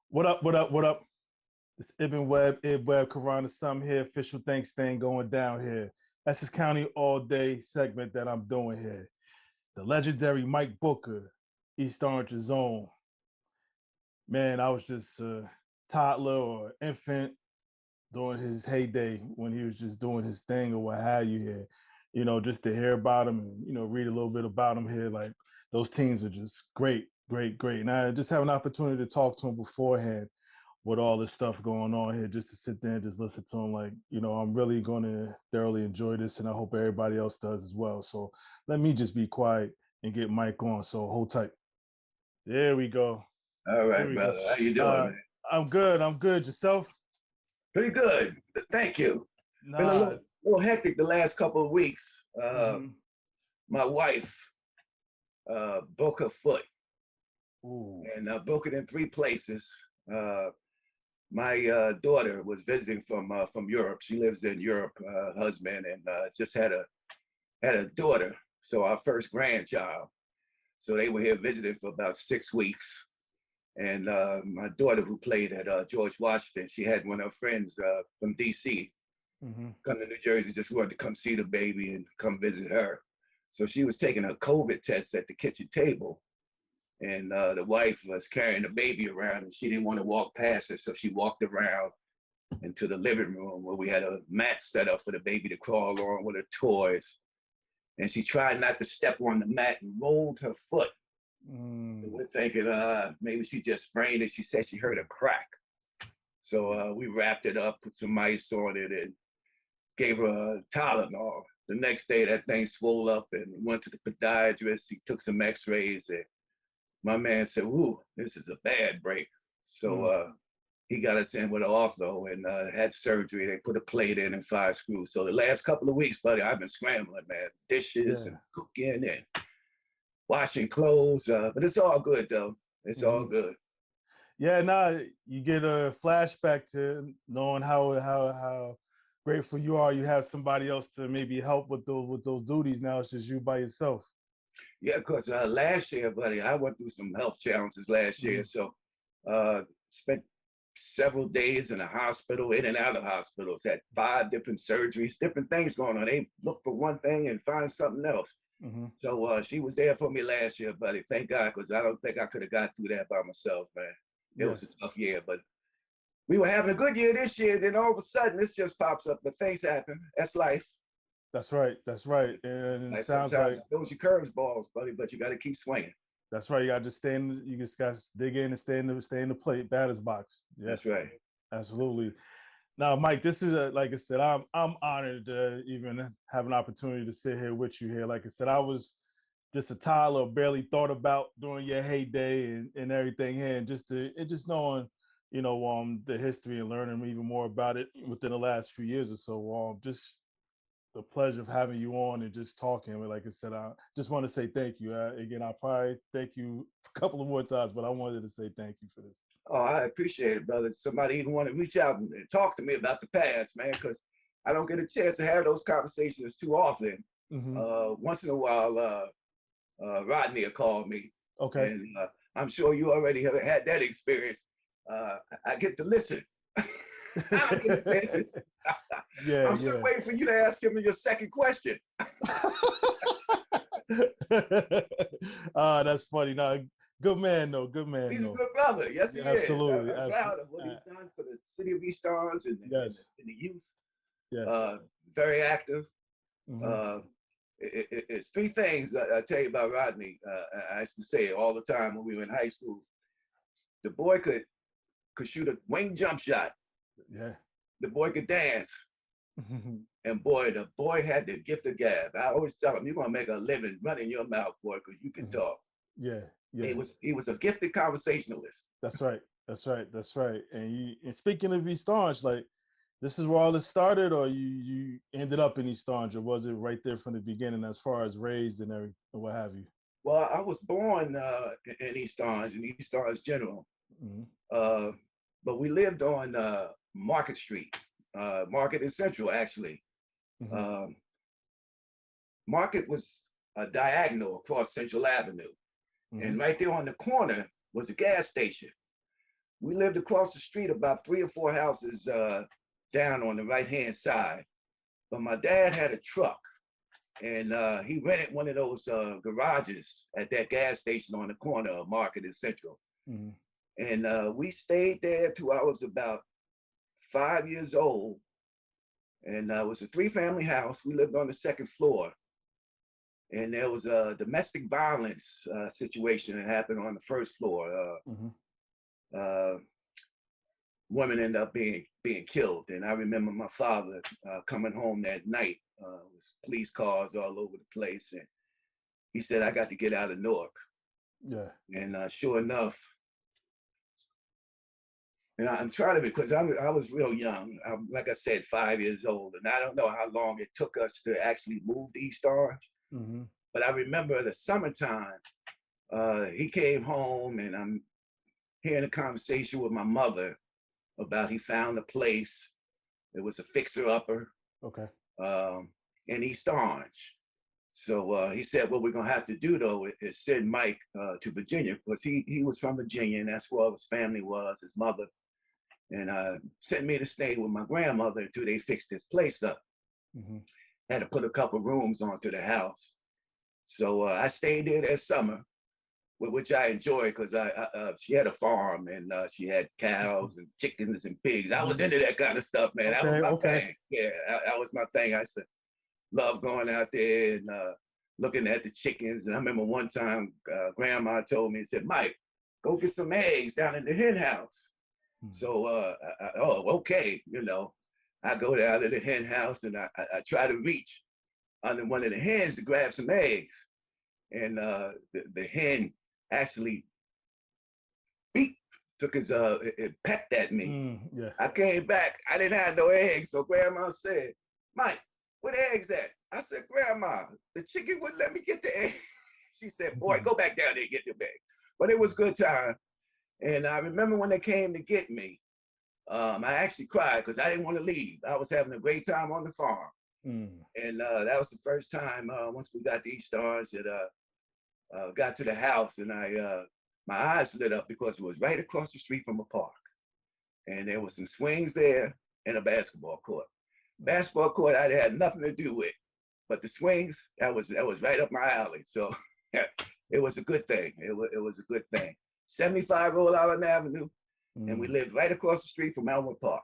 What up, what up, what up? It's Ibn Webb, Ib Webb, Karana Sum here, official thanks thing going down here. Essex County all day segment that I'm doing here. The legendary Mike Booker, East Orange Zone. Man, I was just a toddler or infant during his heyday when he was just doing his thing or what have you here. Just to hear about him and, read a little bit about him here. Like those teams are just great, great, great. And I just have an opportunity to talk to him beforehand with all this stuff going on here, just to sit there and just listen to him. Like, I'm really going to thoroughly enjoy this, and I hope everybody else does as well. So let me just be quiet and get Mike on. So hold tight. There we go. All right, brother. How you doing, man? I'm good. I'm good. Yourself? Pretty good. Thank you. Been a Nah. little hectic the last couple of weeks. My wife broke her foot. Ooh. And broke it in 3 places. My daughter was visiting from Europe. She lives in Europe, husband, and just had a daughter. So our first grandchild. So they were here visiting for about 6 weeks. And my daughter, who played at George Washington, she had one of her friends from DC come to New Jersey, just wanted to come see the baby and come visit her. So she was taking a COVID test at the kitchen table. And the wife was carrying the baby around, and she didn't want to walk past her. So she walked around into the living room where we had a mat set up for the baby to crawl on with her toys. And she tried not to step on the mat and rolled her foot. And we're thinking maybe she just sprained it. She said she heard a crack. So we wrapped it up, put some ice on it, and gave her a Tylenol. The next day, that thing swelled up, and we went to the podiatrist. He took some x-rays, and my man said, "Ooh, this is a bad break." So he got us in with an ortho and had surgery. They put a plate in and 5 screws. So the last couple of weeks, buddy, I've been scrambling, man. Dishes and cooking and washing clothes. But it's all good, though. It's all good. Yeah, you get a flashback to knowing how grateful you are. You have somebody else to maybe help with those duties. Now it's just you by yourself. Yeah, because last year, buddy, I went through some health challenges last year. So spent several days in the hospital, in and out of hospitals, had 5 different surgeries, different things going on. They look for one thing and find something else. So she was there for me last year, buddy. Thank God, because I don't think I could have got through that by myself, man. It was a tough year, but we were having a good year this year. Then all of a sudden, this just pops up. But things happen. That's life. That's right. That's right. And it sounds like those are curveballs, buddy. But you got to keep swinging. That's right. You got to just you just got to dig in and stay in the plate batter's box. Yeah. That's right. Absolutely. Now, Mike, this is like I said, I'm honored to even have an opportunity to sit here with you here. Like I said, I was just a toddler, barely thought about during your heyday and everything here, and just knowing, the history and learning even more about it within the last few years or so. Just the pleasure of having you on and just talking. Like I said, I just want to say thank you. Again, I'll probably thank you a couple of more times, but I wanted to say thank you for this. Oh, I appreciate it, brother. Somebody even want to reach out and talk to me about the past, man, because I don't get a chance to have those conversations too often. Once in a while, Rodney will call me. Okay. And I'm sure you already have had that experience. I get to listen. I get to listen. I'm still waiting for you to ask him your second question. That's funny. No, good man, though. Good man. He's a good brother. Yes, he absolutely. is. I'm proud of what he's done for the city of East Orange and the youth. Yeah. Very active. It's 3 things that I tell you about Rodney. I used to say it all the time when we were in high school. The boy could shoot a wing jump shot. Yeah. The boy could dance. And boy, the boy had the gift of gab. I always tell him, you're gonna make a living running your mouth, boy, because you can talk. Yeah. He was a gifted conversationalist. That's right. And speaking of East Orange, like, this is where all this started, or you ended up in East Orange, or was it right there from the beginning as far as raised and everything, what have you? Well, I was born in East Orange, in East Orange General. But we lived on Market Street. Market is Central, actually. Market was diagonal across Central Avenue. And right there on the corner was a gas station. We lived across the street about 3 or 4 houses down on the right-hand side. But my dad had a truck, and he rented one of those garages at that gas station on the corner of Market and Central. And we stayed there till I was about 5 years old. And it was a 3-family house. We lived on the 2nd floor. And there was a domestic violence situation that happened on the 1st floor. Women ended up being killed. And I remember my father coming home that night with police cars all over the place. And he said, I got to get out of Newark. Yeah. And sure enough, and I'm trying to, because I was real young. Like I said, 5 years old. And I don't know how long it took us to actually move to East Orange. But I remember the summertime, he came home, and I'm hearing a conversation with my mother about he found a place. It was a fixer-upper. Okay. In East Orange. So he said, what we're going to have to do, though, is send Mike to Virginia, because he was from Virginia, and that's where all his family was, his mother. And sent me to stay with my grandmother until they fixed this place up. Had to put a couple rooms onto the house. So I stayed there that summer, which I enjoyed, because she had a farm, and she had cows and chickens and pigs. I was into that kind of stuff, man. That was my thing. Yeah, that was my thing. I used to love going out there and looking at the chickens. And I remember one time, Grandma told me, and said, Mike, go get some eggs down in the hen house. So, okay, I go down to the hen house, and I try to reach under one of the hens to grab some eggs. And the hen actually took his, it pecked at me. Yeah. I came back, I didn't have no eggs. So Grandma said, Mike, where the eggs at? I said, Grandma, the chicken wouldn't let me get the eggs. She said, boy, go back down there and get the eggs. But it was a good time. And I remember when they came to get me, I actually cried because I didn't want to leave. I was having a great time on the farm. And that was the first time, once we got to East Orange, that got to the house, and my eyes lit up because it was right across the street from a park. And there was some swings there and a basketball court. Basketball court I had nothing to do with, but the swings, that was right up my alley. So it was a good thing. It was a good thing. 75 Rhode Island Avenue, and we lived right across the street from Elmwood Park.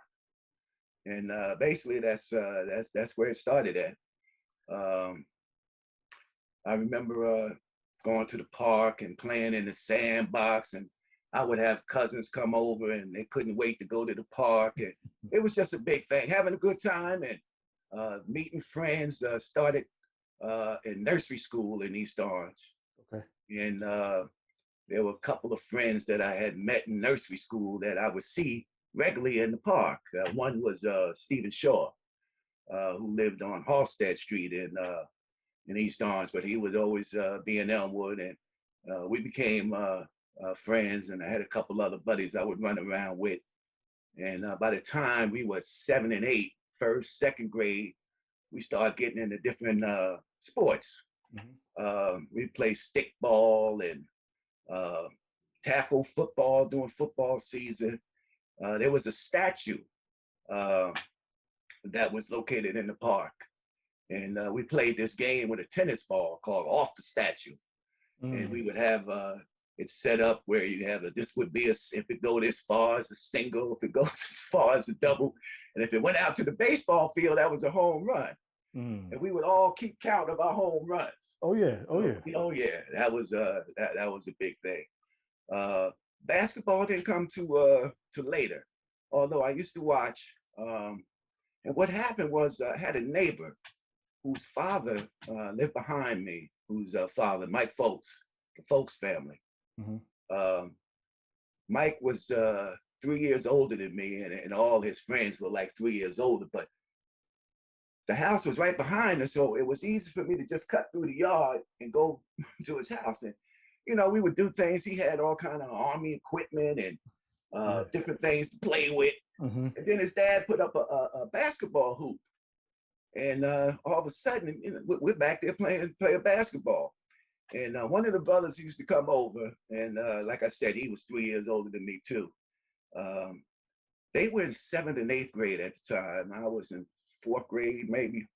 And basically that's where it started at. I remember going to the park and playing in the sandbox, and I would have cousins come over, and they couldn't wait to go to the park. And it was just a big thing, having a good time and meeting friends. Started in nursery school in East Orange. Okay. And there were a couple of friends that I had met in nursery school that I would see regularly in the park. One was Stephen Shaw, who lived on Halstead Street in East Orange, but he would always be in Elmwood, and we became friends, and I had a couple other buddies I would run around with. And by the time we were 7 and 8, first, second grade, we started getting into different sports. We played stickball and tackle football during football season. There was a statue that was located in the park. And we played this game with a tennis ball called Off the Statue. And we would have it set up where you have this would be if it go this far as a single, if it goes as far as a double. And if it went out to the baseball field, that was a home run. And we would all keep count of our home runs. Oh yeah, that was a big thing. Basketball didn't come to later, although I used to watch. And what happened was I had a neighbor whose father lived behind me, whose father, Mike Folks, the Folks family. Mike was 3 years older than me, and all his friends were like 3 years older, but the house was right behind us, so it was easy for me to just cut through the yard and go to his house. And, we would do things. He had all kind of army equipment and different things to play with. And then his dad put up a basketball hoop. And all of a sudden, we're back there playing basketball. And one of the brothers used to come over, and like I said, he was 3 years older than me too. Um, they were in 7th and 8th grade at the time. I was in 4th grade, maybe.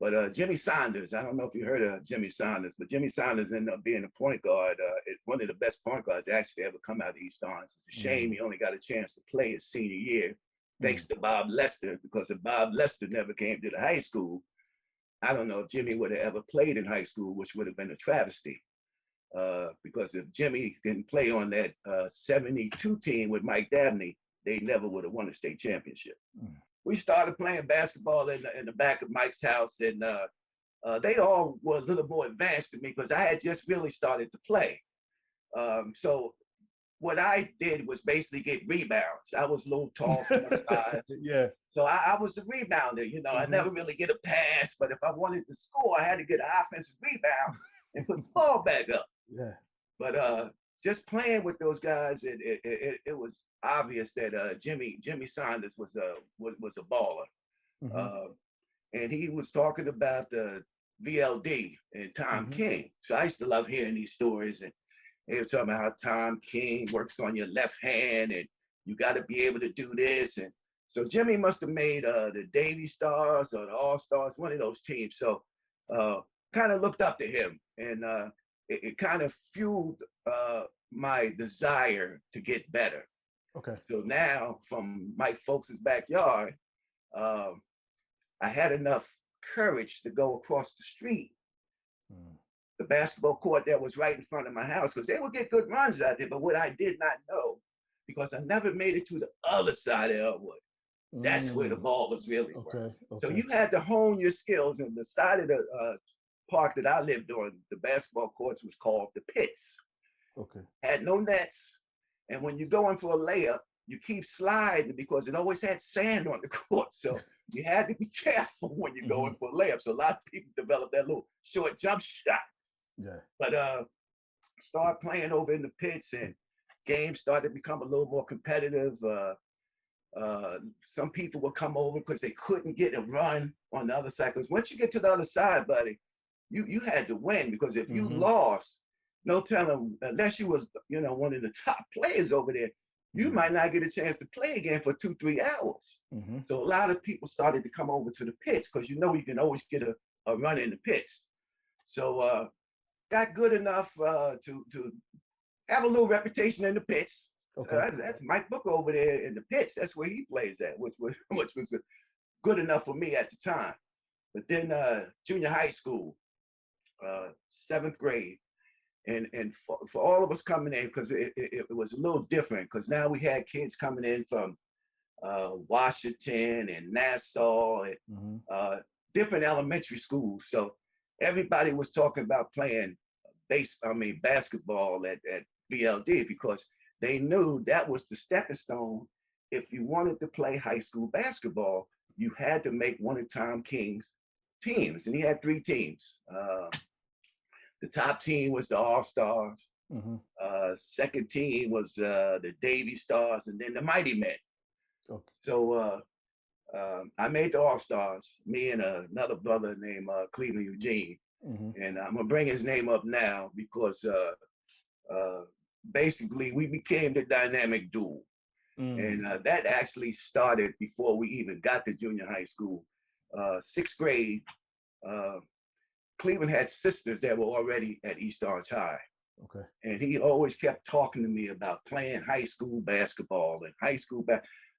But Jimmy Saunders, I don't know if you heard of Jimmy Saunders, but Jimmy Saunders ended up being a point guard, one of the best point guards to actually ever come out of East Orange. It's a shame he only got a chance to play his senior year, thanks to Bob Lester, because if Bob Lester never came to the high school, I don't know if Jimmy would have ever played in high school, which would have been a travesty. Because if Jimmy didn't play on that 72 team with Mike Dabney, they never would have won a state championship. We started playing basketball in the back of Mike's house, and they all were a little more advanced than me because I had just really started to play. So what I did was basically get rebounds. I was a little tall for my size. Yeah. So I was a rebounder, you know. I never really get a pass, but if I wanted to score, I had to get an offensive rebound and put the ball back up. Yeah. But just playing with those guys, it was obvious that Jimmy Saunders was a baller. And he was talking about the VLD and Tom King. So I used to love hearing these stories, and they were talking about how Tom King works on your left hand, and you got to be able to do this. And so Jimmy must have made the Davy Stars or the All Stars, one of those teams. So kind of looked up to him, and it kind of fueled my desire to get better. Okay. So now, from my folks' backyard, I had enough courage to go across the street, the basketball court that was right in front of my house, because they would get good runs out there. But what I did not know, because I never made it to the other side of Elwood, that's where the ball was really. Okay. So you had to hone your skills. And the side of the park that I lived on, the basketball courts was called the pits. Okay. Had no nets. And when you go in for a layup, you keep sliding because it always had sand on the court. So you had to be careful when you go in for a layup. So a lot of people developed that little short jump shot. Yeah. But start playing over in the pits, and games started to become a little more competitive. Some people would come over because they couldn't get a run on the other side. Because once you get to the other side, buddy, you had to win, because if you lost, no telling, unless you was, you know, one of the top players over there, you might not get a chance to play again for 2-3 hours. So a lot of people started to come over to the pits because, you know, you can always get a run in the pits. So got good enough to have a little reputation in the pits. Okay. So that's Mike Booker over there in the pits. That's where he plays at, which was good enough for me at the time. But then junior high school, 7th grade, and for all of us coming in, because it was a little different, because now we had kids coming in from Washington and Nassau and different elementary schools. So everybody was talking about playing basketball at VLD, because they knew that was the stepping stone. If you wanted to play high school basketball, you had to make one of Tom King's teams, and he had 3 teams. The top team was the All Stars. Second team was the Davy Stars, and then the Mighty Men. Okay. So I made the All Stars, me and another brother named Cleo Eugene. And I'm gonna bring his name up now because basically we became the dynamic duo. And that actually started before we even got to junior high school. 6th grade, Cleveland had sisters that were already at East Orange High. Okay. And he always kept talking to me about playing high school basketball and high school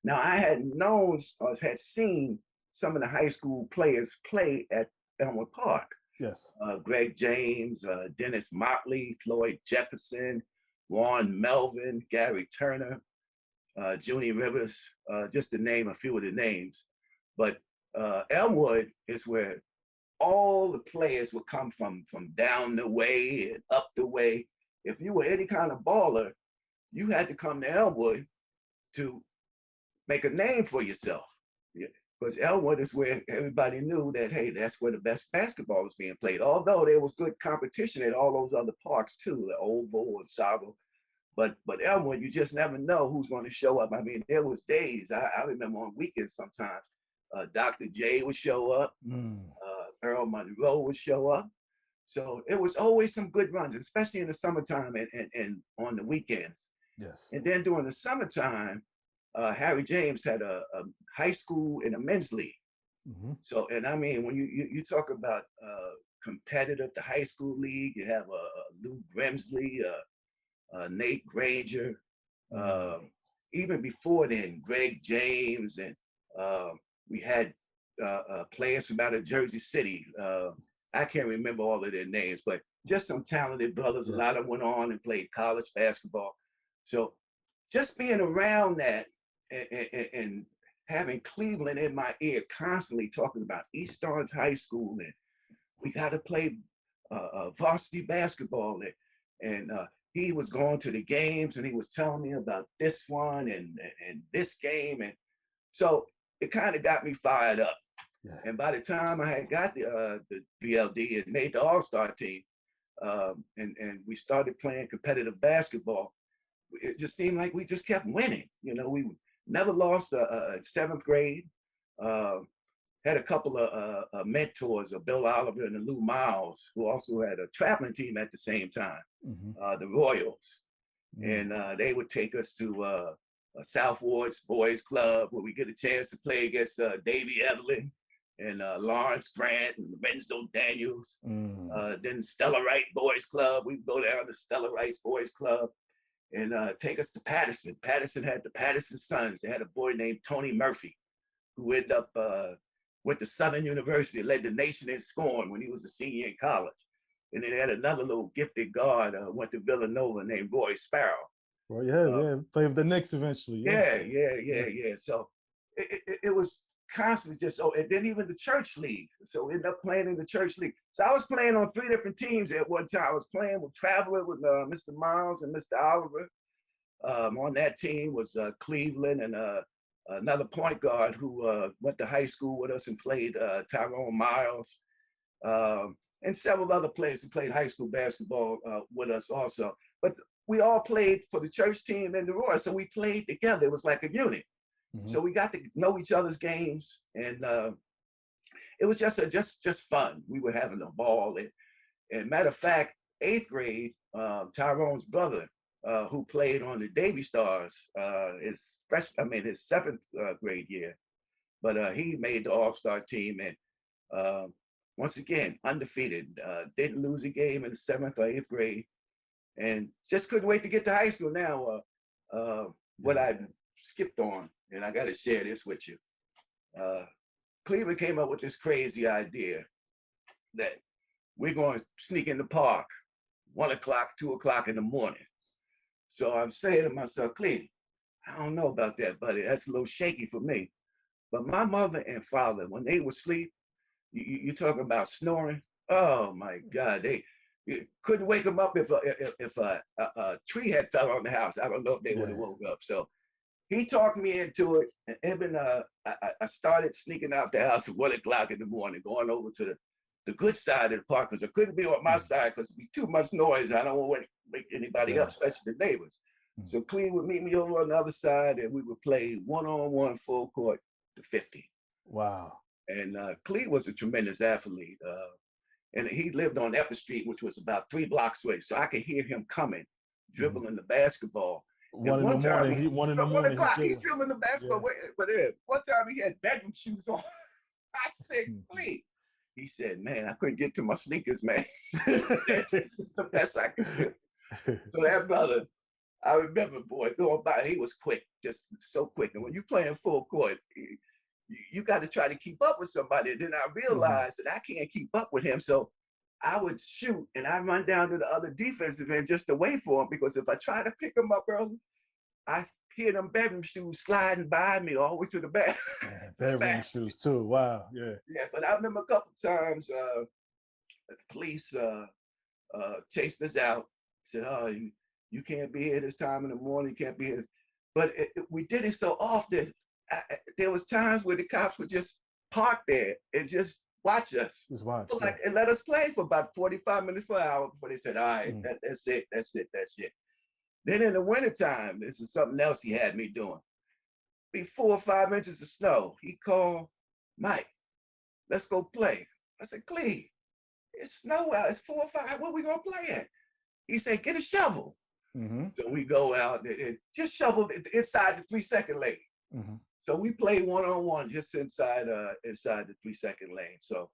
Now I had known or had seen some of the high school players play at Elmwood Park. Yes. Greg James, Dennis Motley, Floyd Jefferson, Warren Melvin, Gary Turner, Junie Rivers, just to name a few of the names. But Elmwood is where all the players would come from down the way and up the way. If you were any kind of baller, you had to come to Elmwood to make a name for yourself. Because Elmwood is where everybody knew that, hey, that's where the best basketball was being played. Although there was good competition at all those other parks too, the Oval and Savo. But Elmwood, you just never know who's going to show up. I mean, there was days, I remember on weekends sometimes, Dr. J would show up, Earl Monroe would show up. So it was always some good runs, especially in the summertime and on the weekends. Yes. And then during the summertime, Harry James had a high school and a men's league. Hmm. So, and I mean, when you talk about competitive, the high school league, you have Lou Grimsley, Nate Granger, Mm. um, even before then, Greg James, and we had players from out of Jersey City. I can't remember all of their names, but just some talented brothers. A Yes. lot of them went on and played college basketball. So just being around that and having Cleveland in my ear constantly talking about East Orange High School and we got to play varsity basketball and he was going to the games and he was telling me about this one and this game and so it kind of got me fired up. Yeah. And by the time I had got the BLD and made the All-Star team, and we started playing competitive basketball, it just seemed like we just kept winning. You know, we never lost a seventh grade. Uh, had a couple of mentors, Bill Oliver and Lou Miles, who also had a traveling team at the same time, Hmm. the Royals. Mm. And they would take us to South Ward's Boys Club where we get a chance to play against Davey Evelyn and Lawrence Grant and Lorenzo Daniels. Mm. Then Stella Wright Boys Club, we'd go down to Stella Wright's Boys Club and take us to Patterson. Patterson had the Patterson Sons. They had a boy named Tony Murphy who ended up went to Southern University, led the nation in scoring when he was a senior in college. And then they had another little gifted guard, went to Villanova named Roy Sparrow. Well, yeah, Uh, yeah. Play with the Knicks eventually. Yeah. yeah. So it was constantly just, oh, and then even the church league. So we ended up playing in the church league. So I was playing on 3 different teams at one time. I was playing with Traveler with Mr. Miles and Mr. Oliver. On that team was Cleveland and another point guard who went to high school with us and played Tyrone Miles, and several other players who played high school basketball with us also. But we all played for the church team and the Royals, so we played together. It was like a unit. Hmm. So we got to know each other's games, and it was just fun. We were having a ball, and matter of fact, 8th grade, Tyrone's brother, who played on the Davy Stars, his 7th grade year, but he made the All-Star team and once again undefeated. Didn't lose a game in the 7th or 8th grade, and just couldn't wait to get to high school. Now, what I skipped on, and I got to share this with you. Cleveland came up with this crazy idea that we're going to sneak in the park 1 o'clock, 2 o'clock in the morning. So I'm saying to myself, Cleo, I don't know about that, buddy. That's a little shaky for me. But my mother and father, when they would sleep, you talk about snoring. Oh my God, you couldn't wake them up if a tree had fell on the house. I don't know if they would have Yeah. woke up. So he talked me into it, and even I started sneaking out the house at 1 o'clock in the morning, going over to the good side of the park because I couldn't be on my side because it'd be too much noise. I don't want to wake anybody up, especially the neighbors. So Cleo would meet me over on the other side, and we would play one-on-one full court to 50. Wow. And Cleo was a tremendous athlete. And he lived on Epper Street, which was about 3 blocks away. So I could hear him coming, dribbling the basketball. And One in the one time, morning. One in the 1 morning. o'clock, he's dribbling the basketball. Yeah. But one time he had bedroom shoes on. I said, Cleo. He said, man, I couldn't get to my sneakers, man. This is the best I could do. So that brother, I remember, boy, going by, he was quick, just so quick. And when you're playing full court, you got to try to keep up with somebody. And then I realized that I can't keep up with him. So I would shoot and I run down to the other defensive end just to wait for him, because if I try to pick him up early, I hear them bedroom shoes sliding by me all the way to the back. Bedroom shoes too. Wow. Yeah. Yeah, but I remember a couple times the police chased us out. Said, "Oh, you can't be here this time in the morning. You can't be here." But we did it so often. There was times where the cops would just park there and just watch us. Just watch. And let us play for about 45 minutes for an hour before they said, all right, that's it. Then in the wintertime, this is something else he had me doing. Be 4 or 5 inches of snow. He called, Mike, let's go play. I said, Cleo, It's snow out. It's 4 or 5. What we gonna play at? He said, get a shovel. Mm-hmm. So we go out and just shovel inside the 3-second lane. Mm-hmm. So we play 1-on-1 just inside the 3-second lane. So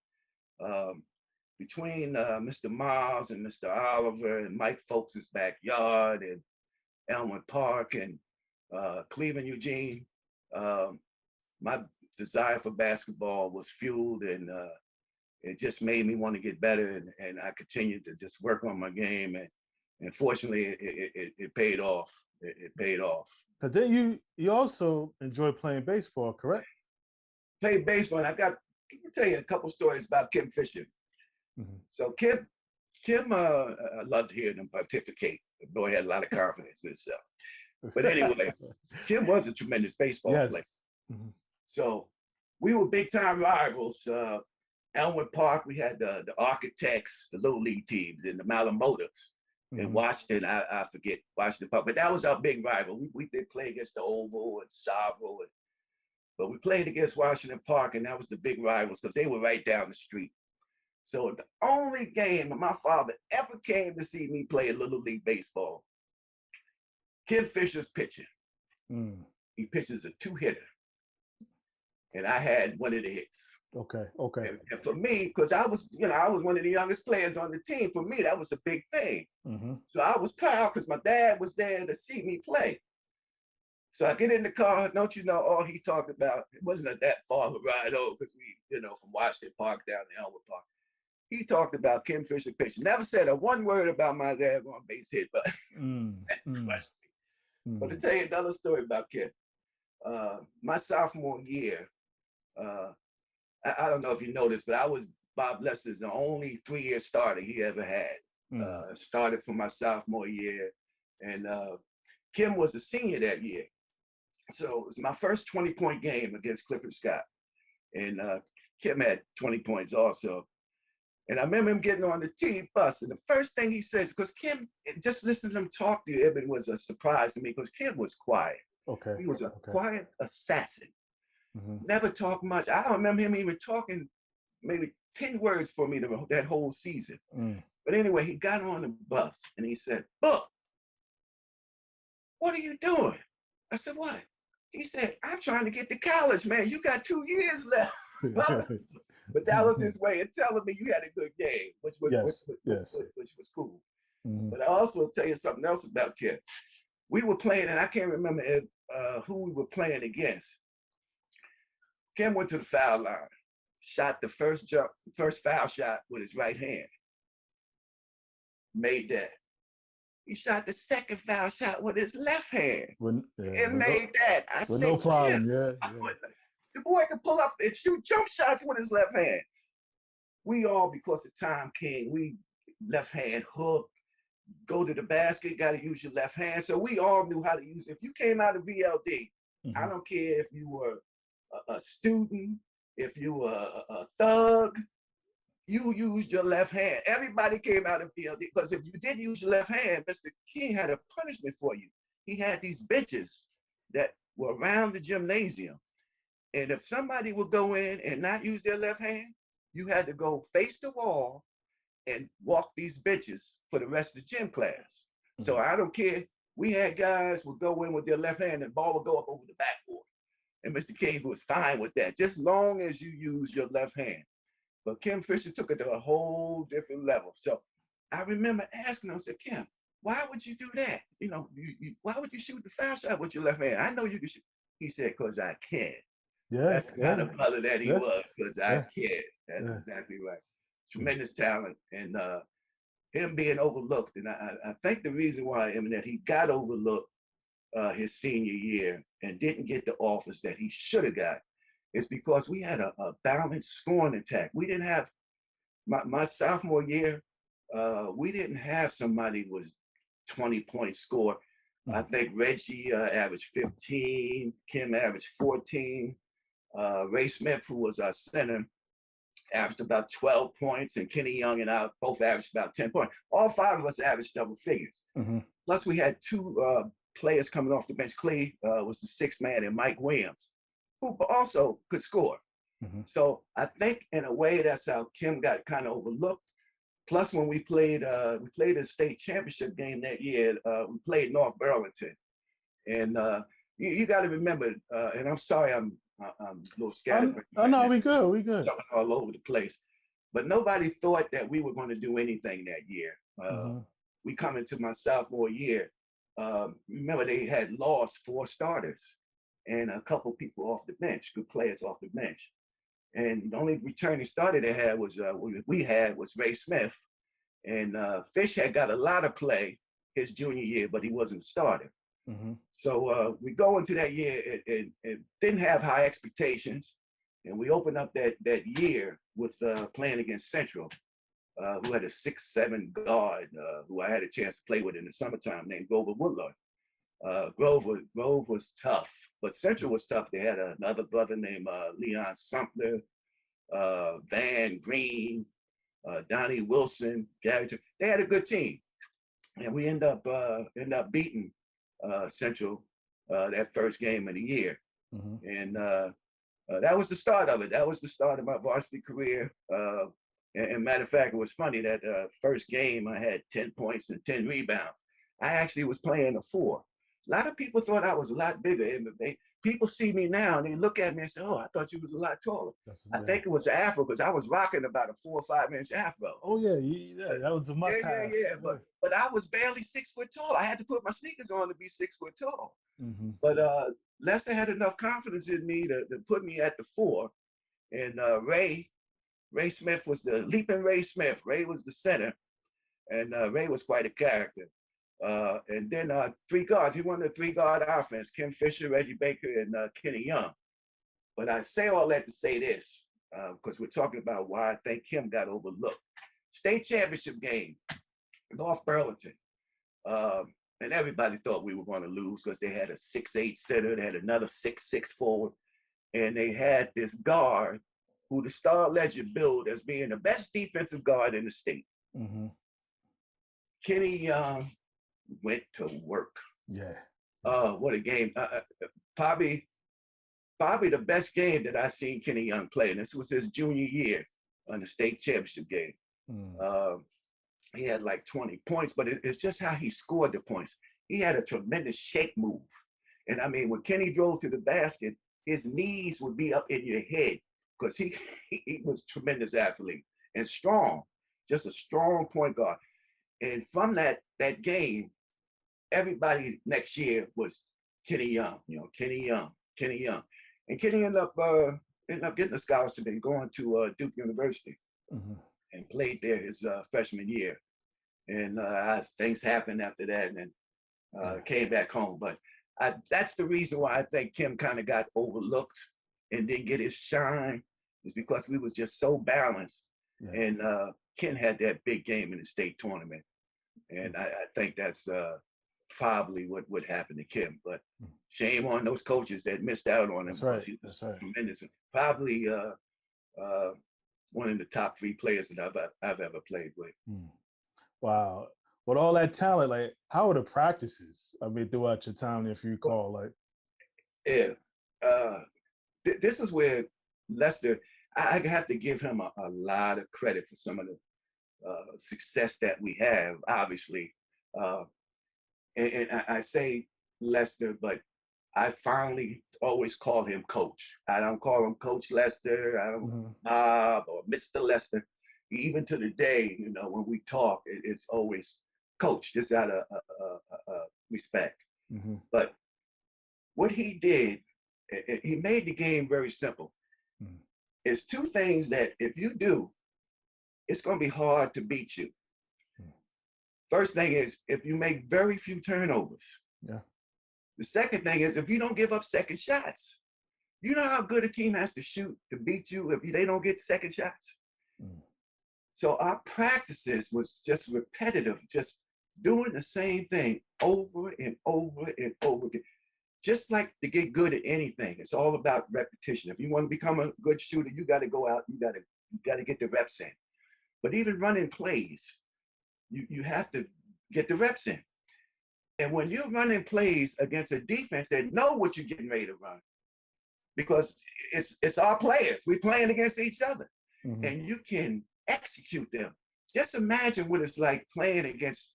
um, between Mr. Miles and Mr. Oliver and Mike Folks' backyard and Elmwood Park and Cleveland, Eugene, um, my desire for basketball was fueled, and it just made me want to get better. And I continued to just work on my game, and fortunately, it paid off. It paid off. Because then you also enjoy playing baseball, correct? Played baseball. And I can tell you a couple stories about Kim Fisher. Mm-hmm. So Kim, I loved hearing him pontificate. The boy had a lot of confidence in himself. But anyway, Kim was a tremendous baseball player. Mm-hmm. So we were big time rivals. Elmwood Park, we had the Architects, the Little League teams, and the Malamotas. Mm-hmm. In Washington, I forget Washington Park, but that was our big rival. We did play against the Oval and Savo, but we played against Washington Park, and that was the big rivals because they were right down the street. So the only game my father ever came to see me play Little League baseball, Kim Fisher's pitching. Mm. He pitches a 2-hitter, and I had one of the hits. Okay. And for me, because I was one of the youngest players on the team, for me, that was a big thing. Mm-hmm. So I was proud because my dad was there to see me play. So I get in the car, don't you know, all he talked about, it wasn't that far of a ride over because we, from Washington Park down to Elmwood Park. He talked about Kim Fisher pitching. Never said a one word about my dad on base hit, but But to tell you another story about Kim, my sophomore year, I don't know if you know this, but I was Bob Lester's the only 3-year starter he ever had. Started for my sophomore year, and Kim was a senior that year. So it was my first 20-point game against Clifford Scott, and Kim had 20 points also. And I remember him getting on the T bus, and the first thing he says, because Kim, just listening to him talk to you, it was a surprise to me because Kim was quiet. Okay. He was a quiet assassin. Mm-hmm. Never talked much. I don't remember him even talking maybe 10 words for me that whole season. Mm. But anyway, he got on the bus and he said, "Book, what are you doing?" I said, "What?" He said, "I'm trying to get to college, man. You got 2 years left." But that was his way of telling me you had a good game, which was cool. Mm-hmm. But I also tell you something else about Kim. We were playing, and I can't remember who we were playing against. Kim went to the foul line, shot the first foul shot with his right hand. Made that. He shot the second foul shot with his left hand. Made that. I said, no problem. Yeah. The boy could pull up and shoot jump shots with his left hand. We all, because of time king, we left hand hook, go to the basket, got to use your left hand. So we all knew how to use it. If you came out of VLD, I don't care if you were a student, if you were a thug, you used your left hand. Everybody came out of VLD because if you didn't use your left hand, Mr. King had a punishment for you. He had these benches that were around the gymnasium. And if somebody would go in and not use their left hand, you had to go face the wall and walk these benches for the rest of the gym class. Mm-hmm. So I don't care. We had guys would go in with their left hand and the ball would go up over the backboard. And Mr. King was fine with that, just long as you use your left hand. But Kim Fisher took it to a whole different level. So I remember asking him, I said, "Kim, why would you do that? Why would you shoot the foul shot with your left hand? I know you can shoot." He said, "Because I can." Yeah, that's the kind of brother that he was, because I cared. That's exactly right. Tremendous talent, and him being overlooked. And I think the reason why, that he got overlooked his senior year and didn't get the offers that he should have got is because we had a balanced scoring attack. We didn't have, my sophomore year, we didn't have somebody who was 20-point score. I think Reggie averaged 15, Kim averaged 14. Ray Smith, who was our center, averaged about 12 points, and Kenny Young and I both averaged about 10 points. All 5 of us averaged double figures. Mm-hmm. Plus, we had 2 players coming off the bench. Cleo was the 6th man, and Mike Williams, who also could score. Mm-hmm. So I think, in a way, that's how Kim got kind of overlooked. Plus, when we played a state championship game that year. We played North Burlington, and you got to remember. And I'm sorry, I'm a little scattered. Oh no, we good. We good. Jumping all over the place. But nobody thought that we were going to do anything that year. We come into my sophomore year. Remember, they had lost 4 starters and a couple people off the bench, good players off the bench. And the only returning starter they had was Ray Smith. And Fish had got a lot of play his junior year, but he wasn't a starter. So we go into that year and didn't have high expectations. And we opened up that year with playing against Central, who had a 6'7" guard who I had a chance to play with in the summertime named Grover Woodlard. Grove was tough, but Central was tough. They had another brother named Leon Sumter, Van Green, Donnie Wilson, Gary. They had a good team, and we end up beating Central that first game of the year, and that was the start of it. That was the start of my varsity career. And matter of fact, it was funny that first game I had 10 points and 10 rebounds. I actually was playing a 4. A lot of people thought I was a lot bigger. And people see me now and they look at me and say, "Oh, I thought you was a lot taller." I think it was the afro because I was rocking about a 4 or 5 inch afro. Oh yeah, that was a must have. Yeah. But I was barely 6 foot tall. I had to put my sneakers on to be 6 foot tall. But Lester had enough confidence in me to put me at the 4. And Ray Smith was the leaping Ray Smith. Ray was the center, and Ray was quite a character. And then 3 guards. He won the 3-guard offense: Kim Fisher, Reggie Baker, and Kenny Young. But I say all that to say this, because we're talking about why I think Kim got overlooked. State championship game, North Burlington. And everybody thought we were going to lose because they had a 6'8" center, they had another 6'6" forward, and they had this guard who the Star Ledger billed as being the best defensive guard in the state. Kenny Young went to work. Yeah. What a game. Probably the best game that I seen Kenny Young play. And this was his junior year on the state championship game. He had like 20 points, but it's just how he scored the points. He had a tremendous shake move. And I mean, when Kenny drove to the basket, his knees would be up in your head because he was a tremendous athlete and strong, just a strong point guard. And from that game, everybody next year was Kenny Young, Kenny Young. And Kenny ended up getting a scholarship and going to Duke University and played there his freshman year. And things happened after that and came back home. But that's the reason why I think Kim kind of got overlooked and didn't get his shine, is because we were just so balanced. Yeah. And Ken had that big game in the state tournament. And I think that's probably what happened to Kim. But shame on those coaches that missed out on him. That's right. That's right. Tremendous. Probably one of the top 3 players that I've ever played with. Wow. With all that talent, like, how were the practices? I mean, throughout your time, if you recall, like. Yeah. This is where Lester, I have to give him a lot of credit for some of the success that we have, obviously. And I say Lester, but I finally always call him Coach. I don't call him Coach Lester. I don't Bob or Mr. Lester. Even to the day, when we talk, it's always Coach, just out of respect. But what he did, he made the game very simple. It's 2 things that if you do, it's going to be hard to beat you. First thing is, if you make very few turnovers. Yeah. The second thing is, if you don't give up second shots. You know how good a team has to shoot to beat you if they don't get second shots? So our practices was just repetitive, just doing the same thing over and over and over again. Just like to get good at anything, it's all about repetition. If you want to become a good shooter, you got to go out, you got to get the reps in. But even running plays, you have to get the reps in. And when you're running plays against a defense that know what you're getting ready to run, because it's our players, we're playing against each other, and you can execute them. just imagine what it's like playing against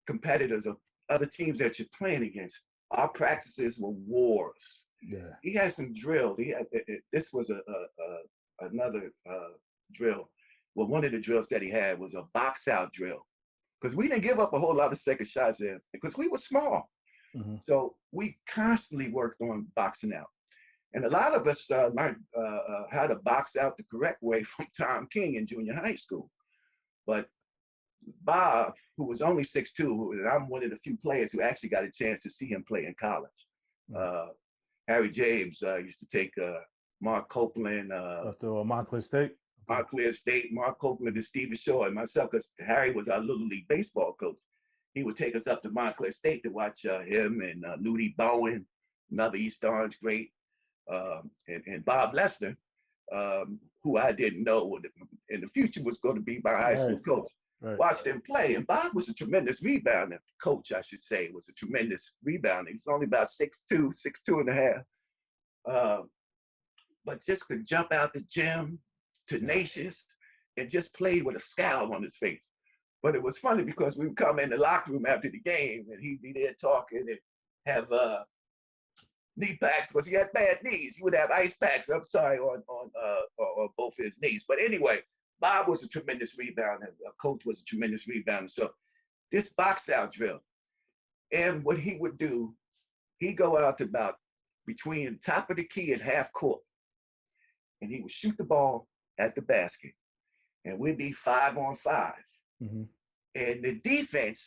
competitors of other teams that you're playing against. Our practices were wars. Yeah. He had some drills. He had this was another drill. Well, one of the drills that he had was a box out drill because we didn't give up a whole lot of second shots there because we were small. Mm-hmm. So we constantly worked on boxing out. And a lot of us learned how to box out the correct way from Tom King in junior high school. But Bob, who was only 6'2", and I'm one of the few players who actually got a chance to see him play in college. Mm-hmm. Harry James used to take Mark Copeland. After Montclair State? Montclair State, Mark Copeland, and Stephen Shaw, and myself, because Harry was our Little League baseball coach. He would take us up to Montclair State to watch him and Nudie Bowen, another East Orange great, and Bob Lester, who I didn't know in the future was going to be my high school coach. Right. Watched him play, and Bob was a tremendous rebounder. Coach, I should say, was a tremendous rebounder. He was only about 6'2", 6'2 and a half, but just could jump out the gym, tenacious, and just played with a scowl on his face. But it was funny because we would come in the locker room after the game, and he'd be there talking and have knee packs because he had bad knees. He would have ice packs. I'm sorry, on both his knees. But anyway, Bob was a tremendous rebounder. Coach was a tremendous rebounder. So this box out drill, and what he would do, he'd go out to about between the top of the key and half court, and he would shoot the ball at the basket, and we'd be 5-on-5. Mm-hmm. And the defense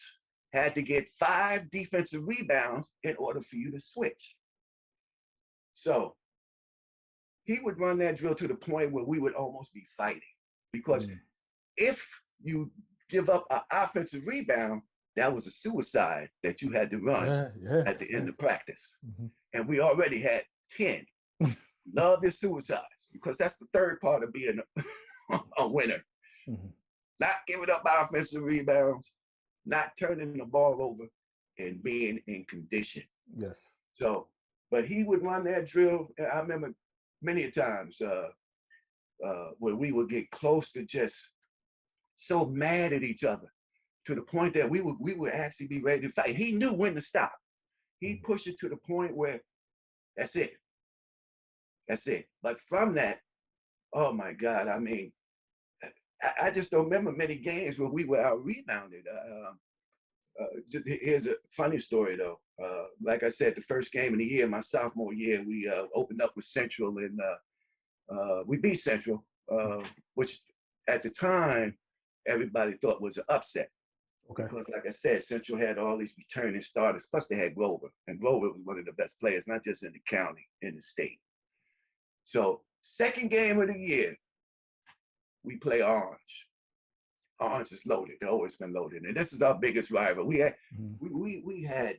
had to get 5 defensive rebounds in order for you to switch. So he would run that drill to the point where we would almost be fighting. Because if you give up an offensive rebound, that was a suicide that you had to run at the end of practice. Mm-hmm. And we already had 10. Love is suicides, because that's the third part of being a winner. Mm-hmm. Not giving up offensive rebounds, not turning the ball over, and being in condition. Yes. So, but he would run that drill. I remember many times where we would get close to just so mad at each other to the point that we would actually be ready to fight. He knew when to stop. He pushed it to the point where that's it. That's it. But from that, oh my God, I mean, I just don't remember many games where we were out rebounded. Here's a funny story though. Like I said, the first game of the year, my sophomore year, we opened up with Central, and we beat Central, which at the time everybody thought was an upset. Okay. Because like I said, Central had all these returning starters, plus they had Glover, and Glover was one of the best players, not just in the county, in the state. So second game of the year, we play Orange. Orange is loaded. They've always been loaded. And this is our biggest rival. We had, we had,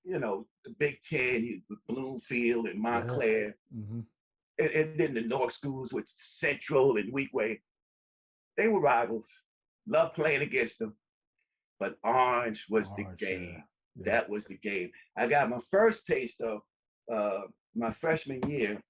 you know, the Big Ten, Bloomfield and Montclair. Yeah. Mm-hmm. And then the North schools with Central and Weequahic. They were rivals. Loved playing against them. But Orange was the game. Yeah. That was the game. I got my first taste of my freshman year.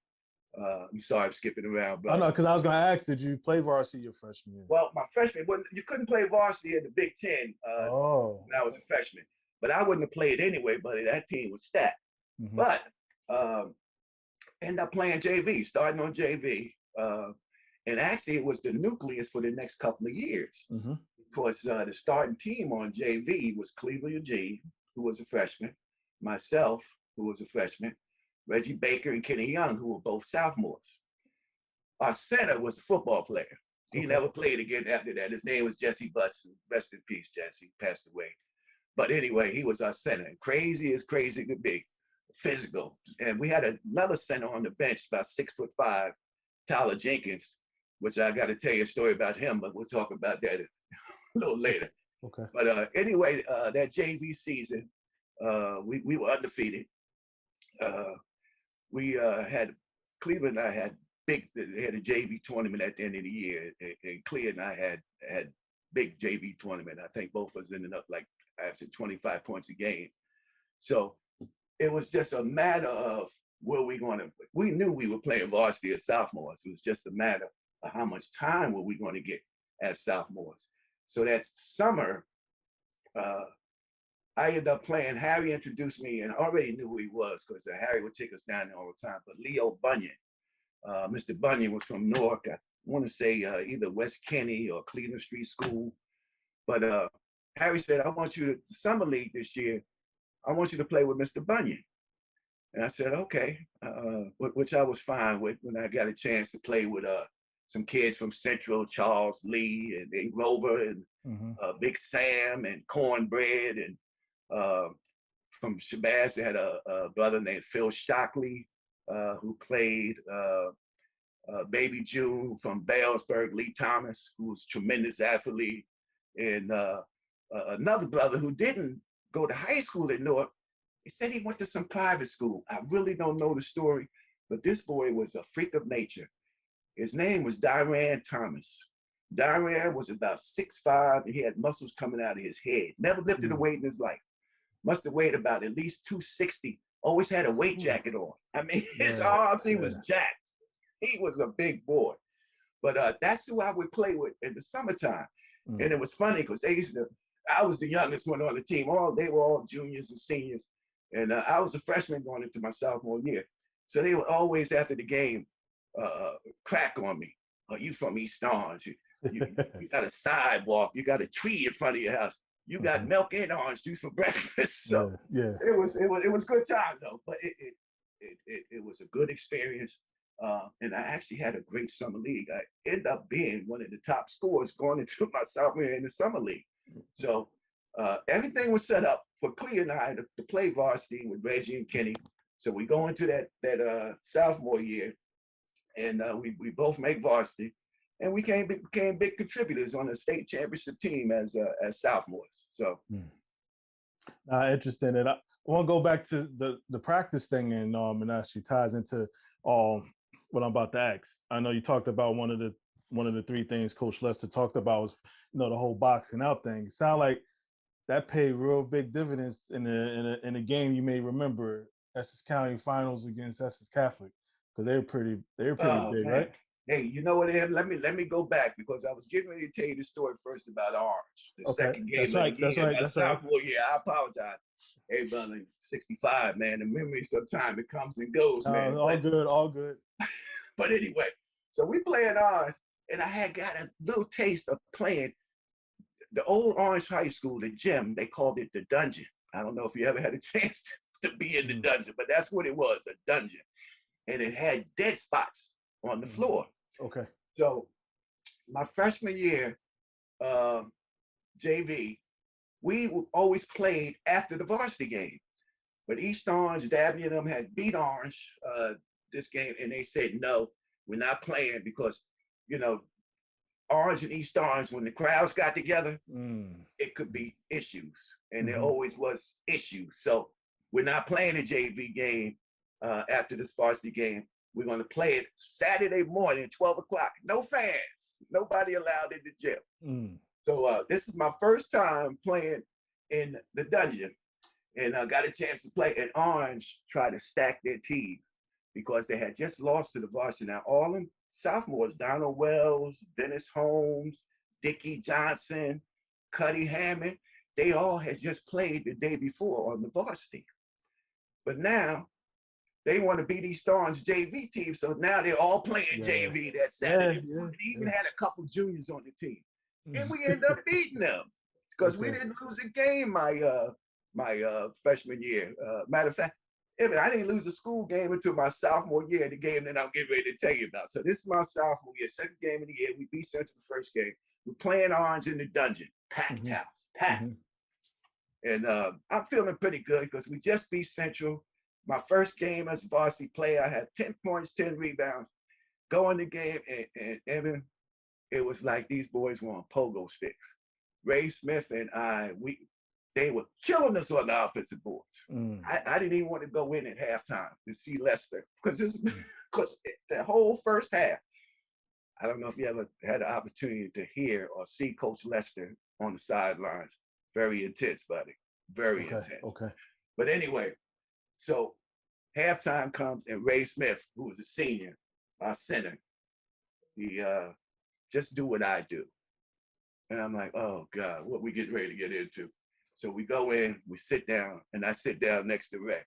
I'm sorry, I'm skipping around. But I know, because I was going to ask, did you play varsity your freshman year? Well, my freshman, well, you couldn't play varsity in the Big Ten when I was a freshman. But I wouldn't have played anyway, but that team was stacked. Mm-hmm. But ended up playing JV, starting on JV. And actually, it was the nucleus for the next couple of years. Mm-hmm. Because the starting team on JV was Cleo Hill, who was a freshman, myself, who was a freshman, Reggie Baker and Kenny Young, who were both sophomores. Our center was a football player. He never played again after that. His name was Jesse Butts. Rest in peace, Jesse. Passed away. But anyway, he was our center. Crazy as crazy could be. Physical. And we had another center on the bench, about 6'5", Tyler Jenkins, which I got to tell you a story about him, but we'll talk about that a little later. Okay. But anyway, that JV season, we were undefeated. We had, Cleveland and I had they had a JV tournament at the end of the year, and Cleo and I had big JV tournament. I think both of us ended up like after 25 points a game. So it was just a matter of where we knew we were playing varsity as sophomores. It was just a matter of how much time were we going to get as sophomores. So that summer, I ended up playing. Harry introduced me, and I already knew who he was because Harry would take us down there all the time. But Leo Bunyan, Mr. Bunyan was from Newark. I want to say either West Kenny or Cleveland Street School. But Harry said, I want you to, the summer league this year, I want you to play with Mr. Bunyan. And I said, okay, which I was fine with when I got a chance to play with some kids from Central, Charles Lee and Grover and Big Sam and Cornbread. And from Shabazz, they had a brother named Phil Shockley who played Baby June from Balesburg, Lee Thomas, who was a tremendous athlete. And another brother who didn't go to high school in Newark, he said he went to some private school. I really don't know the story, but this boy was a freak of nature. His name was Dyran Thomas. Dyran was about 6'5", and he had muscles coming out of his head. Never lifted a weight in his life. Must have weighed about at least 260. Always had a weight jacket on. I mean, his arms, he was jacked. He was a big boy. But that's who I would play with in the summertime. And it was funny because I was the youngest one on the team. They were all juniors and seniors. And I was a freshman going into my sophomore year. So they would always, after the game, crack on me. Oh, you from East Orange. You got a sidewalk. You got a tree in front of your house. You got milk and orange juice for breakfast. So it was good time though. But it was a good experience. And I actually had a great summer league. I ended up being one of the top scorers going into my sophomore year in the summer league. So everything was set up for Cleo and I to play varsity with Reggie and Kenny. So we go into that sophomore year, and we both make varsity, and we became big contributors on the state championship team as sophomores. So interesting. And I want to go back to the practice thing, and actually ties into what I'm about to ask. I know you talked about one of the three things Coach Lester talked about was the whole boxing out thing. It sounded like that paid real big dividends in a game you may remember, Essex County finals against Essex Catholic, because they were pretty big, man. Right? Hey, you know what, Em? Let me go back because I was getting ready to tell you the story first about Orange, the second game of the year, my sophomore year. I apologize. Hey, brother, 65, man. The memory sometimes it comes and goes, man. All good. But anyway, so we playing Orange, and I had got a little taste of playing the old Orange High School, the gym. They called it the dungeon. I don't know if you ever had a chance to be in the dungeon, but that's what it was, a dungeon. And it had dead spots on the floor. Okay. So my freshman year, JV, we always played after the varsity game. But East Orange, Dabney and them had beat Orange this game, and they said, no, we're not playing because, Orange and East Orange, when the crowds got together, it could be issues. And there always was issues. So we're not playing a JV game after this varsity game. We're going to play it Saturday morning, 12 o'clock. No fans. Nobody allowed in the gym. So this is my first time playing in the dungeon. And I got a chance to play. And Orange tried to stack their team because they had just lost to the varsity. Now, all them sophomores, Donald Wells, Dennis Holmes, Dickie Johnson, Cuddy Hammond, they all had just played the day before on the varsity. But now they want to beat East Orange JV team, so now they're all playing JV that Saturday. They even had a couple juniors on the team. And we ended up beating them because we didn't lose a game my freshman year. Matter of fact, I didn't lose a school game until my sophomore year, the game that I'm getting ready to tell you about. So this is my sophomore year, second game of the year. We beat Central the first game. We're playing Orange in the dungeon, packed house, packed. And I'm feeling pretty good because we just beat Central. My first game as a varsity player, I had 10 points, 10 rebounds. Go in the game, and Evan, it was like these boys were on pogo sticks. Ray Smith and they were killing us on the offensive boards. I didn't even want to go in at halftime to see Lester because the whole first half, I don't know if you ever had the opportunity to hear or see Coach Lester on the sidelines. Very intense, buddy. Very intense. Okay. But anyway, so halftime comes and Ray Smith, who was a senior, our center, he just do what I do. And I'm like, oh God, what we getting ready to get into? So we go in, we sit down, and I sit down next to Rec.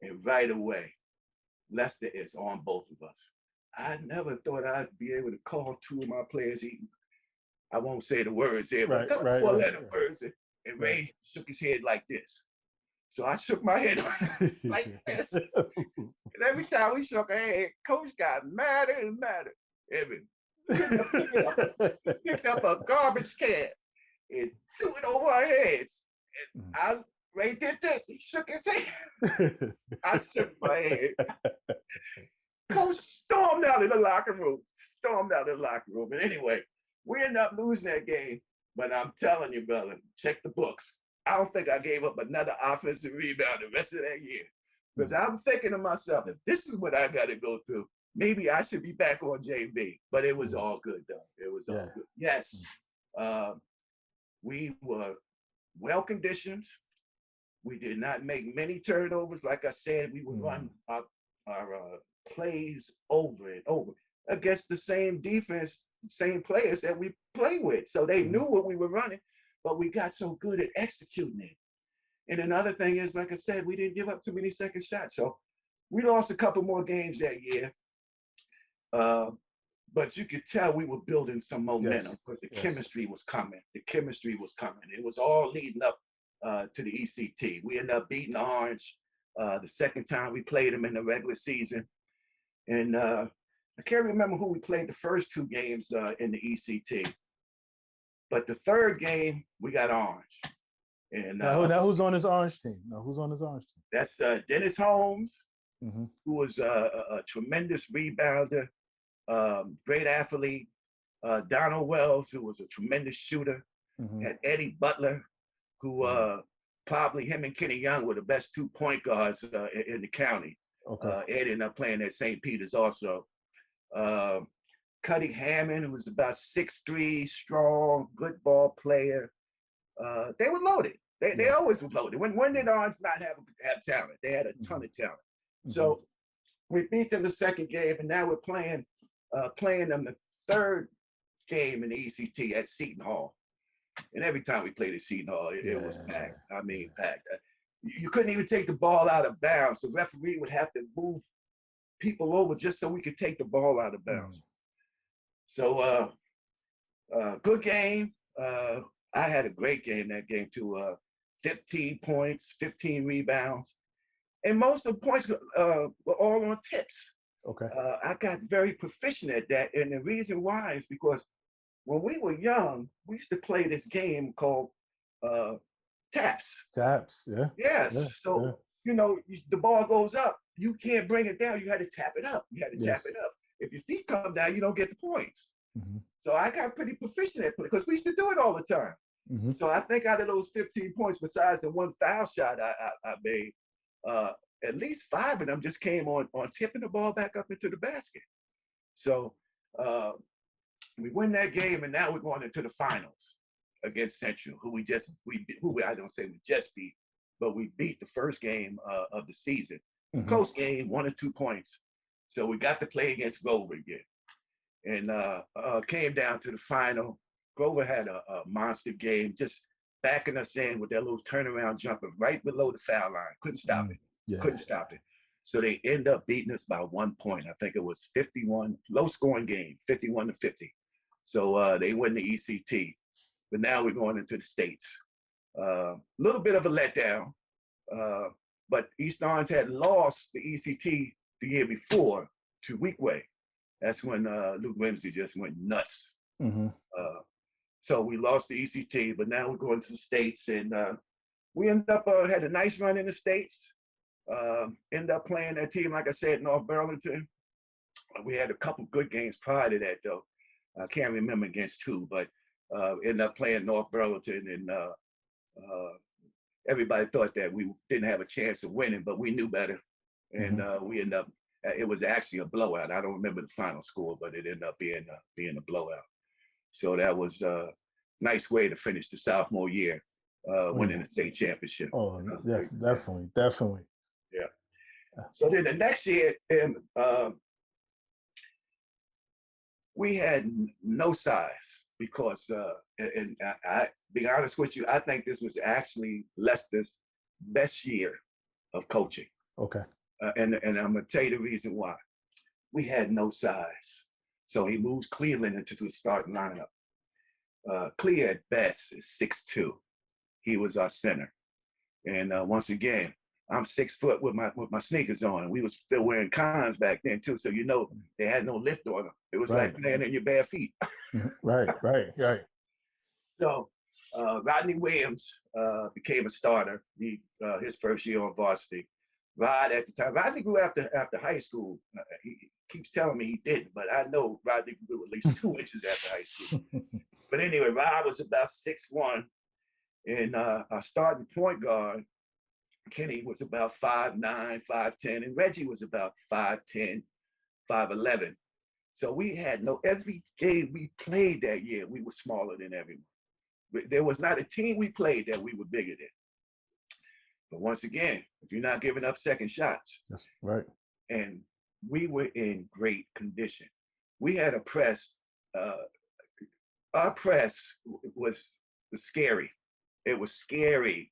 And right away, Lester is on both of us. I never thought I'd be able to call two of my players eating. I won't say the words here, but a couple four-letter words. And Ray shook his head like this. So I shook my head like this. And every time we shook our head, Coach got madder and madder. Evan picked up a garbage can and threw it over our heads. And Ray did this. He shook his head. I shook my head. Coach stormed out of the locker room. And anyway, we ended up losing that game. But I'm telling you, brother, check the books. I don't think I gave up another offensive rebound the rest of that year. Because I'm thinking to myself, if this is what I got to go through, maybe I should be back on JV. But it was all good, though. It was all good. Yes, we were well conditioned. We did not make many turnovers. Like I said, we would run our plays over and over against the same defense, same players that we play with. So they knew what we were running, but we got so good at executing it. And another thing is, like I said, we didn't give up too many second shots. So we lost a couple more games that year. But you could tell we were building some momentum because the chemistry was coming. It was all leading up to the ECT. We ended up beating Orange the second time we played them in the regular season. And I can't remember who we played the first two games in the ECT. But the third game, we got Orange. And now who's on his Orange team? That's Dennis Holmes, who was a tremendous rebounder, great athlete. Donald Wells, who was a tremendous shooter. And Eddie Butler, who probably him and Kenny Young were the best 2 point guards in the county. Ed ended up playing at St. Peter's also. Cuddy Hammond, who was about 6'3", strong, good ball player. They were loaded. They always were loaded. When did Orange not have talent? They had a ton of talent. So we beat them the second game, and now we're playing them the third game in the ECT at Seton Hall. And every time we played at Seton Hall, it was packed. I mean, packed. You couldn't even take the ball out of bounds. The referee would have to move people over just so we could take the ball out of bounds. So, good game. I had a great game that game too. 15 points, 15 rebounds. And most of the points were all on tips. I got very proficient at that. And the reason why is because when we were young, we used to play this game called taps. Yes. You know, the ball goes up. You can't bring it down. You had to tap it up. If your feet come down, you don't get the points. So I got pretty proficient at it because we used to do it all the time. So I think out of those 15 points, besides the one foul shot I made, at least 5 of them just came on tipping the ball back up into the basket. So we win that game, and now we're going into the finals against Central, who I don't say we just beat, but we beat the first game of the season. Close game, 1 or 2 points. So we got to play against Grover again. And came down to the final. Grover had a monster game, just backing us in with that little turnaround jumper right below the foul line. Couldn't stop it. So they end up beating us by 1 point. I think it was 51, low scoring game, 51-50. So they win the ECT. But now we're going into the States. A little bit of a letdown. But East Orange had lost the ECT the year before to Weekway. That's when Luke Ramsey just went nuts. So we lost the ECT, but now we're going to the States, and we ended up had a nice run in the States. Ended up playing that team, like I said, North Burlington. We had a couple good games prior to that, though. I can't remember against who, but ended up playing North Burlington, and everybody thought that we didn't have a chance of winning, but we knew better, and we ended up. It was actually a blowout. I don't remember the final score, but it ended up being a blowout. So that was a nice way to finish the sophomore year, winning the state championship. Oh, yes, definitely. Yeah. So then the next year, we had no size. because and I being honest with you, I think this was actually Lester's best year of coaching. Okay. And I'm gonna tell you the reason why. We had no size, so he moves Cleveland into the starting lineup. Cleo at best is 6'2". He was our center, and once again, I'm 6 foot with my sneakers on, and we was still wearing cons back then too. So they had no lift on them. It was Right. like playing in your bare feet. Right. So Rodney Williams became a starter. His first year on varsity. Rod at the time, Rodney grew after high school. He keeps telling me he didn't, but I know Rodney grew at least 2 inches after high school. But anyway, Rod was about 6'1", and our starting point guard, Kenny, was about 5'9", 5'10", and Reggie was about 5'10", 5'11". So we had every game we played that year, we were smaller than everyone. There was not a team we played that we were bigger than. But once again, if you're not giving up second shots. That's right. And we were in great condition. We had a press. Our press was scary. It was scary.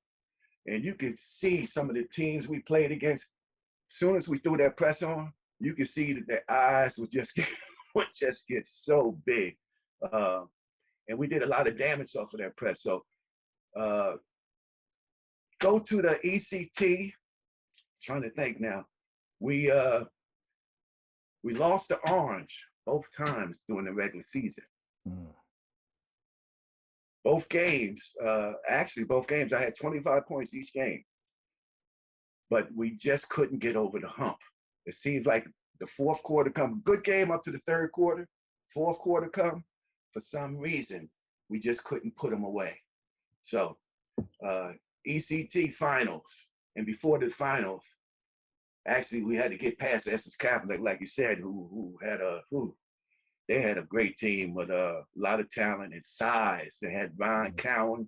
And you could see some of the teams we played against. As soon as we threw that press on, you could see that their eyes would just get so big. And we did a lot of damage off of that press. So go to the ECT. Trying to think now. We lost to Orange both times during the regular season. Both games, I had 25 points each game. But we just couldn't get over the hump. It seems like the fourth quarter come, good game up to the third quarter, fourth quarter come, for some reason, we just couldn't put them away. So ECT finals, and before the finals, actually we had to get past Essex County, like you said, they had a great team with a lot of talent and size. They had Ron Cowan,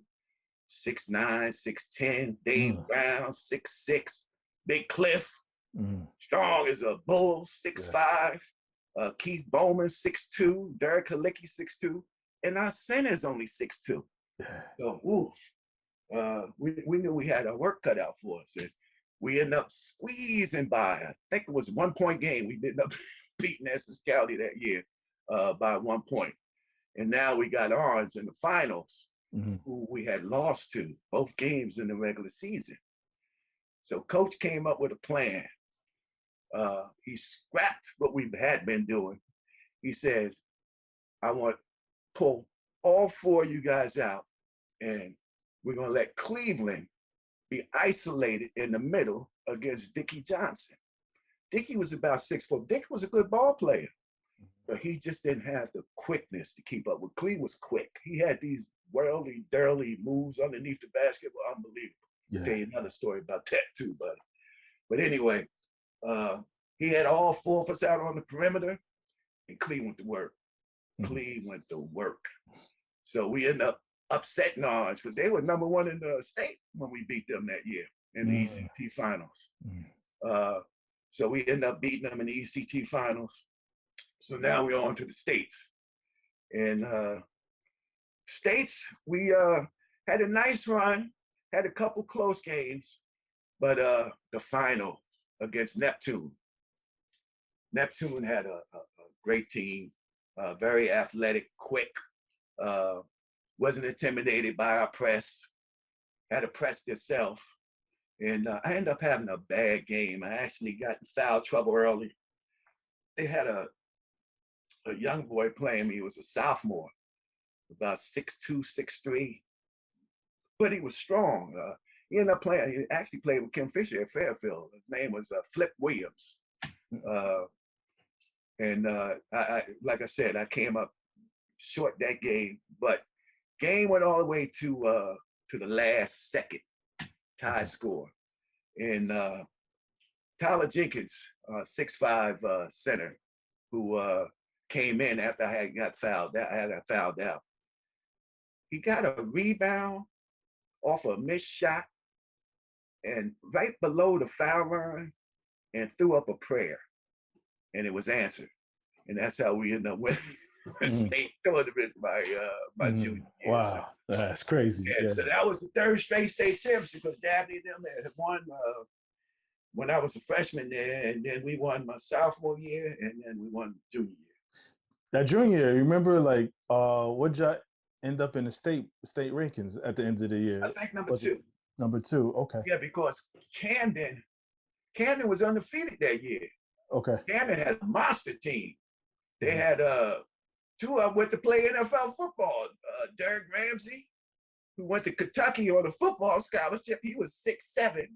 6'9", 6'10", Dave Brown, 6'6", Big Cliff, strong as a bull, 6'5", Keith Bowman, 6'2", Derek Halicki, 6'2", and our center's only 6'2". So we knew we had our work cut out for us. And we ended up squeezing by, I think it was a 1-point game. We ended up beating Essex County that year by 1 point. And now we got Orange in the finals, who we had lost to both games in the regular season. So coach came up with a plan. He scrapped what we had been doing. He says, I want to pull all 4 of you guys out, and we're going to let Cleveland be isolated in the middle against Dickie Johnson. Dickie was about 6 foot. Dickie was a good ball player, but he just didn't have the quickness to keep up with. Cleveland was quick. He had these whirly-dirly moves underneath the basket were unbelievable. Yeah. Okay, another story about that too, buddy. But anyway, he had all 4 of us out on the perimeter, and Cleveland to work. Cleveland to work. So we ended up upsetting Orange because they were number 1 in the state when we beat them that year in the ECT finals. So we ended up beating them in the ECT finals. So now we're on to the States. And States, we had a nice run, had a couple close games, but the final against Neptune. Neptune had a great team, very athletic, quick, wasn't intimidated by our press, had a press itself. And I ended up having a bad game. I actually got in foul trouble early. They had a young boy playing me. He was a sophomore, about 6'2", 6'3", but he was strong. He ended up playing. He actually played with Kim Fisher at Fairfield. His name was Flip Williams. And I, like I said, I came up short that game, but game went all the way to the last second, tie score. And Tyler Jenkins, 6'5" center, who came in after I got fouled out. He got a rebound off a missed shot and right below the foul line and threw up a prayer, and it was answered. And that's how we ended up winning. state tournament my junior year. Wow, that's crazy. Yeah, so that was the third straight state championship because Dabney and them had won when I was a freshman there, and then we won my sophomore year, and then we won junior year. That junior year, you remember what y'all end up in the state rankings at the end of the year? I think number two. Number two, okay. Yeah, because Camden was undefeated that year. Okay. Camden had a monster team. They had two of them went to play NFL football. Derek Ramsey, who went to Kentucky on a football scholarship, he was 6'7".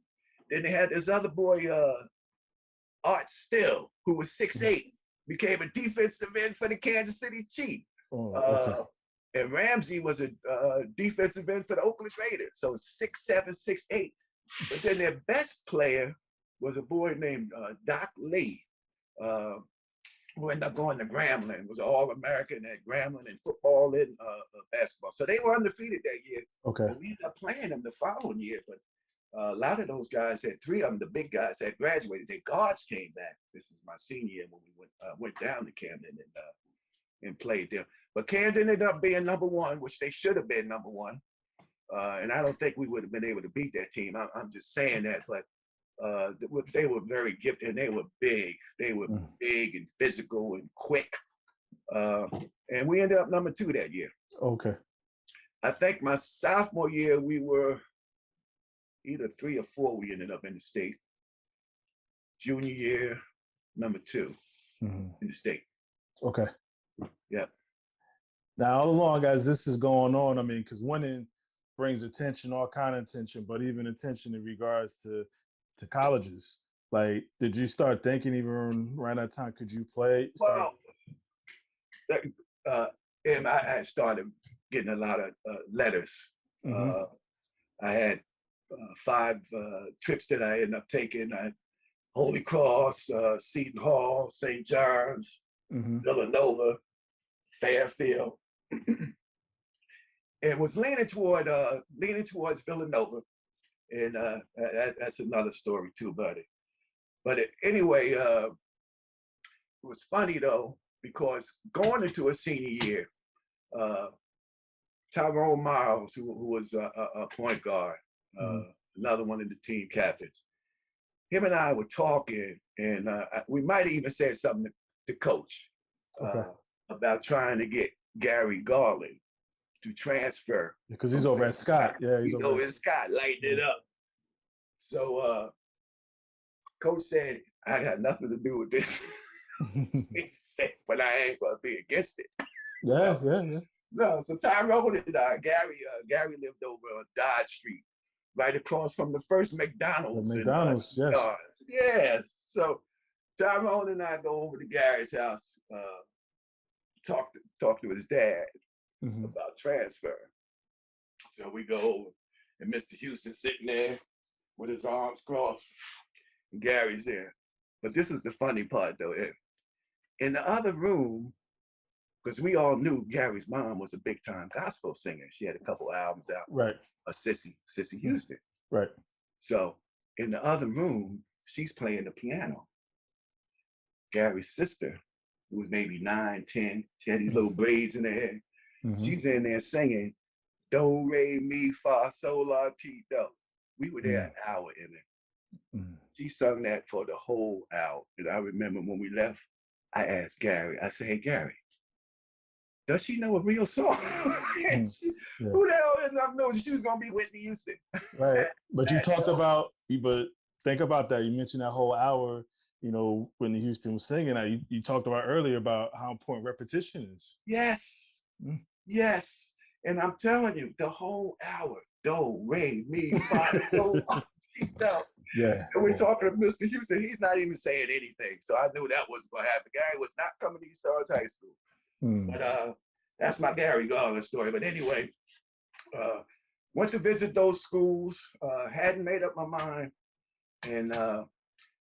Then they had this other boy, Art Still, who was 6'8", became a defensive end for the Kansas City Chiefs. Oh, okay. And Ramsey was a defensive end for the Oakland Raiders. So 6'7", 6'8". But then their best player was a boy named Doc Lee, who ended up going to Grambling, was an All-American at Grambling in football and basketball. So they were undefeated that year. Okay. And we ended up playing them the following year. But a lot of those guys three of them, the big guys, had graduated. Their guards came back. This is my senior year when we went down to Camden and played them. But Camden ended up being number one, which they should have been number one. And I don't think we would have been able to beat that team. I'm just saying that, but they were very gifted and they were big. They were big and physical and quick. And we ended up number two that year. Okay. I think my sophomore year, we were either 3 or 4, we ended up in the state. Junior year, number 2 in the state. Okay. Yeah. Now, all along, guys, this is going on. I mean, because winning brings attention, all kind of attention, but even attention in regards to colleges. Like, did you start thinking even around that time, could you play? Well, and I started getting a lot of letters. I had 5 trips that I ended up taking. Holy Cross, Seton Hall, St. John's, Villanova, Fairfield. And was leaning towards Villanova. And that's another story too, buddy. But anyway, it was funny though, because going into a senior year, Tyrone Miles, who was a point guard, another one of the team captains, him and I were talking, and we might even said something to coach about trying to get Gary Garland to transfer. Because he's over at Scott. Yeah, he's over at Scott, lighting it up. So coach said, I got nothing to do with this. He said, but I ain't gonna be against it. Yeah. No, so Tyrone and Gary lived over on Dodge Street, right across from the first McDonald's. The McDonald's, yes. Yeah. So Tyrone and I go over to Gary's house, talk to his dad about transfer. So we go over, and Mr. Houston sitting there with his arms crossed, and Gary's there. But this is the funny part though. In the other room, because we all knew Gary's mom was a big time gospel singer. She had a couple albums out. Right. Sissy Houston. Right. So in the other room, she's playing the piano. Gary's sister, who was maybe 9, 10, she had these little braids in her hair. She's in there singing, Do, Re, Mi, Fa, Sol, La, Ti, Do. We were there an hour in it. She sung that for the whole hour. And I remember when we left, I asked Gary, I said, hey, Gary, does she know a real song? Who the hell didn't know she was going to be Whitney Houston? Right. But you talked about, but think about that. You mentioned that whole hour, Whitney Houston was singing. You talked about earlier about how important repetition is. Yes. Yes. And I'm telling you, the whole hour, Do, Re, Mi, Fa, Sol, La, Ti, Do. Yeah. And we're talking to Mr. Houston. He's not even saying anything. So I knew that wasn't going to happen. Gary was not coming to East Stars High School. But that's my Gary Garland story. But anyway, went to visit those schools, hadn't made up my mind. And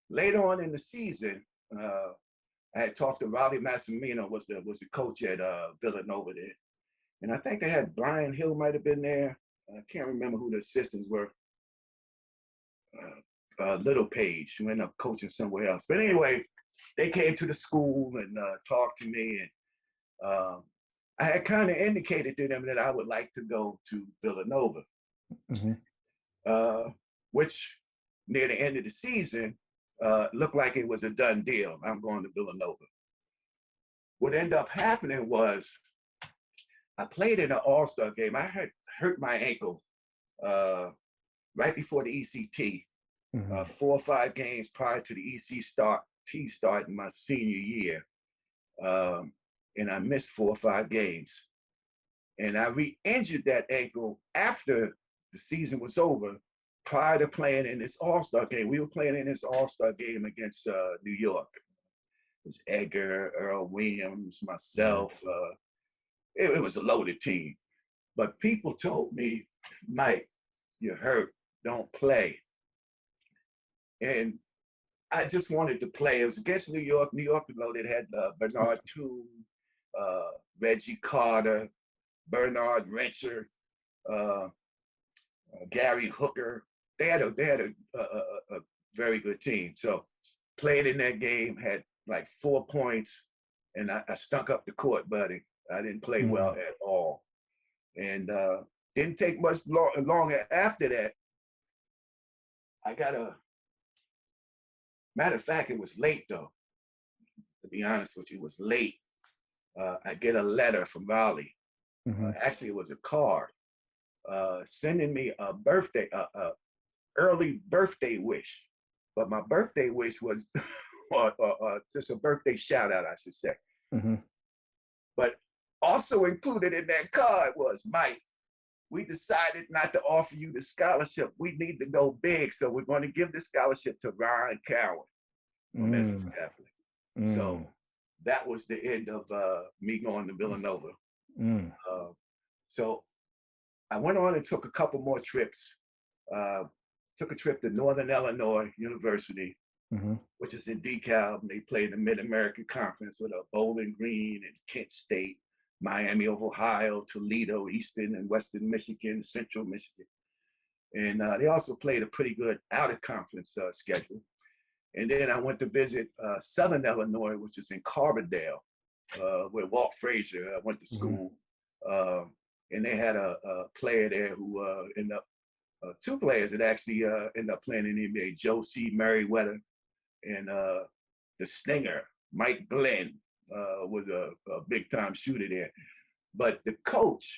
later on in the season, I had talked to Raleigh Massimino, was the coach at Villanova there. And I think I had Brian Hill might have been there. I can't remember who the assistants were. Little Page, who ended up coaching somewhere else. But anyway, they came to the school and talked to me. I had kind of indicated to them that I would like to go to Villanova, Mm-hmm. which near the end of the season looked like it was a done deal. I'm going to Villanova. What ended up happening was I played in an all-star game. I had hurt my ankle right before the ECT, Mm-hmm. 4 or 5 games prior to the ECT starting my senior year. And I missed 4 or 5 games. And I re-injured that ankle after the season was over, prior to playing in this all-star game. We were playing in this all-star game against New York. It was Edgar, Earl Williams, myself. It was a loaded team. But people told me, Mike, you're hurt, don't play. And I just wanted to play. It was against New York. New York, loaded, had Bernard Toome, Reggie Carter, Bernard Rencher, Gary Hooker. They had a very good team. So played in that game, had like 4 points, and I stunk up the court, buddy. I didn't play well at all. And didn't take much longer after that. I got matter of fact, it was late though. To be honest with you, it was late. I get a letter from Raleigh. Mm-hmm. Actually, it was a card sending me a birthday, early birthday wish. But my birthday wish was just a birthday shout out, I should say. Mm-hmm. But also included in that card was, Mike, we decided not to offer you the scholarship. We need to go big. So we're going to give the scholarship to Ryan Cowan from Essex Catholic. So that was the end of me going to Villanova. So I went on and took a couple more trips. Took a trip to Northern Illinois University, which is in DeKalb. They play in the Mid-American Conference with Bowling Green and Kent State, Miami of Ohio, Toledo, Eastern and Western Michigan, Central Michigan. And they also played a pretty good out-of-conference schedule. And then I went to visit Southern Illinois, which is in Carbondale, where Walt Frazier went to school. And they had a player there who ended up, 2 players that actually ended up playing in the NBA, Joe C. Merriweather and the Stinger, Mike Glenn, was a big time shooter there. But the coach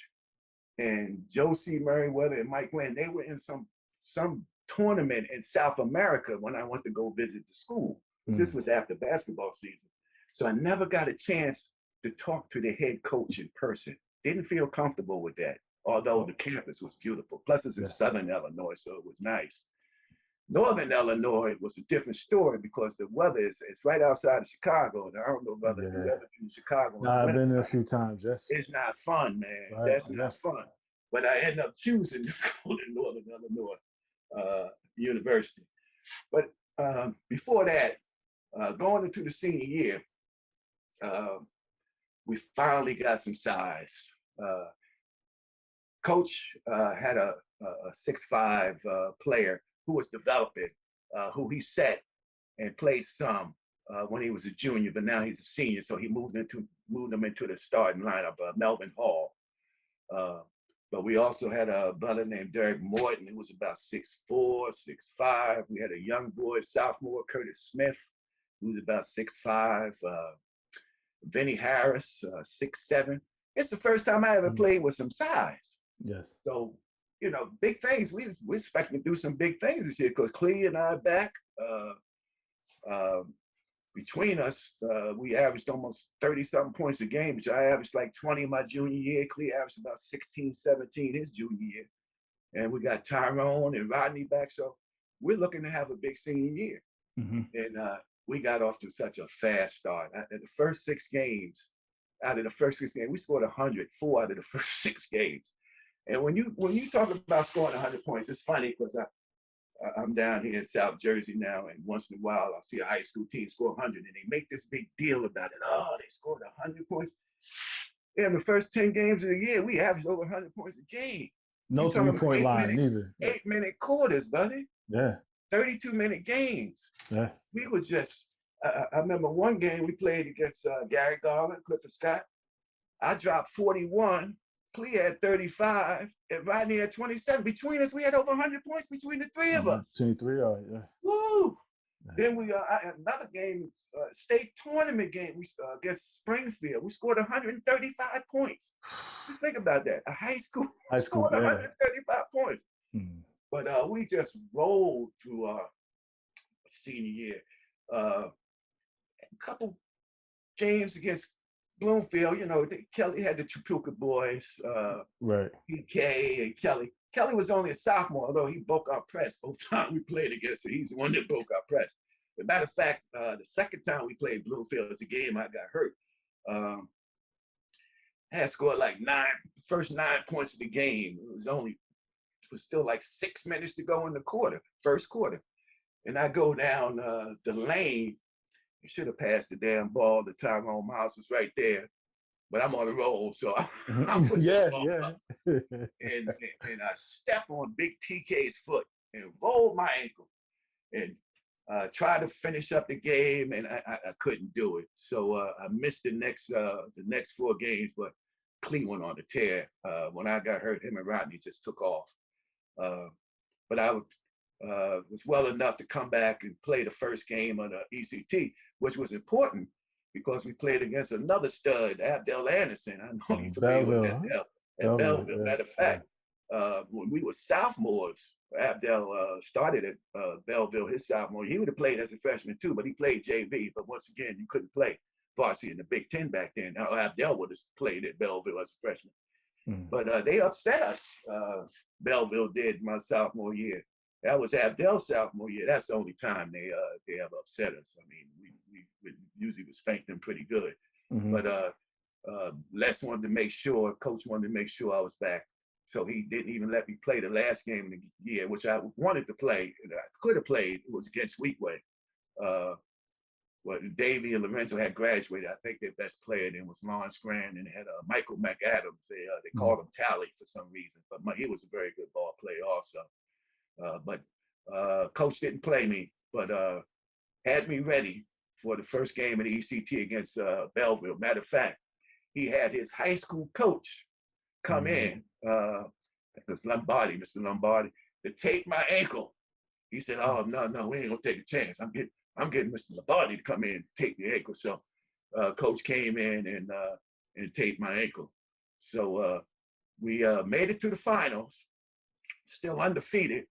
and Joe C. Merriweather and Mike Glenn, they were in some tournament in South America when I went to go visit the school. This was after basketball season. So I never got a chance to talk to the head coach in person. Didn't feel comfortable with that, although the campus was beautiful. Plus it's in Southern Illinois, so it was nice. Northern Illinois was a different story because the weather is right outside of Chicago. And I don't know whether you've ever been to Chicago. No, I've been there a few times, yes. It's not fun, man. Right. That's not fun. But I ended up choosing to go to Northern Illinois University. But before that, going into the senior year, we finally got some size. Coach had a 6'5" player who was developing, who he set and played some when he was a junior, but now he's a senior, so he moved him into the starting lineup, Melvin Hall. But we also had a brother named Derek Morton, who was about 6'4", 6'5". We had a young boy, sophomore, Curtis Smith, who was about 6'5". Vinny Harris, 6'7". It's the first time I ever played with some size. Yes. So, you know, big things. We're expecting to do some big things this year because Cleo and I are back. Between us, we averaged almost 30-something points a game, which I averaged like 20 my junior year. Cleo averaged about 16, 17 his junior year. And we got Tyrone and Rodney back. So we're looking to have a big senior year. And we got off to such a fast start. In the first 6 games, we scored 100, 4 out of the first 6 games. And when you talk about scoring 100 points, it's funny because I'm down here in South Jersey now, and once in a while I'll see a high school team score 100, and they make this big deal about it. Oh, they scored 100 points. In the first 10 games of the year, we averaged over 100 points a game. No 3-point line, neither. 8-minute quarters, buddy. Yeah. 32-minute games. Yeah. We were just, I remember one game we played against Gary Garland, Clifford Scott. I dropped 41. Cleo had 35, and Rodney had 27. Between us, we had over 100 points between the three of us. Between three, yeah. Woo! Then I had another game, state tournament game. We against Springfield. We scored 135 points. Just think about that. A high school scored 135 points. But we just rolled through our senior year. A couple games against Bloomfield, Kelly had the Chapuca boys, right. PK and Kelly. Kelly was only a sophomore, although he broke our press both times we played against him. He's the one that broke our press. As a matter of fact, the second time we played Bloomfield, it's a game I got hurt. I had scored like first 9 points of the game. It was still like 6 minutes to go in the first quarter. And I go down the lane. I should have passed the damn ball. The Tyrone Mouse was right there, but I'm on the roll, so I'm putting the ball up. And I step on Big TK's foot and roll my ankle and try to finish up the game, and I couldn't do it. So I missed the next 4 games, but Cleo went on the tear. When I got hurt, him and Rodney just took off. But I was well enough to come back and play the first game of the ECT, which was important because we played against another stud, Abdel Anderson. I know you're familiar with Abdel. At Belleville. Matter of fact, when we were sophomores, Abdel started at Belleville his sophomore. He would have played as a freshman too, but he played JV. But once again, you couldn't play varsity in the Big Ten back then. Now Abdel would have played at Belleville as a freshman. But they upset us. Belleville did my sophomore year. That was Abdel's sophomore year. That's the only time they ever upset us. I mean, we usually would spank them pretty good. But Les wanted to make sure, Coach wanted to make sure I was back. So he didn't even let me play the last game of the year, which I wanted to play. And I could have played. It was against Wheatway. Well, Davey and Lorenzo had graduated. I think their best player then was Lawrence Grant, and they had Michael McAdams. They called him Tally for some reason, but he was a very good ball player also. But Coach didn't play me, but had me ready for the first game of the ECT against Belleville. Matter of fact, he had his high school coach come in, it was Lombardi, Mr. Lombardi, to tape my ankle. He said, "Oh, no, we ain't gonna take a chance. I'm getting Mr. Lombardi to come in and tape the ankle." So Coach came in and taped my ankle. So we made it to the finals, still undefeated.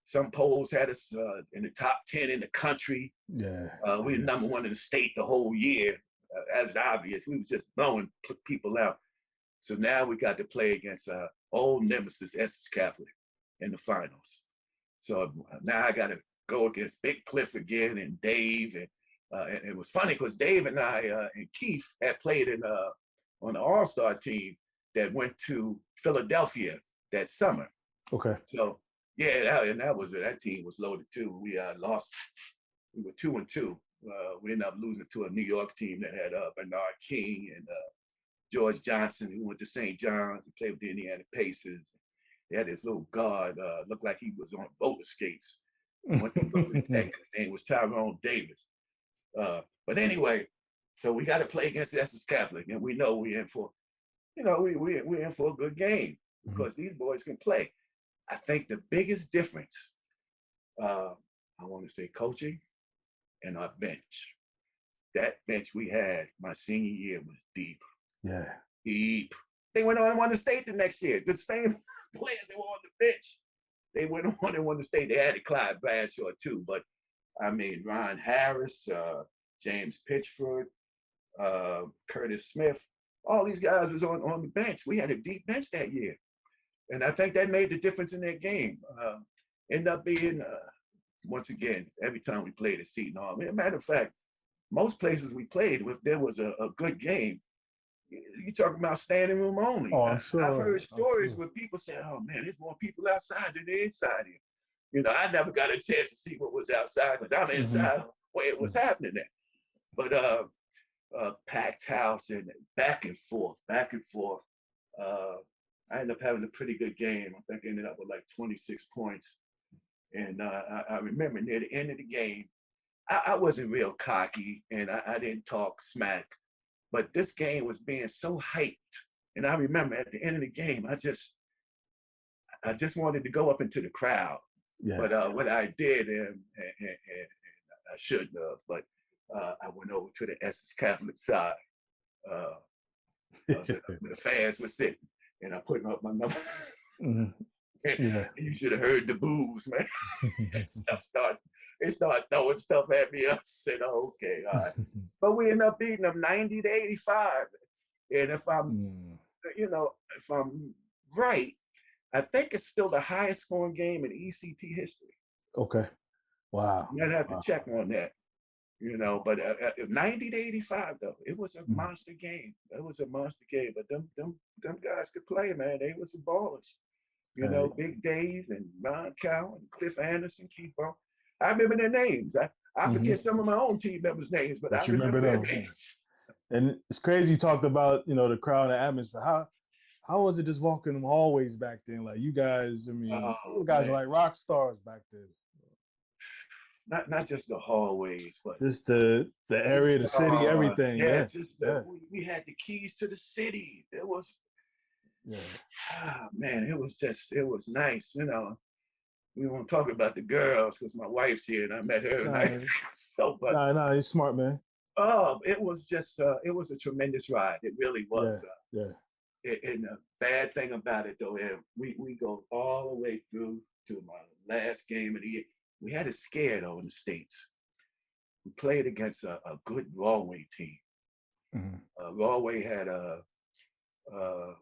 Some polls had us in the top 10 in the country. Yeah. We were number 1 in the state the whole year. As obvious, we was just blowing people out. So now we got to play against old nemesis Essex County in the finals. So now I got to go against Big Cliff again and Dave. And it was funny because Dave and I and Keith had played on the All-Star team that went to Philadelphia that summer. Okay. So yeah, that team was loaded too. We lost. We were 2-2. We ended up losing to a New York team that had Bernard King and George Johnson, who went to St. John's and played with the Indiana Pacers. They had this little guard, looked like he was on roller skates. Went to Brooklyn Tech. His name was Tyrone Davis. But anyway, so we got to play against Essex Catholic, and we know we're in for, we're in for a good game because these boys can play. I think the biggest difference, I want to say coaching and our bench. That bench we had my senior year was deep. Yeah. Deep. They went on and won the state the next year. The same players that were on the bench, they went on and won the state. They added Clyde Bradshaw too, but I mean, Ron Harris, James Pitchford, Curtis Smith, all these guys was on the bench. We had a deep bench that year. And I think that made the difference in their game. Ended up being, once again, every time we played at Seton Hall. As a matter of fact, most places we played, if there was a good game, you're talking about standing room only. Oh, sure. I've heard stories where people say, "Oh man, there's more people outside than there inside here." I never got a chance to see what was outside because I'm inside where it was happening there. But packed house and back and forth. I ended up having a pretty good game. I think I ended up with like 26 points. And I remember near the end of the game, I wasn't real cocky and I didn't talk smack. But this game was being so hyped. And I remember at the end of the game, I just wanted to go up into the crowd. Yeah. But what I did, and I shouldn't have, but I went over to the Essex Catholic side. The fans were sitting, and I put up my number. Mhm. Yeah. You should have heard the boos, man. They started throwing stuff at me. I said, oh, okay, all right. But we ended up beating them 90-85. And if I'm, if I'm right, I think it's still the highest scoring game in ECT history. Okay. Wow. You might have to check on that. But 90-85 though, it was a monster game. It was a monster game. But them guys could play, man. They was the ballers. Big Dave and Ron Cow and Cliff Anderson, Keith Ball. I remember their names. I forget some of my own team members' names, but I remember their names. And it's crazy you talked about, the crowd and the atmosphere. How was it just walking them hallways back then? Like you guys, you guys are like rock stars back then. Not just the hallways, but just the area, the city, everything. We had the keys to the city. It was man, it was nice. We won't talk about the girls because my wife's here and I met her. No, you're smart, man. It was just it was a tremendous ride. It really was. And the bad thing about it though, we go all the way through to my last game of the year. We had it scared though in the States. We played against a good Galway team. Galway had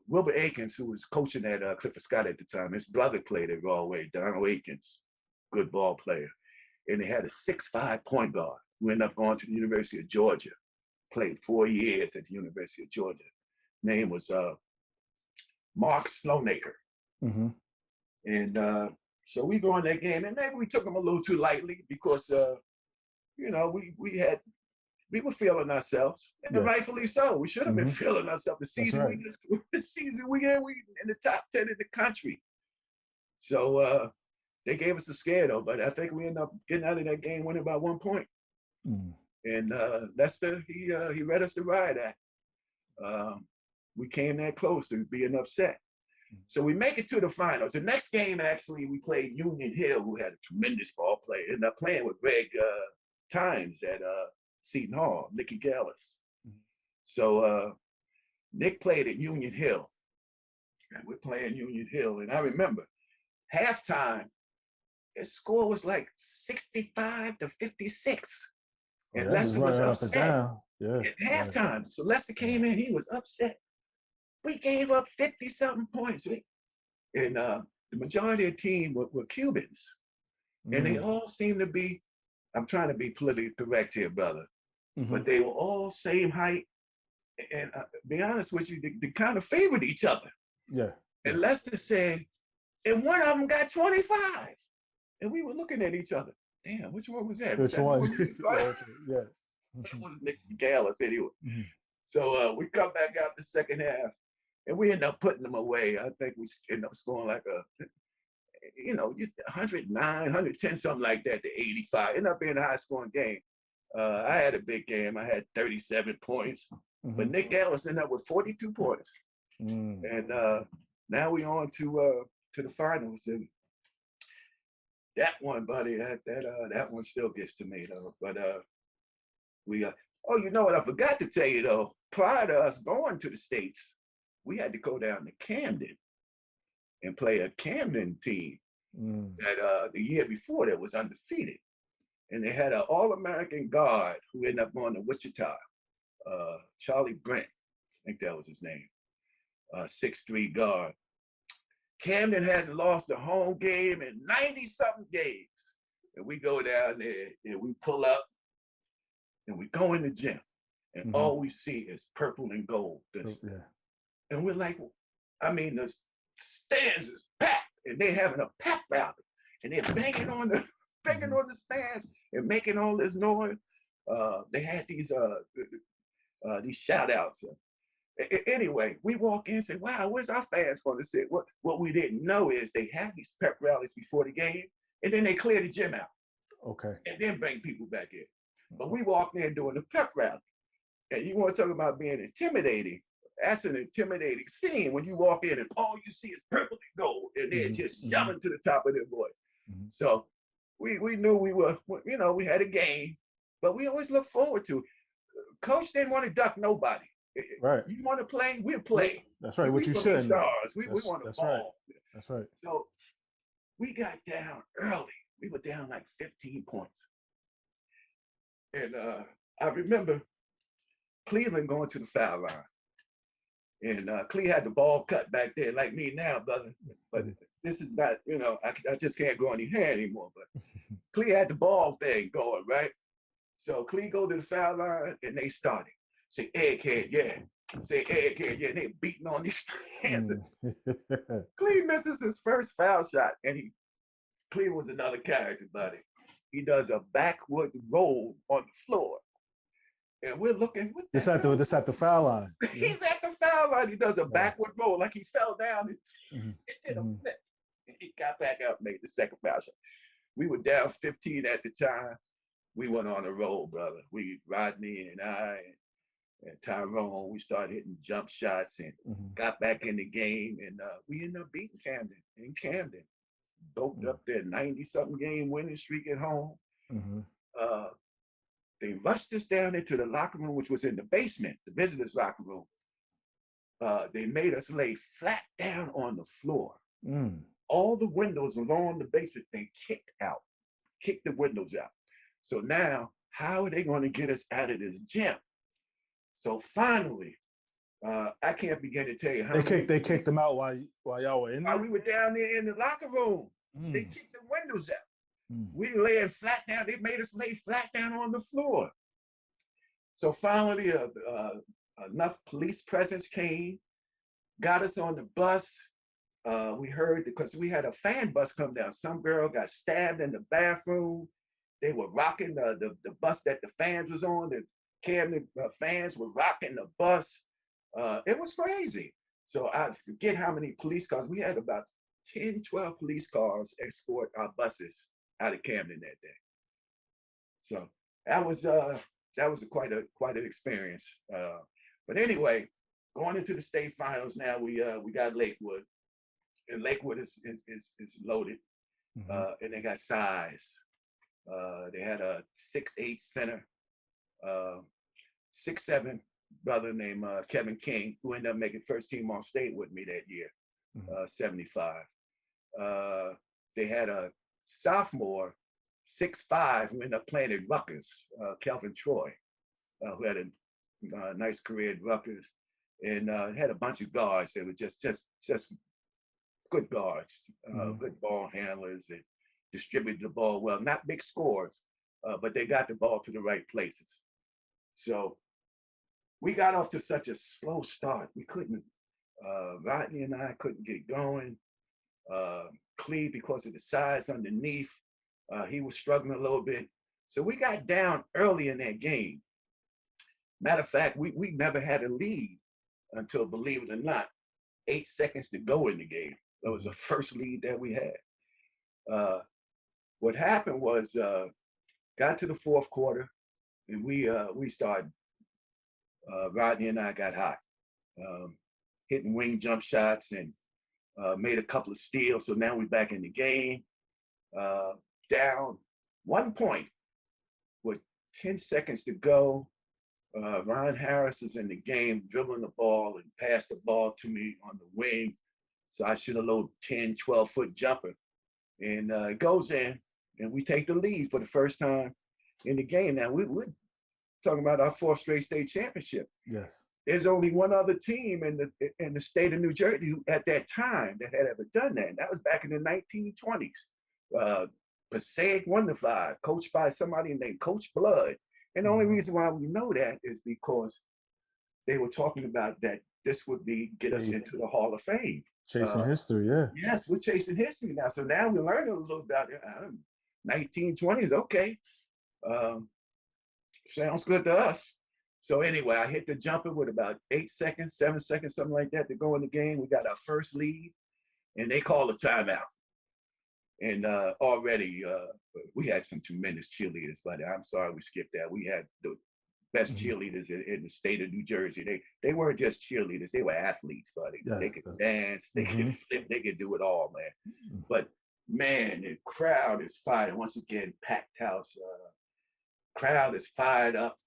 Wilbur Akins, who was coaching at Clifford Scott at the time. His brother played at Galway, Donald Akins, good ball player. And they had a 6'5" point guard who ended up going to the University of Georgia. Played 4 years at the University of Georgia. Name was Mark Sloanaker. And so we go in that game, and maybe we took them a little too lightly because, we were feeling ourselves, and rightfully so. We should have been feeling ourselves. The season we in the top 10 in the country. So they gave us a scare though, but I think we ended up getting out of that game winning by 1 point. And Lester, he read us the riot act. We came that close to being upset. So we make it to the finals. The next game, actually, we played Union Hill, who had a tremendous ball player. Ended up playing with Greg Times at Seton Hall, Nicky Gallis. So Nick played at Union Hill, and we're playing Union Hill. And I remember halftime, his score was like 65-56. And Lester was upset at halftime. So Lester came in, he was upset. We gave up 50-something points. And the majority of the team were Cubans. And they all seemed to be, I'm trying to be politically correct here, brother, but they were all same height. And be honest with you, they kind of favored each other. And Lester said, and one of them got 25. And we were looking at each other. Damn, which one was that? Which one? That was Nick Gallis anyway. So we come back out the second half. And we end up putting them away. I think we end up scoring like 109, 110, something like that to 85. Ended up being a high scoring game. I had a big game. I had 37 points. But Nick Gallis ended up with 42 points. And now we on to the finals. And that one, buddy, that one still gets to me though. But we oh, you know what I forgot to tell you though? Prior to us going to the States, we had to go down to Camden and play a Camden team that the year before that was undefeated. And they had an All-American guard who ended up going to Wichita, Charlie Brent, I think that was his name, 6'3" guard. Camden hadn't lost a home game in 90-something games. And we go down there and we pull up and we go in the gym and all we see is purple and gold. And we're like, the stands is packed, and they're having a pep rally, and they're banging on the stands and making all this noise. They had these shout outs. Anyway, we walk in and say, wow, where's our fans going to sit? What we didn't know is they have these pep rallies before the game, and then they clear the gym out. And then bring people back in. But we walked in during the pep rally. And you want to talk about being intimidating. That's an intimidating scene when you walk in and all you see is purple and gold, and they're just yelling to the top of their voice. So we knew we were, we had a game, but we always look forward to it. Coach didn't want to duck nobody. Right. You want to play, we'll play. That's right. What you shouldn't. Stars. We want to ball. Right. That's right. So we got down early. We were down like 15 points. And I remember Cleveland going to the foul line. And Cleo had the ball cut back there like me now, brother. But this is not, I just can't go any hair anymore. But Cleo had the ball thing going, right? So Cleo go to the foul line and they started. Say, egghead, yeah. Say, egghead, yeah. They beating on these hands. Cleo misses his first foul shot. And Cleo was another character, buddy. He does a backward roll on the floor. And we're looking. This at the foul line. He's at the foul line. He does a backward roll like he fell down and did a flip. And he got back up, made the second foul shot. We were down 15 at the time. We went on a roll, brother. Rodney and I and Tyrone, we started hitting jump shots and got back in the game. And we ended up beating Camden. Doped up their 90-something game winning streak at home. They rushed us down into the locker room, which was in the basement, the visitors' locker room. They made us lay flat down on the floor. All the windows along the basement, they kicked the windows out. So now, how are they going to get us out of this gym? So finally, I can't begin to tell you how they kicked them out while y'all were in there? While we were down there in the locker room. They kicked the windows out. We were laying flat down. They made us lay flat down on the floor. So finally, enough police presence came, got us on the bus. We heard, because we had a fan bus come down. Some girl got stabbed in the bathroom. They were rocking the bus that the fans was on. The Camden fans were rocking the bus. It was crazy. So I forget how many police cars. We had about 10, 12 police cars escort our buses out of Camden that day. So that was quite an experience. But anyway, going into the state finals now, we got Lakewood, and Lakewood is loaded, and they got size. They had a 6'8" center, 6'7" brother named Kevin King, who ended up making first team all state with me that year, 75. They had a sophomore, 6'5", who ended up playing at Rutgers, Kelvin Troy, who had a nice career at Rutgers, and had a bunch of guards that were just good guards, good ball handlers, and distributed the ball well. Not big scores, but they got the ball to the right places. So we got off to such a slow start. We couldn't, Rodney and I couldn't get going. Cleve, because of the size underneath, he was struggling a little bit. So we got down early in that game. Matter of fact, we never had a lead until, believe it or not, 8 seconds to go in the game. That was the first lead that we had. What happened was, got to the fourth quarter, and we started, Rodney and I got hot, hitting wing jump shots and made a couple of steals. So now we're back in the game, down 1 point with 10 seconds to go. Ron Harris is in the game, dribbling the ball and passed the ball to me on the wing. So I shoot a little 10, 12-foot jumper, and it goes in, and we take the lead for the first time in the game. Now we're talking about our fourth straight state championship. Yes. There's only one other team in the state of New Jersey who, at that time, that had ever done that. And that was back in the 1920s. Passaic Wonderfly, coached by somebody named Coach Blood. And the only reason why we know that is because they were talking about that this would get us into the Hall of Fame. Chasing history, yeah. Yes, we're chasing history now. So now we're learning a little about it. 1920s, okay. Sounds good to us. So anyway, I hit the jumper with about 8 seconds, 7 seconds, something like that to go in the game. We got our first lead, and they called a timeout. And already we had some tremendous cheerleaders, but I'm sorry we skipped that. We had the best cheerleaders in the state of New Jersey. They weren't just cheerleaders; they were athletes, buddy. Yes. They could dance, they could flip, they could do it all, man. But man, the crowd is fired. Once again, packed house. Crowd is fired up.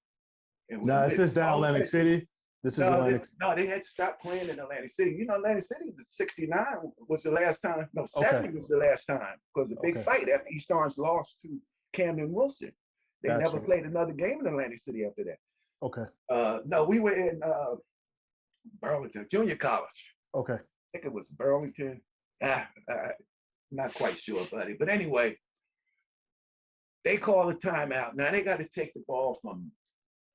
And Now, is this down Atlantic City? This is Atlantic. No, they had stopped playing in Atlantic City. You know, Atlantic City, '69 was the last time. No, '70 was the last time because the big fight after East Orange lost to Camden Wilson. They never played another game in Atlantic City after that. Okay. No, we were in Burlington Junior College. Okay. I think it was Burlington. Not quite sure, buddy. But anyway, they call a timeout. Now they got to take the ball from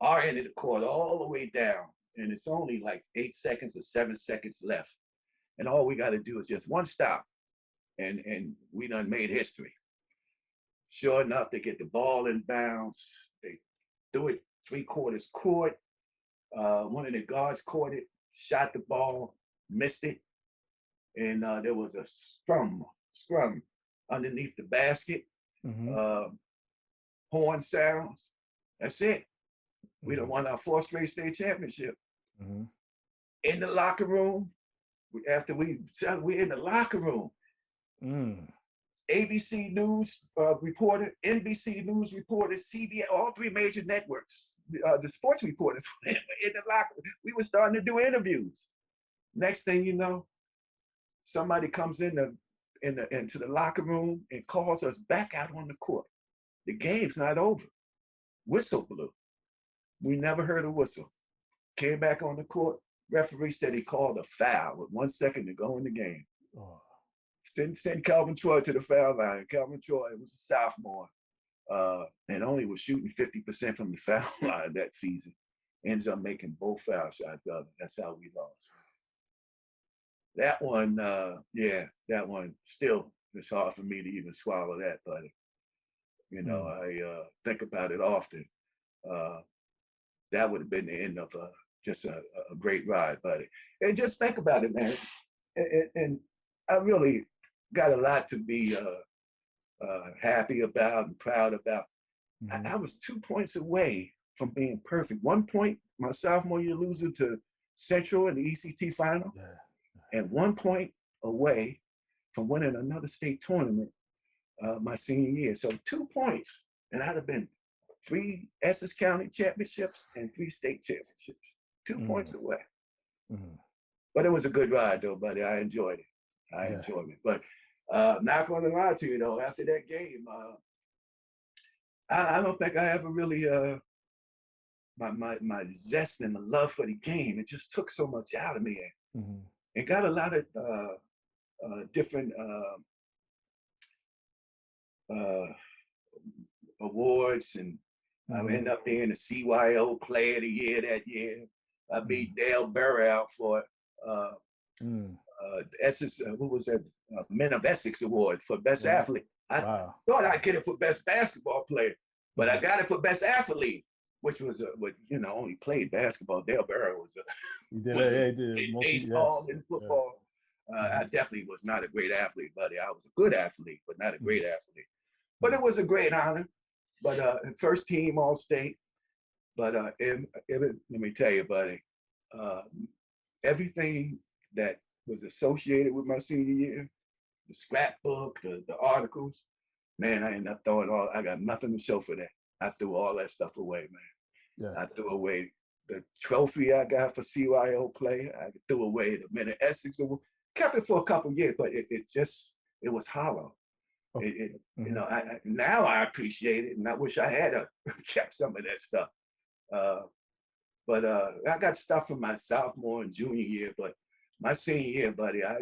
our end of the court all the way down. And it's only like 8 seconds or 7 seconds left. And all we got to do is just one stop. And we done made history. Sure enough, they get the ball in bounds. They threw it 3/4 court. One of the guards caught it, shot the ball, missed it. And there was a scrum underneath the basket. Horn sounds. That's it. We done won our 4th straight state championship. In the locker room, after we're in the locker room. ABC News reporter, NBC News reporter, CBS, all 3 major networks, the sports reporters in the locker room. We were starting to do interviews. Next thing you know, somebody comes into the locker room and calls us back out on the court. The game's not over. Whistle blew. We never heard a whistle. Came back on the court. Referee said he called a foul with 1 second to go in the game. Didn't send Calvin Troy to the foul line. Calvin Troy was a sophomore and only was shooting 50% from the foul line that season. Ends up making both foul shots. That's how we lost. That one, that one still, it's hard for me to even swallow that, buddy. You know, I think about it often. That would have been the end of just a great ride, buddy. And just think about it, man. And I really got a lot to be happy about and proud about. I was 2 points away from being perfect. 1 point, my sophomore year, losing to Central in the ECT final, and 1 point away from winning another state tournament my senior year. So 2 points, and I'd have been 3 Essex County championships and 3 state championships. 2 points away. But it was a good ride, though, buddy. I enjoyed it. I enjoyed it. But not going to lie to you, though, after that game, I don't think I ever really, my zest and the love for the game, it just took so much out of me. And got a lot of different awards, and I ended up being the CYO Player of the Year that year. I beat Dale Burr out for Essex, who was that? Men of Essex Award for Best Athlete. I thought I'd get it for Best Basketball Player, but I got it for Best Athlete, which was only played basketball. Dale Burr was baseball and football. I definitely was not a great athlete, buddy. I was a good athlete, but not a great athlete. But it was a great honor. But first team All-State. But let me tell you, buddy, everything that was associated with my senior year, the scrapbook, the articles, man, I ended up throwing I got nothing to show for that. I threw all that stuff away, man. I threw away the trophy I got for CYO Player. I threw away the Men of Essex Award. Kept it for a couple of years, but it was hollow. Now I appreciate it, and I wish I had kept some of that stuff. But I got stuff from my sophomore and junior year, but my senior year, buddy, I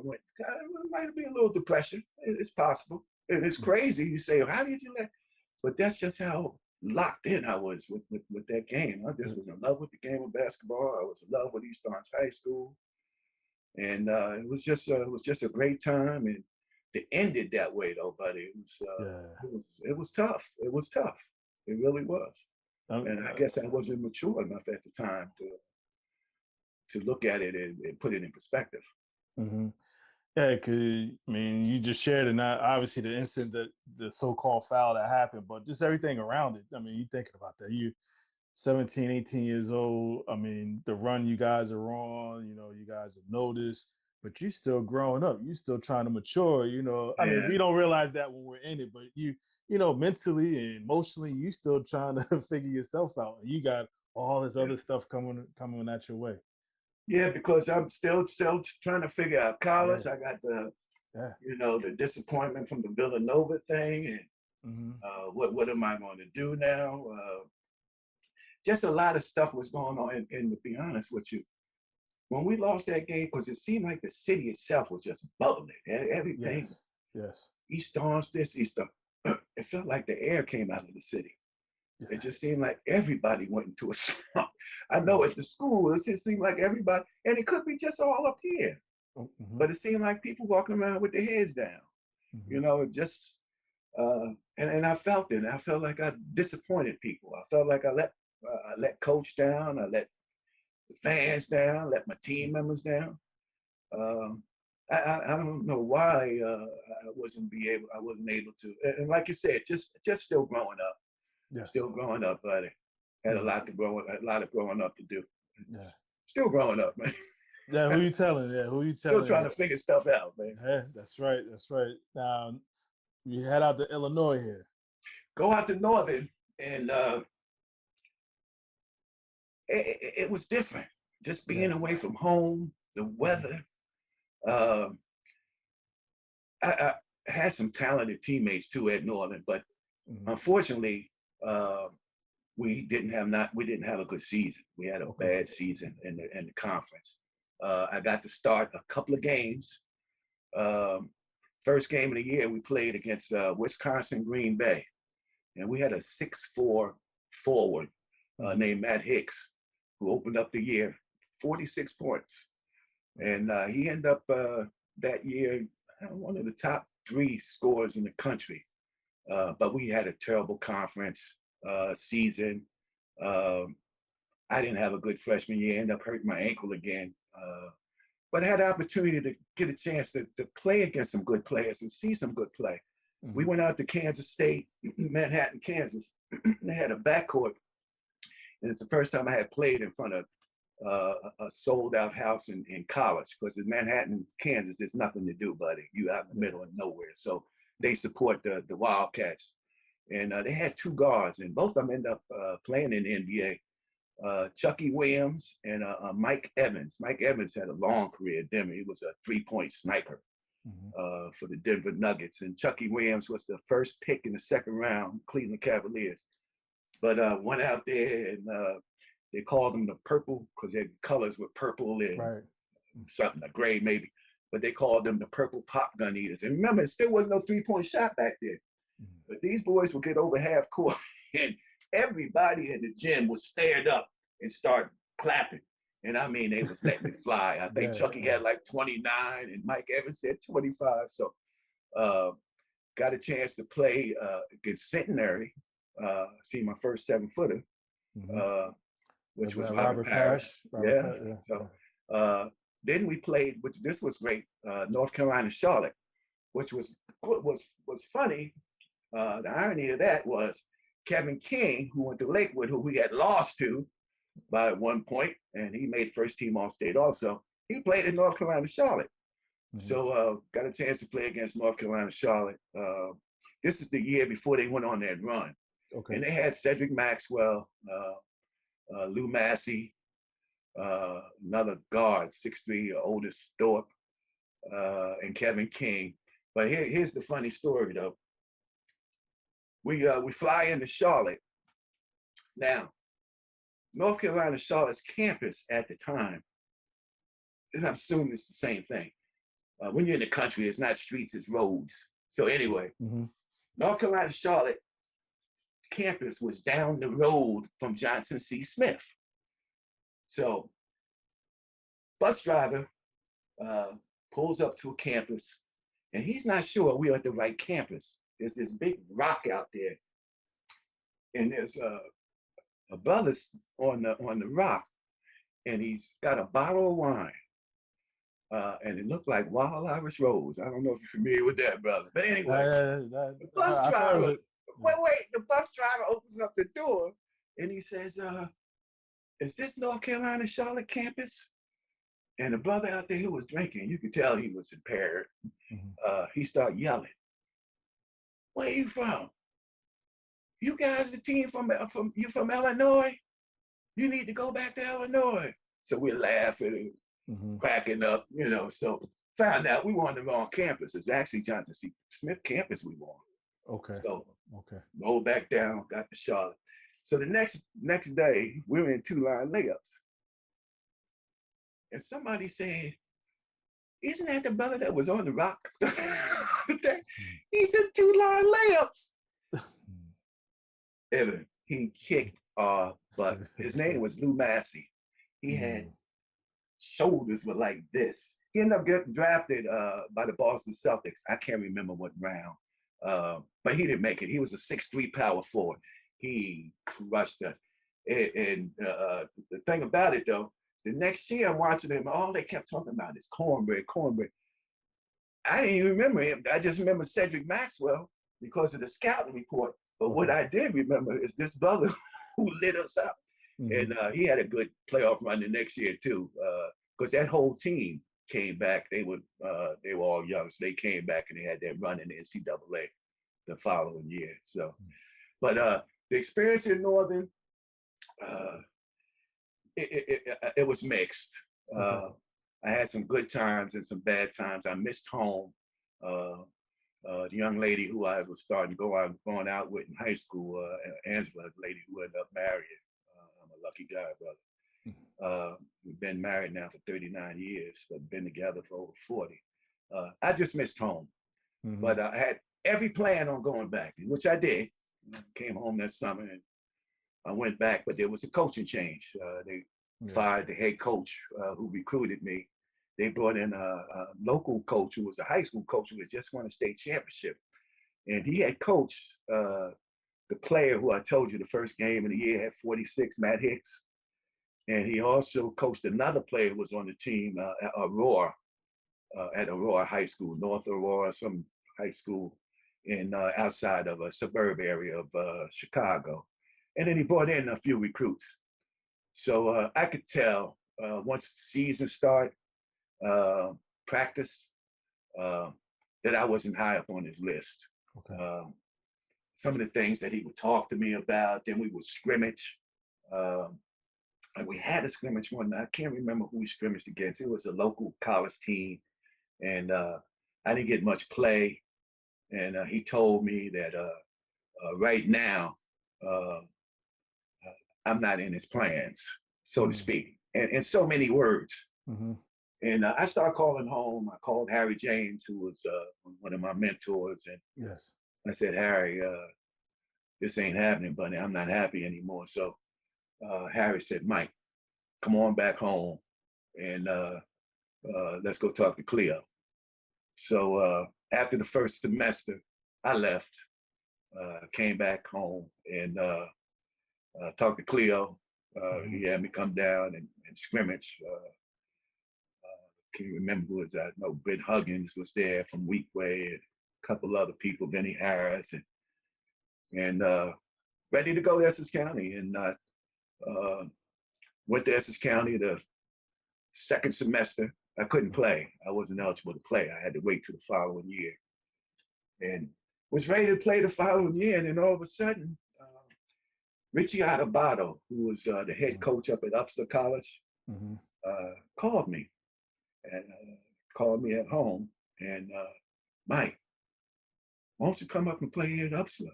went. It might have been a little depression. It's possible. And it's crazy. You say, how did you let? But that's just how locked in I was with that game. I just was in love with the game of basketball. I was in love with East Orange High School, and it was just a great time. And to end it that way, though, buddy, it was tough. It was tough. It really was. And I guess I wasn't mature enough at the time to look at it and put it in perspective. Yeah, because I mean, you just shared, and obviously the incident, the so-called foul that happened, but just everything around it. I mean, you thinking about that. 17, 18 years old. I mean, the run you guys are on, you guys have noticed, but you still growing up. You still trying to mature, I mean, Yeah, we don't realize that when we're in it, but mentally and emotionally, you still trying to figure yourself out. And you got all this yeah, other stuff coming at your way. yeah. Because I'm still trying to figure out Yeah, college. I got yeah. the disappointment from the Villanova thing, and Hmm. what am I going to do now? Just a lot of stuff was going on, and to be honest with you, when we lost that game, because it seemed like the city itself was just bubbling. Yes, Everything, yes, East Orange, this, East Orange. It felt like the air came out of the city. yeah. It just seemed like everybody went into a slump. I know Mm. at the school, it just seemed like everybody, and it could be just all up here, Mm-hmm. but it seemed like people walking around with their heads down. Hmm. Just and I felt it. I felt like I disappointed people. I felt like I let coach down. I let the fans down. Let my team members down. Um, I don't know why I wasn't able to. And like you said, just still growing up. Yes. Still growing up, buddy. Had Mm. a lot of growing up to do. Yeah. Still growing up, man. Yeah, who you telling? Yeah, who you Still telling? trying to figure stuff out, man. Yeah, that's right. That's right. Now you head out to Illinois here. Go out to Northern, and it was different. Just being Yeah. away from home, the Hmm. weather. Um, I had some talented teammates too at Northern, but Hmm. unfortunately, uh, we didn't have a good season. We had a Okay. bad season in the conference. I got to start a couple of games. Um, First game of the year, we played against Wisconsin Green Bay, and we had a 6'4" forward Hmm. named Matt Hicks, who opened up the year 46 points, and he ended up that year one of the top three scorers in the country. But we had a terrible conference season. Um, I didn't have a good freshman year. Ended up hurting my ankle again. But I had the opportunity to get a chance to play against some good players and see some good play. We Hmm. went out to Kansas State, Manhattan, Kansas. They had a backcourt, and it's the first time I had played in front of a sold out house in college, because in Manhattan, Kansas, there's nothing to do, buddy. You out in the Yeah. middle of nowhere. So they support the Wildcats. And they had two guards, and both of them ended up playing in the NBA. Chucky Williams and Mike Evans. Mike Evans had a long career at Denver. He was a three-point sniper Hmm. for the Denver Nuggets. And Chucky Williams was the first pick in the second round, Cleveland Cavaliers. But went out there, and they called them the purple, because their colors were purple and Right. something, a gray maybe. But they called them the purple pop gun eaters. And remember, it still wasn't no three-point shot back then. Hmm. But these boys would get over half court, and everybody in the gym would stand up and start clapping. And I mean, they was letting it fly. I think Yeah. Chucky had like 29, and Mike Evans had 25. So uh, got a chance to play against Centenary, see my first 7-footer, Hmm. uh, which Was was that Robert Robert Parrish. Parrish? Robert Yeah. Parrish. Yeah. So then we played, which this was great, North Carolina, Charlotte, which was funny. The irony of that was Kevin King, who went to Lakewood, who we had lost to by one point, and he made first team All State also. He played in North Carolina, Charlotte. Hmm. So got a chance to play against North Carolina, Charlotte. This is the year before they went on that run. Okay. And they had Cedric Maxwell, Lou Massey, another guard, 6'3", Otis Thorpe, and Kevin King. But here's the funny story, though. We fly into Charlotte. Now, North Carolina Charlotte's campus at the time, and I'm assuming it's the same thing. When you're in the country, it's not streets, it's roads. So anyway, Hmm. North Carolina Charlotte campus was down the road from Johnson C. Smith. So bus driver uh, pulls up to a campus, and he's not sure we're at the right campus. There's this big rock out there, and there's a brother on the rock, and he's got a bottle of wine. And it looked like Wild Irish Rose. I don't know if you're familiar with that, brother. But anyway, the bus I've heard of driver, it. Yeah. wait, the bus driver opens up the door, And he says, is this North Carolina Charlotte campus? And the brother out there who was drinking, you could tell he was impaired. He started yelling, where you from? You guys, the team from Illinois? You need to go back to Illinois. So we're laughing and cracking up, you know. So found out we were on the wrong campus. It's actually Johnson C. Smith campus we were on. Okay. So rolled back down, got to Charlotte. So the next day, we were in 2-line layups. And somebody said, isn't that the brother that was on the rock? He said 2-line layups. Evan, he kicked but his name was Lou Massey. He had shoulders were like this. He ended up getting drafted by the Boston Celtics. I can't remember what round, but he didn't make it. He was a 6'3" power forward. He crushed us. And the thing about it though, the next year I'm watching him, all they kept talking about is cornbread. I didn't even remember him. I just remember Cedric Maxwell because of the scouting report. But what I did remember is this brother who lit us up. And he had a good playoff run the next year too, because that whole team came back. They were all young, so they came back and they had that run in the NCAA the following year. So, but the experience in Northern, it was mixed. I had some good times and some bad times. I missed home. The young lady who I was going out with in high school, Angela, the lady who ended up marrying. I'm a lucky guy, brother. We've been married now for 39 years, but been together for over 40. I just missed home, but I had every plan on going back, which I did. Came home that summer and I went back, but there was a coaching change. They fired the head coach who recruited me. They brought in a local coach who was a high school coach who had just won a state championship. And he had coached the player who I told you the first game of the year had 46, Matt Hicks. And he also coached another player who was on the team, Aurora, at Aurora High School, North Aurora, some high school in outside of a suburb area of Chicago. And then he brought in a few recruits. So I could tell once the season started, practice, that I wasn't high up on his list. Some of the things that he would talk to me about, then we would scrimmage. And we had a scrimmage one night. I can't remember who we scrimmaged against. It was a local college team. And I didn't get much play. And he told me that right now, I'm not in his plans, so to speak, and in so many words. And I started calling home. I called Harry James, who was one of my mentors. And I said, Harry, this ain't happening, buddy. I'm not happy anymore. So Harry said, Mike, come on back home and let's go talk to Cleo. So after the first semester, I left, came back home and talked to Cleo. He had me come down and scrimmage. Can't remember who was that. I know Ben Huggins was there from Weekway and a couple other people, Benny Harris, and ready to go to Essex County. And went to Essex County the second semester. I couldn't play. I wasn't eligible to play. I had to wait till the following year. And was ready to play the following year. And then all of a sudden, Richie Adebato, who was the head coach up at Upster College, called me and called me at home. And Mike, why don't you come up and play here at Upster?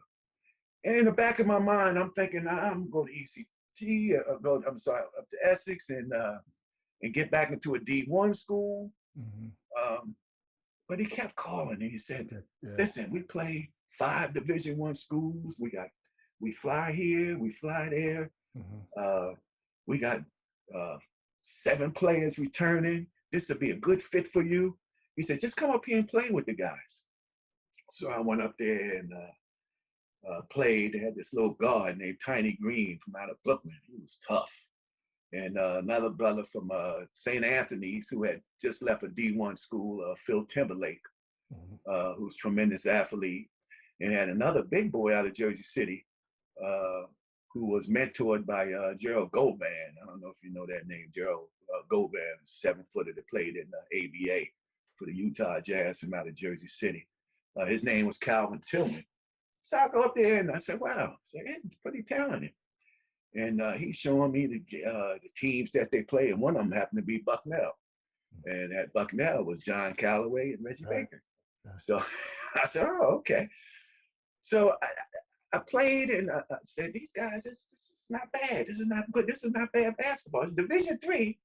And in the back of my mind, I'm thinking, I'm going to ECT, up to Essex and get back into a D1 school. But he kept calling and he said, listen, we play 5 Division I schools. We fly here, we fly there. We got 7 players returning. This would be a good fit for you. He said, just come up here and play with the guys. So I went up there and played. They had this little guard named Tiny Green from out of Brooklyn. He was tough. And another brother from St. Anthony's who had just left a D1 school, Phil Timberlake, who's a tremendous athlete. And had another big boy out of Jersey City who was mentored by Gerald Goldman. I don't know if you know that name, Gerald Goldman, 7-footer that played in the ABA for the Utah Jazz from out of Jersey City. His name was Calvin Tillman. So I go up there and I said, wow, so he's pretty talented. And he's showing me the teams that they play, and one of them happened to be Bucknell. And at Bucknell was John Callaway and Reggie Baker. So I said, oh, okay. So I played and I said, these guys, this is not bad. This is not good. This is not bad basketball. It's Division III,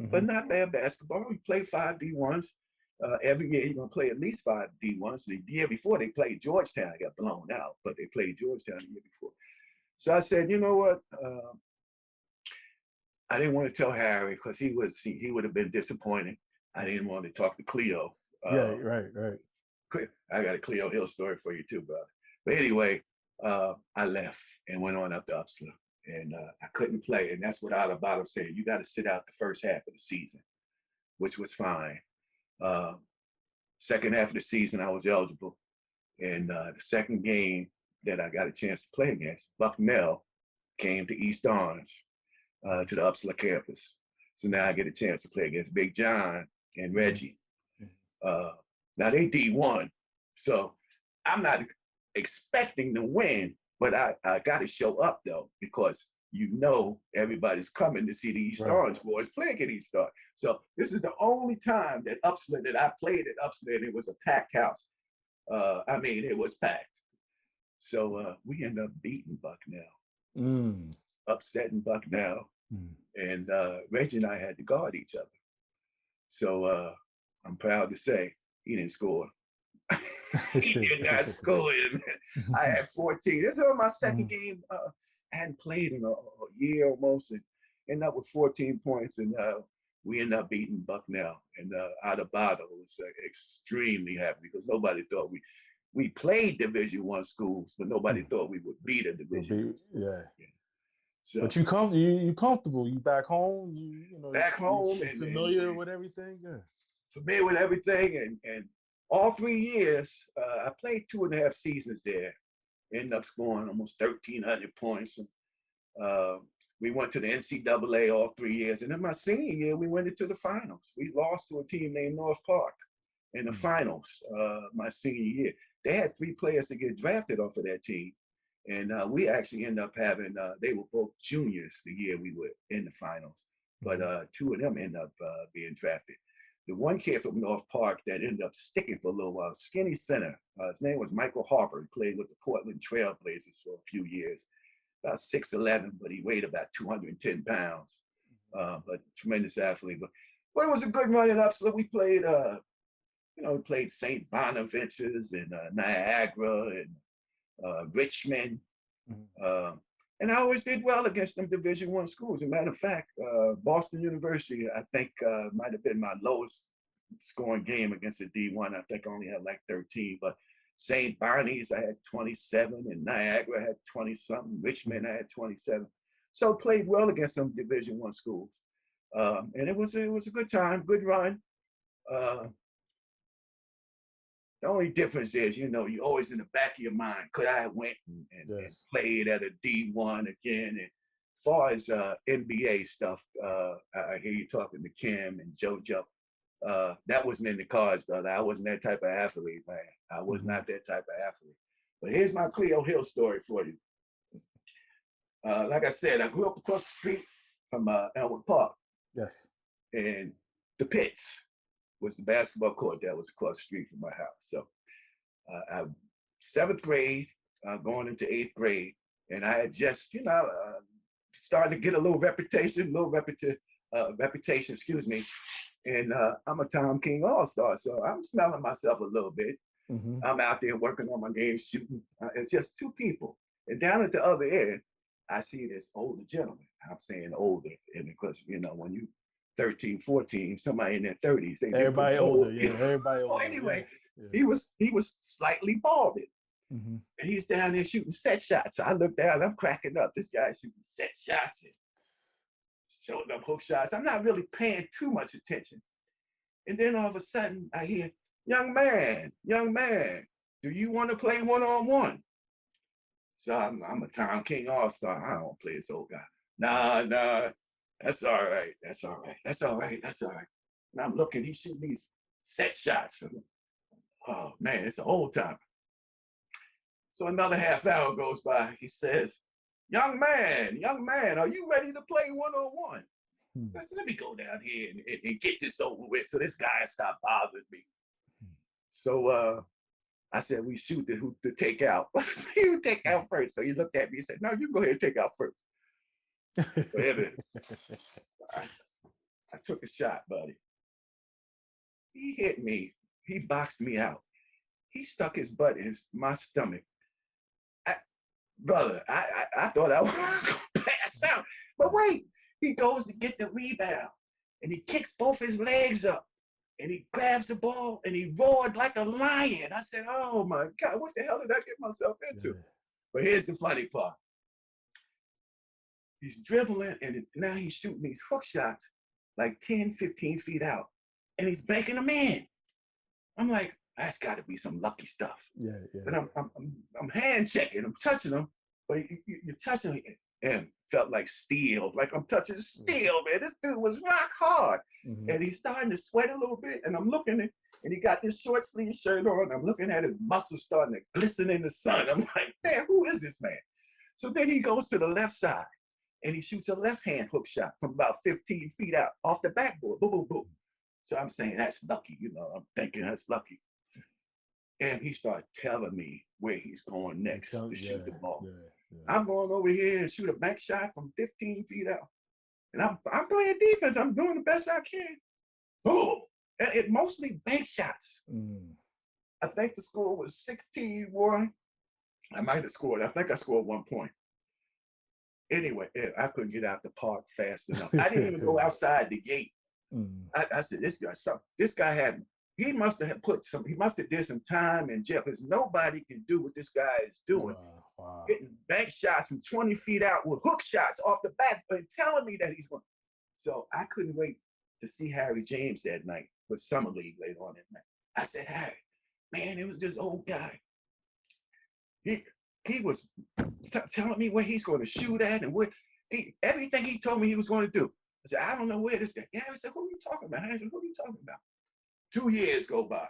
but not bad basketball. We play 5 D1s. Every year you're going to play at least 5 D1s. The year before they played Georgetown, I got blown out, but they played Georgetown the year before. So I said, you know what? I didn't want to tell Harry because he would have been disappointed. I didn't want to talk to Cleo. Right. I got a Cleo Hill story for you too, brother. But anyway, I left and went on up to Upsler, and I couldn't play. And that's what Alabama said. You got to sit out the first half of the season, which was fine. Second half of the season, I was eligible. And the second game that I got a chance to play against, Bucknell came to East Orange, to the Upsler campus. So now I get a chance to play against Big John and Reggie. Now they D1, so I'm not expecting to win, but I got to show up though, because everybody's coming to see the East Orange boys playing at East Orange. So this is the only time that I played at Upsler, and it was a packed house. I mean, it was packed. So we ended up beating Bucknell, upsetting Bucknell, and Reggie and I had to guard each other. So I'm proud to say he didn't score. He did not score. I had 14. This was my second game. I hadn't played in a year almost, and ended up with 14 points, and we ended up beating Bucknell. And Adabado was extremely happy because nobody thought we played Division I schools, but nobody thought we would beat a Division. Yeah. So, but you comfortable? You back home? Back home and familiar with everything. Yeah. Familiar with everything, and all 3 years, I played 2.5 seasons there. Ended up scoring almost 1,300 points. We went to the NCAA all 3 years, and in my senior year, we went into the finals. We lost to a team named North Park in the finals my senior year. They had 3 players to get drafted off of that team, and we actually ended up having. They were both juniors the year we were in the finals, but 2 of them ended up being drafted. The one kid from North Park that ended up sticking for a little while, skinny center. His name was Michael Harper. He played with the Portland Trailblazers for a few years. About 6'11", but he weighed about 210 pounds. But tremendous athlete. But it was a good run at Upsler. We played, we played St. Bonaventure's and Niagara and Richmond. And I always did well against them Division I schools. As a matter of fact, Boston University, I think, might have been my lowest scoring game against a D1. I think I only had like 13, but St. Barney's, I had 27, and Niagara had 20-something. Richmond, I had 27. So played well against some Division I schools. And it was a good time, good run. The only difference is, you're always in the back of your mind, could I have went and played at a D1 again? And as far as NBA stuff, I hear you talking to Kim and JoJo. That wasn't in the cards, brother. I wasn't that type of athlete, man. I was not that type of athlete. But here's my Cleo Hill story for you. Like I said, I grew up across the street from Elwood Park. Yes. And the pits was the basketball court that was across the street from my house. So 7th grade, going into 8th grade, and I had just, started to get a little reputation, excuse me. And I'm a Tom King All-Star, so I'm smelling myself a little bit. I'm out there working on my game, shooting. It's just 2 people. And down at the other end, I see this older gentleman. I'm saying older, and because, when you 13, 14, somebody in their 30s. Everybody older, everybody older. Well, anyway, he was slightly balded. And he's down there shooting set shots. So I look down, I'm cracking up. This guy's shooting set shots and showing up hook shots. I'm not really paying too much attention. And then all of a sudden, I hear, young man, do you want to play one-on-one? So I'm a Tom King All-Star. I don't play this old guy. Nah, that's all right. That's all right. That's all right. That's all right. And I'm looking, he's shooting these set shots. Oh man, it's an old time. So another half hour goes by. He says, young man, are you ready to play one-on-one? So I said, let me go down here and get this over with so this guy stop bothering me. So I said, we shoot the take out. He would take out first. So he looked at me and said, no, you go ahead and take out first. I took a shot, buddy. He hit me. He boxed me out. He stuck his butt in my stomach. Brother, I thought I was going to pass out. But wait, he goes to get the rebound and he kicks both his legs up and he grabs the ball and he roared like a lion. I said, oh my God, what the hell did I get myself into? Yeah. But here's the funny part. He's dribbling and now he's shooting these hook shots like 10, 15 feet out and he's banking them in. I'm like, that's got to be some lucky stuff. Yeah. But I'm hand checking, I'm touching them, but you're touching them and felt like steel, like I'm touching steel, man. This dude was rock hard. Mm-hmm. And he's starting to sweat a little bit. And I'm looking at, and he got this short sleeve shirt on. I'm looking at his muscles starting to glisten in the sun. I'm like, man, who is this man? So then he goes to the left side and he shoots a left hand hook shot from about 15 feet out off the backboard. Boom, boom, boom. So I'm saying that's lucky, I'm thinking that's lucky. And he started telling me where he's going next to shoot the ball. Yeah. I'm going over here and shoot a bank shot from 15 feet out. And I'm playing defense. I'm doing the best I can. Boom. It mostly bank shots. I think the score was 16-1. I might have scored. I think I scored 1 point. Anyway, I couldn't get out the park fast enough. I didn't even go outside the gate. I said, this guy had, he must have did some time in jail because nobody can do what this guy is doing. Wow. Hitting bank shots from 20 feet out with hook shots off the back and telling me that he's going. So I couldn't wait to see Harry James that night for Summer League later on that night. I said, Harry, man, it was this old guy. He was telling me where he's going to shoot at and everything he told me he was going to do. I said, I don't know where this guy. Yeah, I said, who are you talking about? I said, who are you talking about? 2 years go by.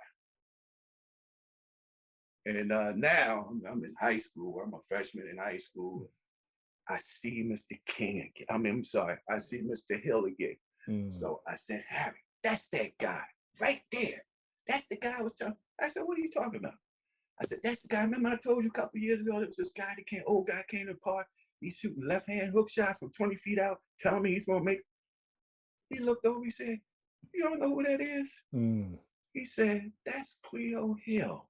And now I'm in high school. I'm a freshman in high school. I see Mr. King again. I see Mr. Hill again. So I said, Harry, that's that guy right there. That's the guy I was telling. I said, what are you talking about? I said, that's the guy. Remember I told you a couple of years ago, there was this guy old guy came to the park. He's shooting left-hand hook shots from 20 feet out, telling me he's going to make. He looked over, he said, you don't know who that is? He said, that's Cleo Hill.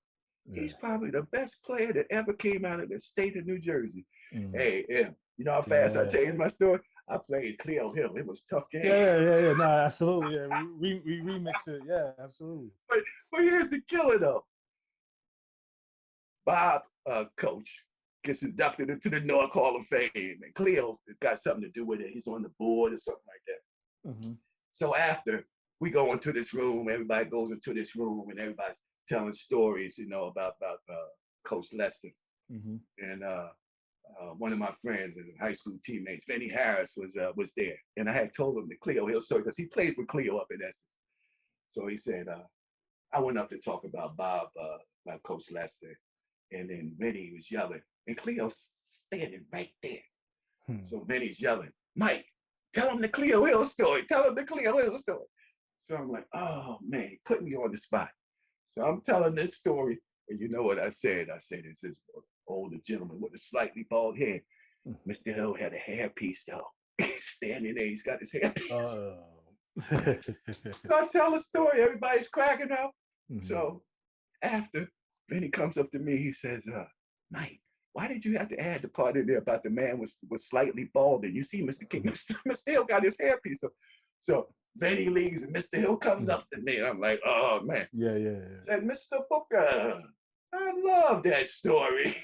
Yeah. He's probably the best player that ever came out of the state of New Jersey. Hey, yeah. You know how fast I changed my story? I played Cleo Hill. It was a tough game. Yeah. No, absolutely. Yeah, we remix it. Yeah, absolutely. But here's the killer, though. Bob, coach, gets inducted into the North Hall of Fame. And Cleo has got something to do with it. He's on the board or something like that. Mm-hmm. So after we go into this room, everybody goes into this room and everybody's telling stories, about Coach Lester. Mm-hmm. And one of my friends and high school teammates, Benny Harris, was there. And I had told him the Cleo Hill story because he played for Cleo up in Essex. So he said, I went up to talk about Bob, about Coach Lester. And then Benny was yelling. And Cleo's standing right there. So Benny's yelling, Mike, tell him the Cleo Hill story. Tell him the Cleo Hill story. So I'm like, oh, man, he put me on the spot. So I'm telling this story, and you know what I said? I said, it's this older gentleman with a slightly bald head. Mr. Hill had a hairpiece, though. He's standing there, he's got his hairpiece. So I tell the story, everybody's cracking up. Mm-hmm. So after, Benny comes up to me, he says, Mike, why did you have to add the part in there about the man was slightly bald? And you see Mr. King, Mr. Hill got his hairpiece. So Benny leaves and Mr. Hill comes up to me. I'm like, oh, man. Yeah. Said, Mr. Booker, I love that story.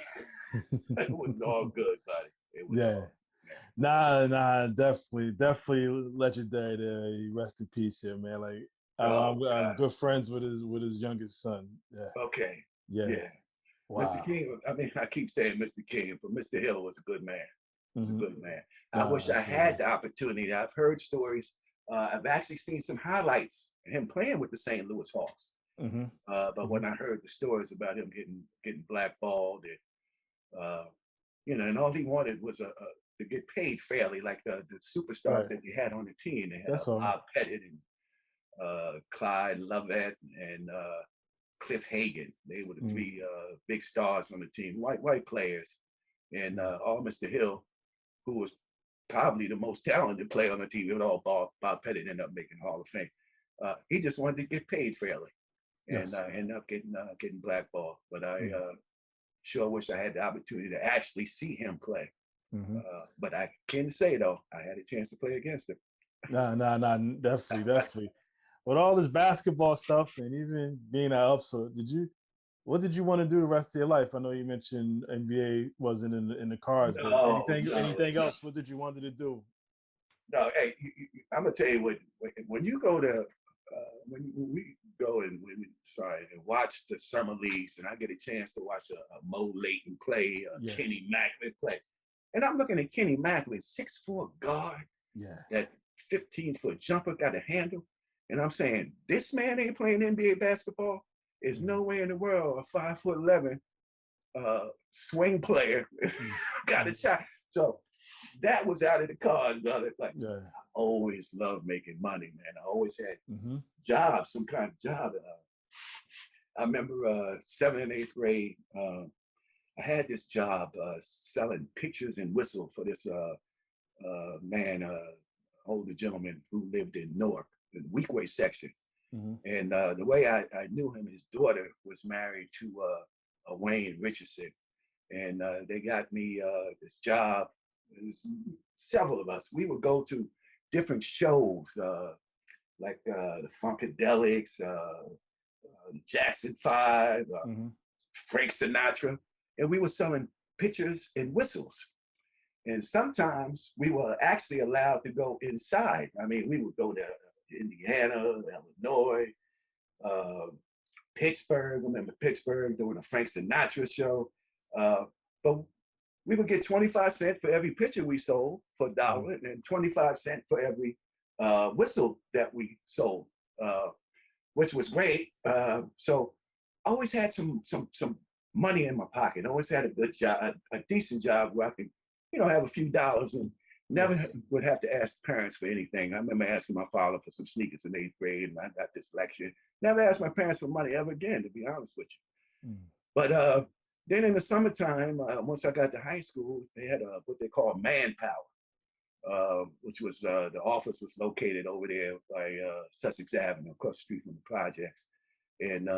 It was all good, buddy. It was all, Nah, definitely legendary there. Rest in peace here, man. Like, I'm good friends with his youngest son. Yeah. Okay. Yeah. Mr. Wow. King, I mean, I keep saying Mr. King, but Mr. Hill was a good man. Was a Hmm. good man. I Nah, wish I absolutely. had the opportunity. I've heard stories. I've actually seen some highlights of him playing with the St. Louis Hawks. Hmm. But Hmm. when I heard the stories about him getting blackballed, and and all he wanted was to get paid fairly, like the superstars Right. that they had on the team. They had That's all. Bob Pettit and Clyde Lovett and Cliff Hagan. They were the Mm. three big stars on the team, white players, and Mm. all Mr. Hill, who was probably the most talented player on the team. It was all Bob Pettit ended up making Hall of Fame. He just wanted to get paid fairly, and Yes. ended up getting blackballed. But I Mm. sure wish I had the opportunity to actually see him play. Hmm. But I can say though, I had a chance to play against him. Nah, nah, nah. Definitely, definitely. With all this basketball stuff and even being at Upsort, what did you want to do the rest of your life? I know you mentioned NBA wasn't in the cards, but No, anything else? What did you wanted to do? no. Hey, I'm gonna tell you what. When you go to when we go and watch the summer leagues, and I get a chance to watch a Mo Layton play, Yeah, Kenny Macklin play, and I'm looking at Kenny Macklin, 6'4" guard, yeah. that 15-foot jumper, got a handle, and I'm saying this man ain't playing NBA basketball. There's Mm. no way in the world a 5'11" swing player Mm. got a Mm. shot. So that was out of the cards, brother. Like, Yeah. I always loved making money, man. I always had Mm-hmm. jobs, some kind of job. I remember 7th and 8th grade, I had this job selling pictures and whistles for this man, older gentleman who lived in Newark, in the Weekway section. Mm-hmm. And the way I knew him, his daughter was married to Wayne Richardson. And they got me this job. It was several of us. We would go to different shows, like the Funkadelics, Jackson 5, Mm-hmm. Frank Sinatra, and we were selling pictures and whistles. And sometimes we were actually allowed to go inside. I mean, we would go to Indiana, Illinois, uh, Pittsburgh. Remember Pittsburgh doing a Frank Sinatra show. But we would get 25 cents for every picture we sold for a Mm-hmm. dollar, and 25 cents for every whistle that we sold, which was great. So I always had some money in my pocket. I always had a good job, a decent job where I could, have a few dollars and Yes. never would have to ask parents for anything. I remember asking my father for some sneakers in 8th grade, and I got this lecture. Never asked my parents for money ever again, to be honest with you. Mm. But then in the summertime, once I got to high school, they had what they call manpower, which was the office was located over there by Sussex Avenue, across the street from the projects, in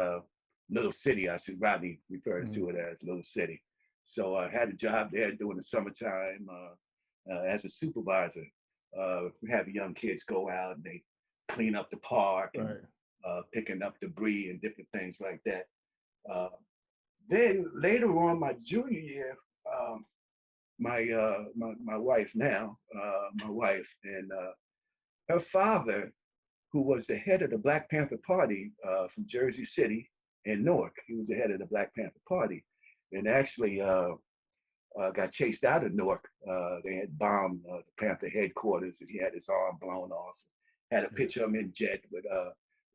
Little City. I see Rodney refers Mm-hmm. to it as Little City. So I had a job there during the summertime as a supervisor. We have young kids go out and they clean up the park and Right. picking up debris and different things like that. Uh, then later on, my junior year, my wife now, my wife and her father, who was the head of the Black Panther Party from Jersey City and Newark. He was the head of the Black Panther Party, and actually got chased out of Newark. They had bombed the Panther headquarters, and he had his arm blown off. Had a Yeah. picture of him in jet with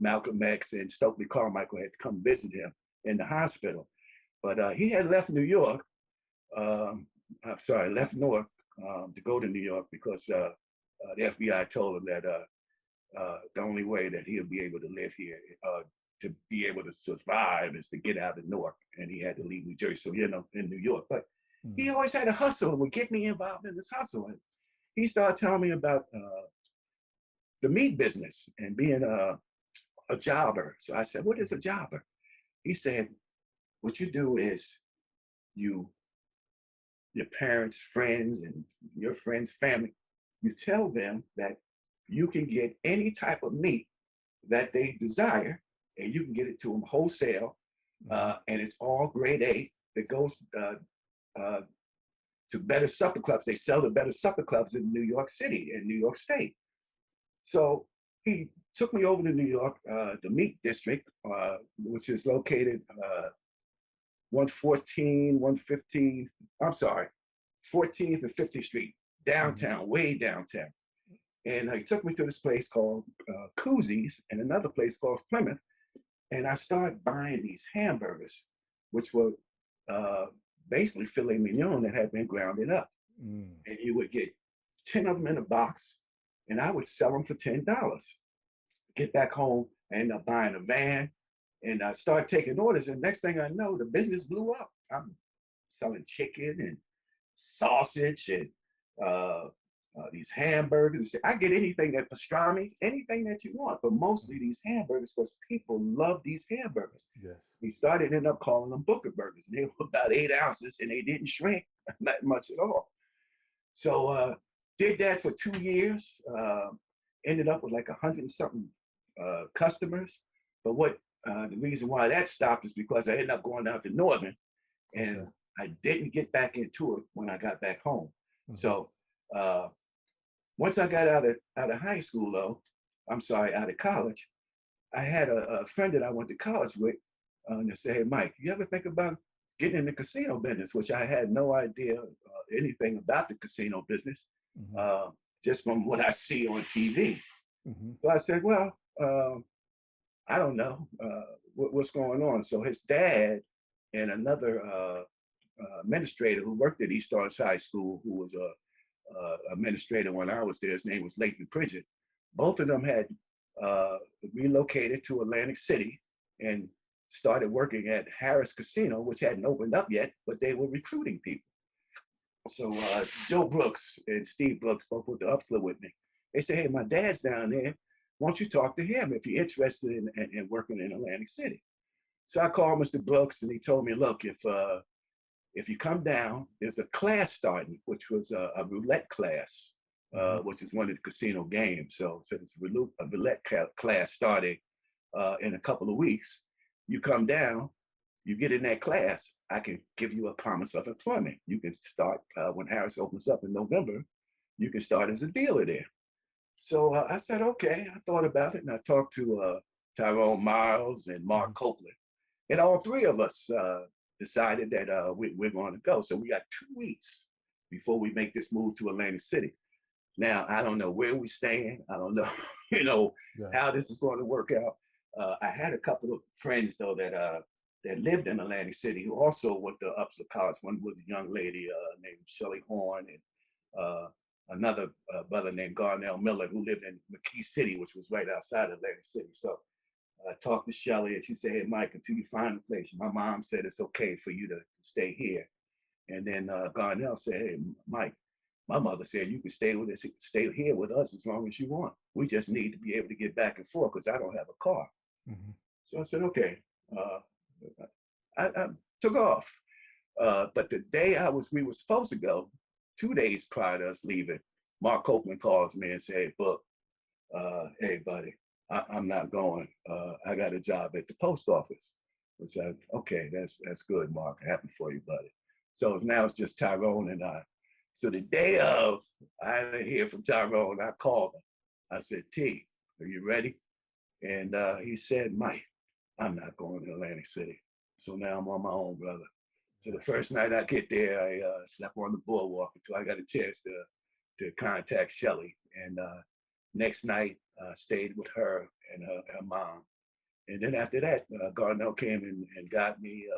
Malcolm X, and Stokely Carmichael had to come visit him in the hospital. But he had left New York. I'm sorry, left Newark to go to New York because the FBI told him that the only way that he'll be able to live here, to be able to survive, is to get out of Newark, and he had to leave New Jersey. So in New York, but he Mm. always had a hustle and would get me involved in this hustle. And he started telling me about the meat business and being a jobber. So I said, "What is a jobber?" He said, "What you do is you your parents, friends, and your friends' family, you tell them that you can get any type of meat that they desire, and you can get it to them wholesale, Mm-hmm. and it's all grade A that goes uh, to better supper clubs. They sell to better supper clubs in New York City and New York State." So he took me over to New York, the meat district, which is located 114, 115, I'm sorry, 14th and 50th Street, downtown, way downtown. And he took me to this place called Koozies and another place called Plymouth. And I started buying these hamburgers, which were basically filet mignon that had been grounded up. Mm. And you would get 10 of them in a box, and I would sell them for $10. Get back home, I ended up buying a van, and I started taking orders. And next thing I know, the business blew up. I'm selling chicken and sausage and these hamburgers. I get anything at pastrami, anything that you want, but mostly these hamburgers because people love these hamburgers. Yes. We started ended up calling them Booker burgers. They were about 8 ounces and they didn't shrink not much at all. So did that for 2 years. Ended up with like 100 and something customers. But what the reason why that stopped is because I ended up going down to Northern, and I didn't get back into it when I got back home. Mm-hmm. So once I got out of high school, though, out of college, I had a friend that I went to college with, and they said, "Hey, Mike, you ever think about getting in the casino business?" Which I had no idea anything about the casino business, mm-hmm. Just from what I see on TV. Mm-hmm. So I said, "Well, I don't know what's going on." So his dad and another administrator who worked at East Orange High School, who was a administrator when I was there, his name was Leighton Pridgett. Both of them had relocated to Atlantic City and started working at Harris Casino, which hadn't opened up yet, but they were recruiting people. So Joe Brooks and Steve Brooks both went to Upsler with me. They said, "Hey, my dad's down there. Why don't you talk to him if you're interested in working in Atlantic City?" So I called Mr. Brooks, and he told me, "Look, if you come down, there's a class starting, which was a roulette class, which is one of the casino games. So it's a roulette class starting in a couple of weeks. You come down, you get in that class, I can give you a promise of employment. You can start when Harris opens up in November, you can start as a dealer there." So I said, okay. I thought about it, and I talked to Tyrone Miles and Mark Copeland. And all three of us decided that we're going to go. So we got 2 weeks before we make this move to Atlantic City. Now, I don't know where we're staying. I don't know, how this is going to work out. I had a couple of friends, though, that lived in Atlantic City who also went to Upsler College. One was a young lady named Shelley Horn, and another brother named Garnell Miller who lived in McKee City, which was right outside Atlantic City. So I talked to Shelley, and she said, "Hey, Mike, until you find a place, my mom said it's okay for you to stay here." And then Garnell said, "Hey, Mike, my mother said you can stay here with us as long as you want. We just need to be able to get back and forth because I don't have a car." Mm-hmm. So I said, okay. I took off. But the day we were supposed to go, 2 days prior to us leaving, Mark Copeland calls me and says, "Hey, Book, hey, buddy, I'm not going. I got a job at the post office." Which okay, that's good, Mark. Happy for you, buddy. So now it's just Tyrone and I. So the day of, I didn't hear from Tyrone. I called him. I said, "T, are you ready?" And he said, "Mike, I'm not going to Atlantic City." So now I'm on my own, brother. So the first night I get there, I slept on the boardwalk until I got a chance to contact Shelley. And next night, stayed with her and her mom. And then after that, Garnell came and got me,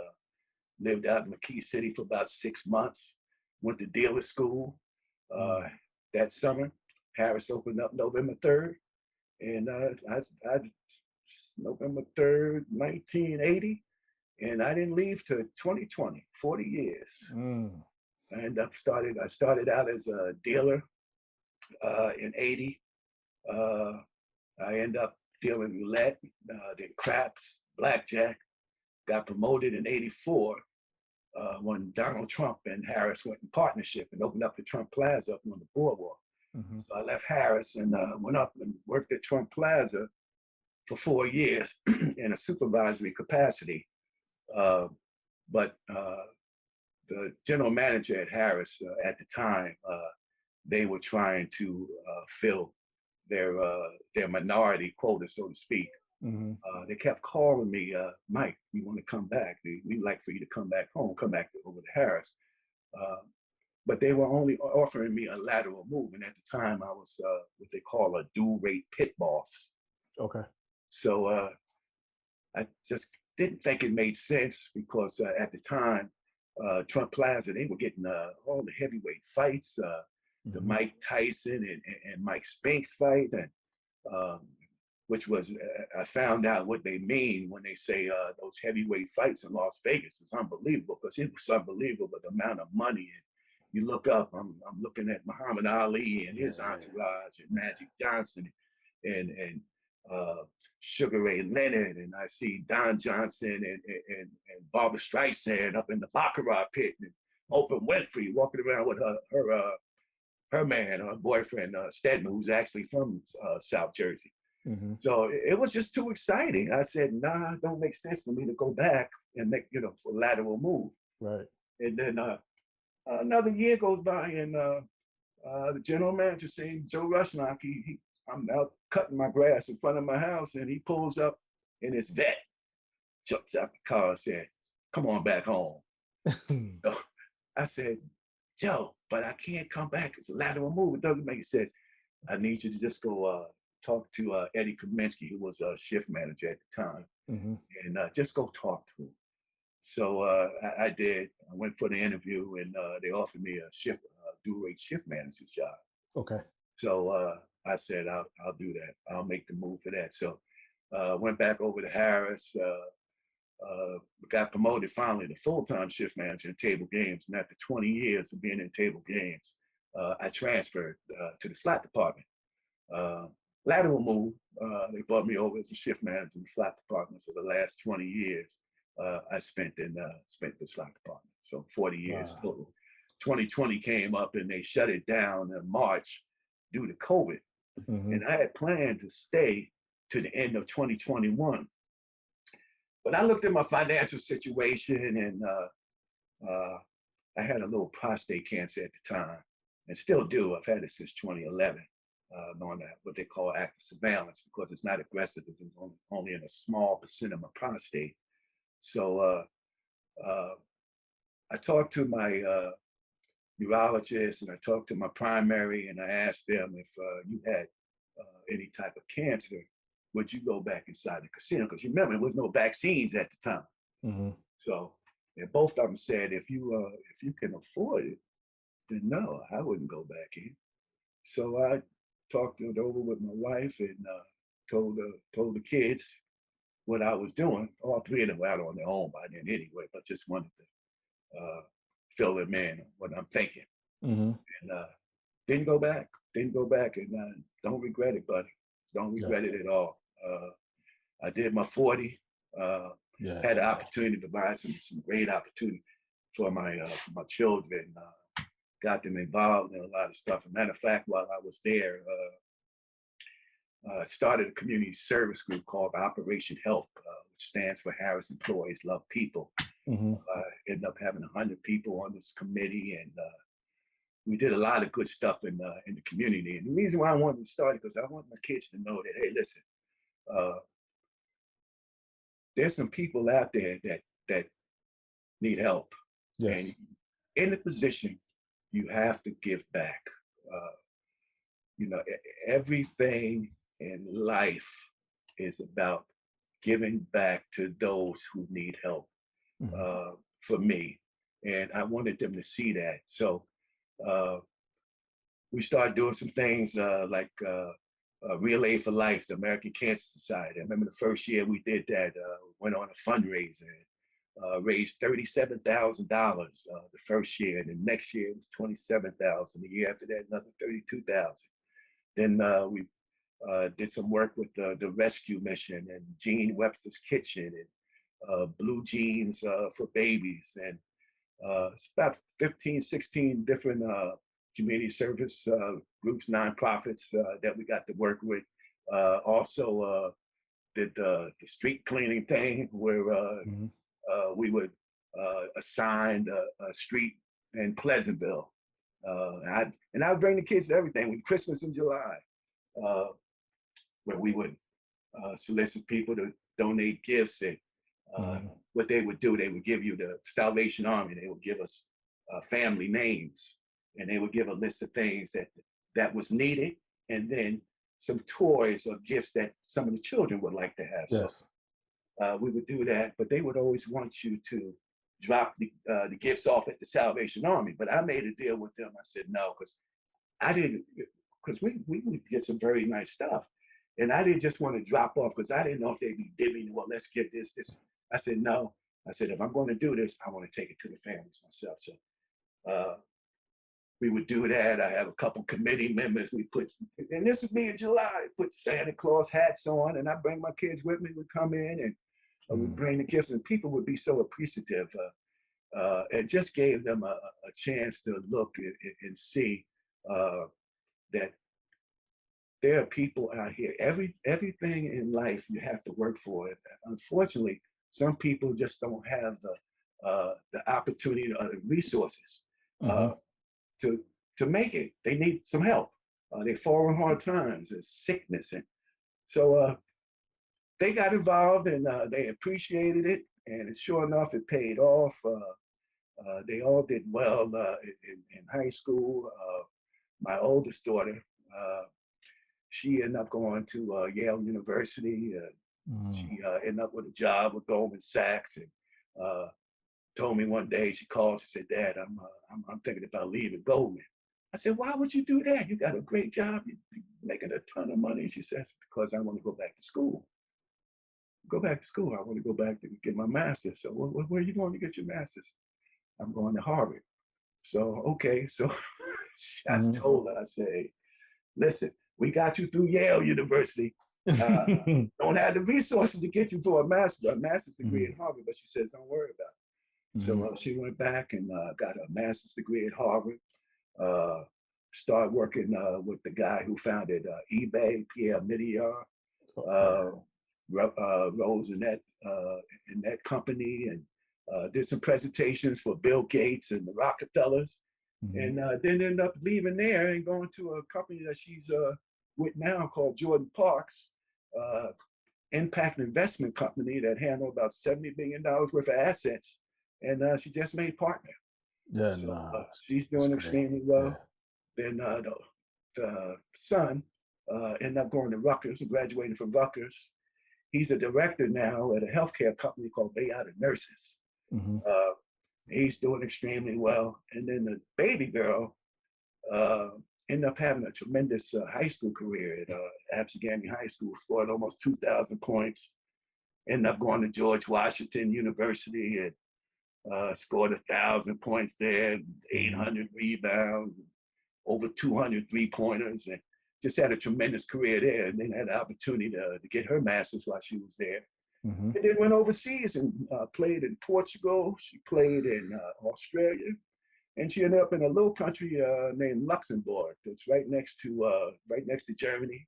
lived out in McKee City for about 6 months, went to dealer school. That summer, Harris opened up November 3rd. And I November 3rd, 1980. And I didn't leave till 2020, 40 years. I started out as a dealer in 80. I ended up dealing roulette, then craps, blackjack. Got promoted in 84 when Donald Trump and Harris went in partnership and opened up the Trump Plaza up on the boardwalk. Mm-hmm. So I left Harris and went up and worked at Trump Plaza for 4 years in a supervisory capacity. But the general manager at Harris at the time, they were trying to fill their minority quota, so to speak. Mm-hmm. They kept calling me, Mike, we want to come back. We'd like for you to come back home, come back over to Harris. Uh, but they were only offering me a lateral move. And at the time, I was what they call a dual rate pit boss. Okay. So I just didn't think it made sense because at the time, Trump Plaza, they were getting all the heavyweight fights, the Mike Tyson and Mike Spinks fight, and um, which was, I found out what they mean when they say those heavyweight fights in Las Vegas is unbelievable, because it was unbelievable the amount of money. And you look up, I'm looking at Muhammad Ali and his entourage and Magic Johnson and Sugar Ray Leonard, and I see Don Johnson and Barbara Streisand up in the Baccarat pit, and Oprah Winfrey walking around with her man, her boyfriend Stedman, who's actually from South Jersey. Mm-hmm. So it was just too exciting. I said, nah, it don't make sense for me to go back and make a lateral move. Right. And then another year goes by, and the general manager saying Joe Rushlock, I'm out cutting my grass in front of my house, and he pulls up in his vet, jumps out the car and said, come on back home. So I said, Joe, but I can't come back. It's a lateral move. It doesn't make sense. I need you to just go talk to Eddie Kaminsky, who was a shift manager at the time, mm-hmm. and just go talk to him. So I did. I went for the interview, and they offered me a dual rate shift manager's job. Okay. So I said, I'll do that. I'll make the move for that. So went back over to Harris, got promoted finally to full-time shift manager in table games. And after 20 years of being in table games, I transferred to the slot department. Lateral move, they brought me over as a shift manager in the slot department. So the last 20 years, I spent in the slot department. So 40 years total. 2020 came up and they shut it down in March due to COVID. Mm-hmm. And I had planned to stay to the end of 2021. But I looked at my financial situation, and I had a little prostate cancer at the time, and still do. I've had it since 2011, on that, what they call active surveillance, because it's not aggressive. It's only in a small percent of my prostate. So I talked to my urologist, and I talked to my primary, and I asked them if you had any type of cancer, would you go back inside the casino? Because you remember, there was no vaccines at the time. Mm-hmm. So, and both of them said, if you can afford it, then no, I wouldn't go back in. So I talked it over with my wife, and told the kids what I was doing. All three of them were out on their own by then anyway, but just wanted to fill them in what I'm thinking. Mm-hmm. And didn't go back, and don't regret it, buddy. Don't regret it at all. I did my 40. Had the opportunity to buy some great opportunity for my children. Got them involved in a lot of stuff. As a matter of fact, while I was there, started a community service group called Operation Help, which stands for Harris Employees Love People. Mm-hmm. Ended up having 100 people on this committee, and we did a lot of good stuff in the community. And the reason why I wanted to start it, because I want my kids to know that, hey, listen, there's some people out there that need help. Yes. And in the position, you have to give back. Everything in life is about giving back to those who need help. Mm-hmm. For me, and I wanted them to see that. So we started doing some things like Relay for Life, the American Cancer Society. I remember the first year we did that, went on a fundraiser, raised $37,000 the first year, and the next year it was $27,000. The year after that, another $32,000. Then we did some work with the rescue mission and Gene Webster's Kitchen and Blue Jeans for Babies, and it's about 15, 16 different community service groups, nonprofits that we got to work with. Also did the street cleaning thing where Mm-hmm. we would assign a street in Pleasantville. And I would bring the kids to everything with Christmas in July, where we would solicit people to donate gifts. And what they would do, they would give you the Salvation Army. They would give us family names, and they would give a list of things that was needed, and then some toys or gifts that some of the children would like to have. Yes. So we would do that, but they would always want you to drop the gifts off at the Salvation Army. But I made a deal with them. I said no, because I didn't, because we would get some very nice stuff. And I didn't just want to drop off because I didn't know if they'd be dimming, well, let's get this. I said, no. I said, if I'm going to do this, I want to take it to the families myself. So we would do that. I have a couple committee members. We put, and this would be in July, put Santa Claus hats on, and I bring my kids with me, would come in and would bring the gifts, and people would be so appreciative. It just gave them a chance to look and see that there are people out here. Everything in life you have to work for it. Unfortunately, some people just don't have the opportunity or the resources to make it. They need some help. They fall on hard times, there's sickness, and so they got involved and they appreciated it. And sure enough, it paid off. They all did well in high school. My oldest daughter, she ended up going to Yale University. She ended up with a job with Goldman Sachs, and told me one day, she called, she said, Dad, I'm thinking about leaving Goldman. I said, why would you do that? You got a great job, you're making a ton of money. She says, because I want to go back to school. Go back to school. I want to go back to get my master's. So where are you going to get your master's? I'm going to Harvard. So, okay. So I told her, I said, listen, we got you through Yale University. Don't have the resources to get you for a master's degree at Harvard, but she says, don't worry about it. So she went back and got a master's degree at Harvard. Started working with the guy who founded eBay, Pierre Midyar. Rose in that company, and did some presentations for Bill Gates and the Rockefellers. And then ended up leaving there and going to a company that she's with now called Jordan Parks, impact investment company that handled about $70 billion worth of assets. And she just made partner. Yeah, so, she's doing extremely well. Yeah. Then the son ended up going to Rutgers, graduating from Rutgers. He's a director now at a healthcare company called Bay Out of Nurses. He's doing extremely well. And then the baby girl ended up having a tremendous high school career at Absegami High School, scored almost 2,000 points. Ended up going to George Washington University and scored 1,000 points there, 800 rebounds, over 200 three-pointers, and just had a tremendous career there. And then had the opportunity to get her master's while she was there. And then went overseas and played in Portugal. She played in Australia. And she ended up in a little country named Luxembourg. It's right next to Germany,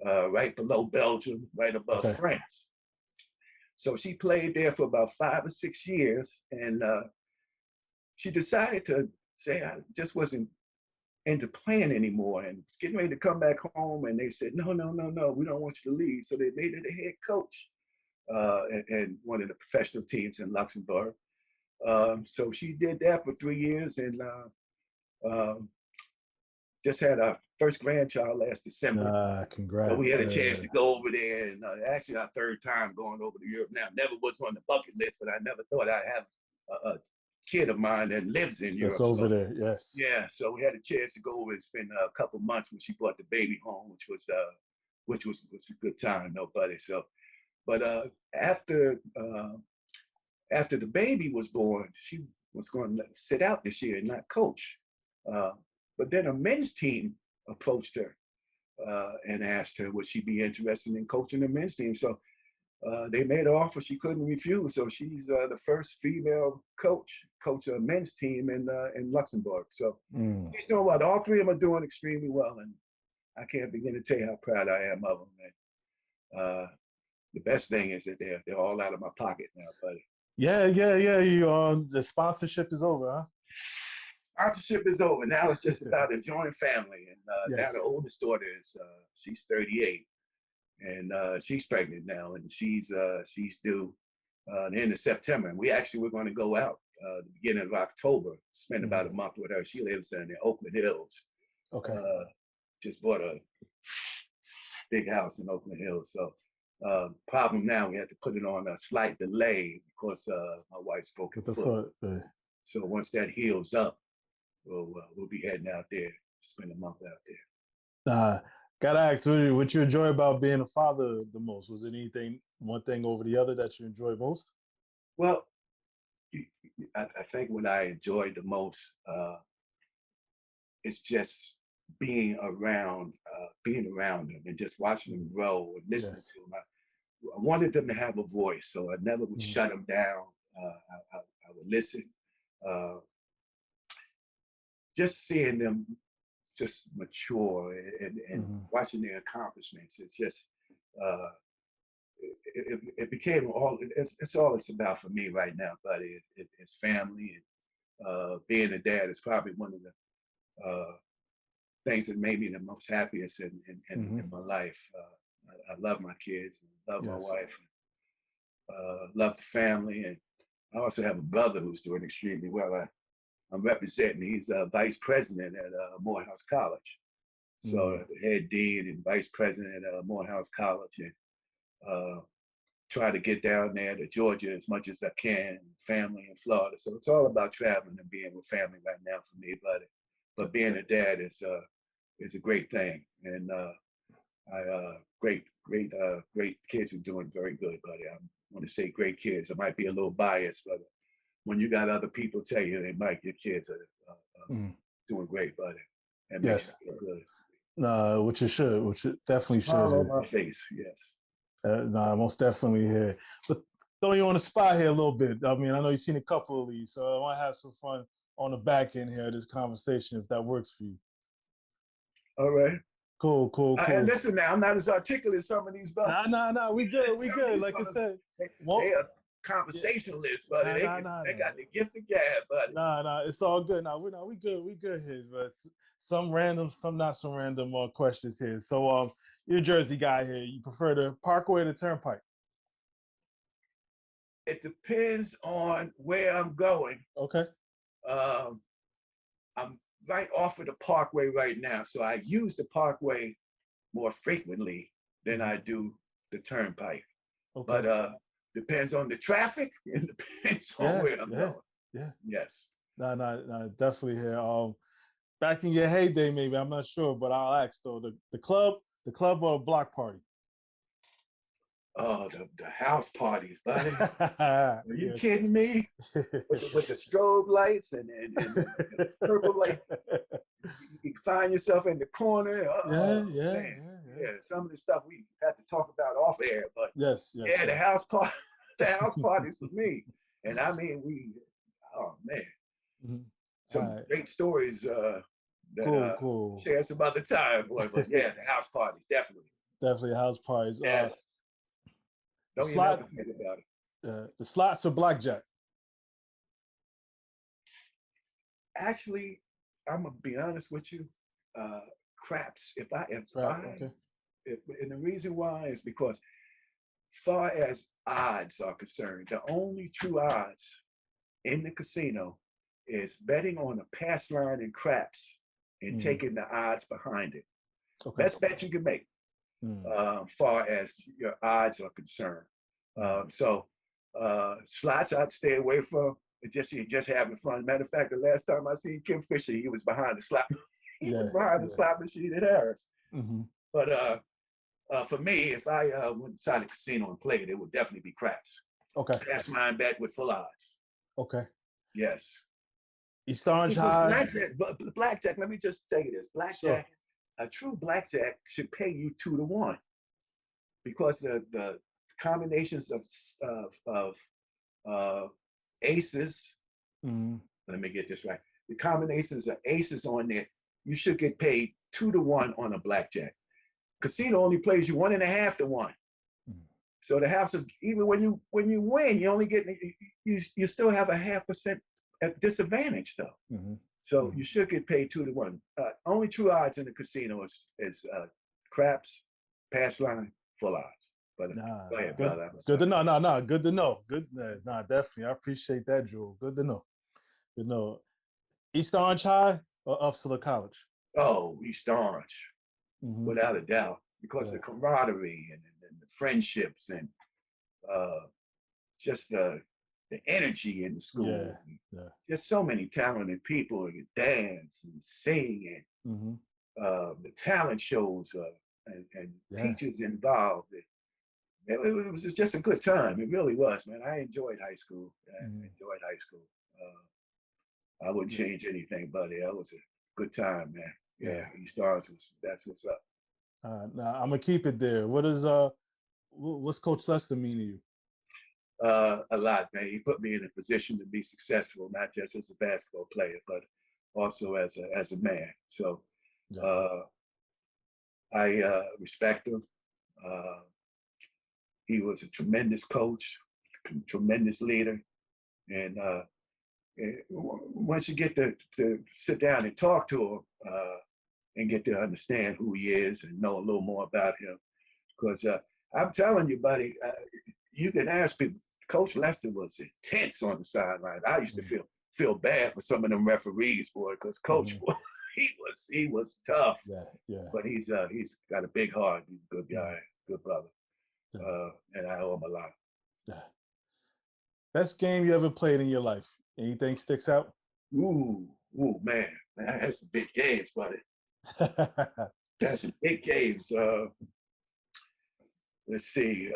right below Belgium, right above France. So she played there for about 5 or 6 years, and she decided to say, I just wasn't into playing anymore, and was getting ready to come back home. And they said, no, we don't want you to leave. So they made her the head coach and one of the professional teams in Luxembourg. So she did that for 3 years, and just had our first grandchild last December. Congrats. So we had a chance to go over there, and actually our third time going over to Europe now. Never was on the bucket list, but I never thought I'd have a kid of mine that lives in Europe. That's over there, yes. Yeah, so we had a chance to go over and spend a couple months when she brought the baby home, which was a good time, nobody. So, but after the baby was born, she was going to sit out this year and not coach. But then a men's team approached her and asked her would she be interested in coaching the men's team. So they made an offer she couldn't refuse. So she's the first female coach a men's team in Luxembourg. So she's doing well. All three of them are doing extremely well, and I can't begin to tell you how proud I am of them. And the best thing is that they're all out of my pocket now, buddy. Yeah. You the sponsorship is over, huh? Sponsorship is over. Now it's just about enjoying family. And now the oldest daughter is she's 38, and she's pregnant now, and she's due the end of September. And we're going to go out the beginning of October, spend about a month with her. She lives in the Oakland Hills. Okay. Just bought a big house in Oakland Hills. So problem now, we have to put it on a slight delay because my wife's broken foot. So once that heals up, we'll be heading out there, spend a month out there. Gotta ask, what you enjoy about being a father the most? Was it one thing over the other that you enjoy most? Well, I think what I enjoyed the most is just being around them and just watching them grow and listening to them. I wanted them to have a voice, so I never would shut them down. I would listen. Just seeing them just mature and watching their accomplishments. It's just it became all. It's all it's about for me right now, buddy. It's family, and being a dad is probably one of the things that made me the most happiest in my life. I love my kids, love my wife, love the family, and I also have a brother who's doing extremely well. I'm representing. He's vice president at Morehouse College. So head dean and vice president at Morehouse College, and try to get down there to Georgia as much as I can, family in Florida. So it's all about traveling and being with family right now for me, buddy. But being a dad is a great thing, and great kids are doing very good, buddy. I want to say great kids. I might be a little biased, but when you got other people tell you they might, your kids are doing great, buddy. That makes you feel good. Which it definitely Smile should. on my face, yes. Most definitely here. But throw you on the spot here a little bit. I mean, I know you've seen a couple of these, so I want to have some fun on the back end here of this conversation, if that works for you. All right. Cool. And listen now, I'm not as articulate as some of these brothers. Nah, we good. Like I said. They are conversationalists, buddy. They got the gift of gab, buddy. Nah, it's all good. We good here. But some random, some not so random questions here. So you're a Jersey guy here. You prefer the Parkway or the Turnpike? It depends on where I'm going. Okay. I'm right off of the Parkway right now, so I use the Parkway more frequently than I do the Turnpike. Okay. But depends on the traffic and depends on where I'm going. Yeah. Yes. No, definitely here. Back in your heyday, maybe, I'm not sure, but I'll ask though. The club or a block party? Oh, the house parties, buddy. Are you kidding me? With the strobe lights and purple light. You find yourself in the corner. Yeah. Some of the stuff we have to talk about off air, but the house parties for me. And I mean, some great stories that cool. Share some other time, boy. But the house parties, definitely house parties. Yes. Don't you ever think about it. The slots or blackjack? Actually, I'm gonna be honest with you. Craps. And the reason why is because, far as odds are concerned, the only true odds in the casino is betting on a pass line in craps and taking the odds behind it. Okay. Best bet you can make. Far as your odds are concerned. So slots I'd stay away from. You're just having fun. Matter of fact, the last time I seen Kim Fisher, he was behind the slot. The slot machine at Harris. But for me, if I went inside a casino and played, it would definitely be craps. Okay. Cash line bet with full odds. Okay. Yes. East Orange High. Blackjack. Let me just tell you this. Blackjack. Sure. A true blackjack should pay you 2 to 1, because the combinations of aces. Let me get this right. The combinations of aces on there, you should get paid 2 to 1 on a blackjack. Casino only plays you 1.5 to 1. So the house is, even when you win, you only get you still have a 0.5% at disadvantage though. So you should get paid 2 to 1. Only true odds in the casino is craps, pass line, full odds. But Nah, go ahead, good, brother. good to know. No, good to know. Good, nah, definitely. I appreciate that, Jewel. Good to know. Good to know. East Orange High or Upsala College? Oh, East Orange, Mm-hmm. without a doubt, because Yeah, the camaraderie and the friendships and uh, just the energy in the yeah, school. yeah. Just so many talented people who dance and sing Mm-hmm. and the talent shows and Yeah, teachers involved. It was just a good time. It really was, man. I enjoyed high school. I mm-hmm. enjoyed high school. I wouldn't Yeah, change anything, buddy. That was a good time, man. Yeah, yeah. East Orange was, that's what's up. Now I'm gonna keep it there. What's Coach Lester mean to you? A lot, man. He put me in a position to be successful, not just as a basketball player, but also as a man. So Yeah, uh, I respect him. Uh, he was a tremendous coach, tremendous leader, and once you get to sit down and talk to him and get to understand who he is and know a little more about him, because I'm telling you, buddy, you can ask people. Coach Lester was intense on the sideline. I used to mm-hmm. feel bad for some of them referees, boy, because Coach, Mm-hmm. boy, he was tough, Yeah, yeah, but he's got a big heart. He's a good mm-hmm. guy, good brother, Yeah, and I owe him a lot. yeah. Best game you ever played in your life? Anything sticks out? Ooh, man, that's some big games, buddy. That's some big games. Let's see.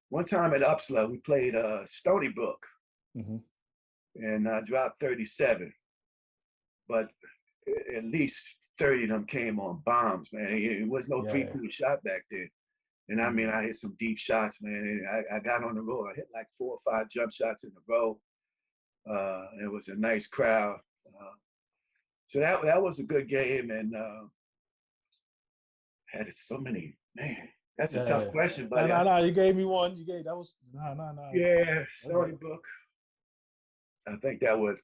One time at Upsala, we played Stony Brook, Mm-hmm. and I dropped 37, but at least 30 of them came on bombs, man. It was no Yeah. three-point shot back then. And I mean, Mm-hmm. I hit some deep shots, man. I got on the road. I hit like 4 or 5 jump shots in a row. It was a nice crowd. So that was a good game, and had so many. Man, that's a tough Yeah. question, No, buddy. no, no. You gave me one. You gave that was no, no, no. Yeah, Okay. Stony Brook. I think that was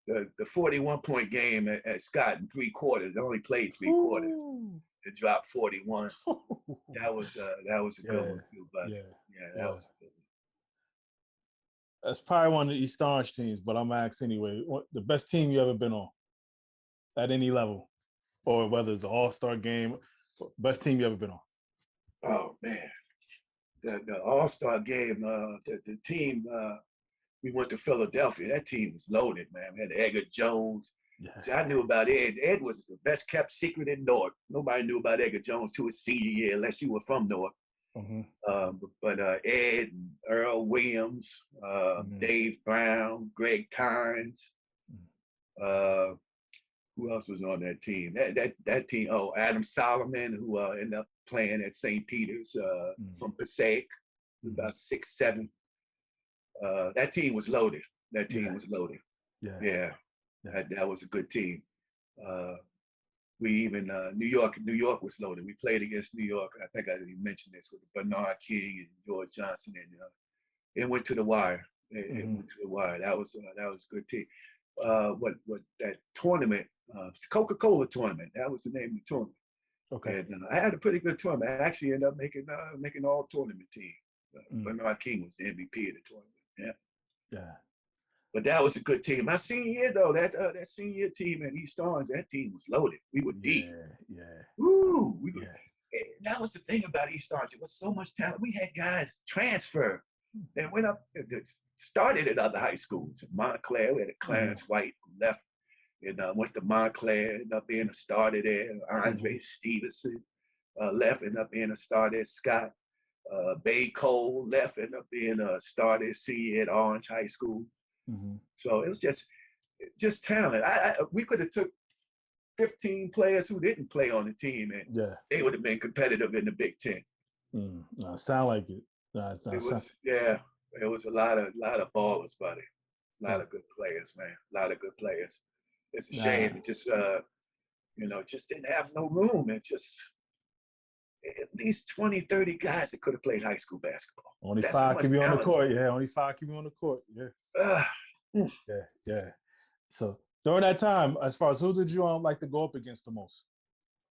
the 41-point game at Scott in 3 quarters. I only played 3 quarters. Ooh. It dropped 41. That was a good Yeah, one too, buddy. yeah, Yeah, that yeah. was a good That's probably one of the East Orange teams, but I'm gonna ask anyway. The best team you ever been on at any level, or whether it's an All-Star game, best team you ever been on? one. Oh man, the All Star game. The team. We went to Philadelphia. That team was loaded, man. We had Edgar Jones. Yeah. See, I knew about Ed. Ed was the best kept secret in North. Nobody knew about Edgar Jones to his senior year, unless you were from North. Mm-hmm. But Ed, Earl Williams, Mm-hmm. Dave Brown, Greg Tynes. Uh, who else was on that team? That team. Oh, Adam Solomon, who ended up playing at St. Peter's from Passaic, about 6'7". That team was loaded. That team Yeah, was loaded. yeah, Yeah, yeah. that was a good team. Uh, we even New York was loaded. We played against New York. I think I already mentioned this with Bernard King and George Johnson, and it went to the wire. It Mm-hmm. went to the wire. That was a good team. What that tournament? Coca-Cola tournament. That was the name of the tournament. Okay. And I had a pretty good tournament. I actually ended up making all tournament team. Mm. Bernard King was the MVP of the tournament. Yeah. Yeah. But that was a good team. My senior year, though, that senior year team at East Orange, that team was loaded. We were deep. Yeah. Yeah. Woo! Yeah. That was the thing about East Orange. It was so much talent. We had guys transfer that went up, started at other high schools. Montclair, we had a Clarence White who left and went to Montclair, ended up being a starter there. Andre Stevenson left, ended up being a starter at Scott. Bay Cole left, ended up being a starter senior at Orange High School. Mm-hmm. So it was just talent. We could have took 15 players who didn't play on the team, and Yeah. they would have been competitive in the Big Ten. No, sound like it. No, it's not It was sound. it was a lot of ballers, buddy. A lot Yeah. of good players, man. A lot of good players. It's a Nah. shame. It just didn't have no room. It just at least 20, 30 guys that could have played high school basketball. Only That's how five much can be on the talent. court. Yeah, only five can be on the court. Yeah. Uh, Yeah. Yeah. So during that time, as far as who did you like to go up against the most?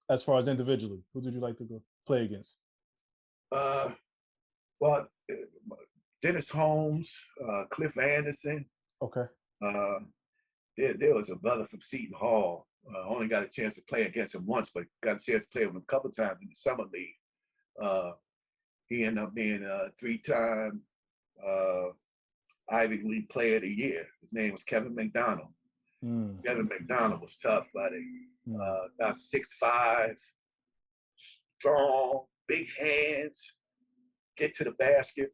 As far as individually, who did you like to go play against? Uh, well, Dennis Holmes, Cliff Anderson. Okay. Uh, there was a brother from Seton Hall. Only got a chance to play against him once, but got a chance to play with him a couple times in the summer league. He ended up being a 3-time Ivy League Player of the Year. His name was Kevin McDonald. Kevin McDonald was tough, buddy. About 6'5", strong, big hands, get to the basket,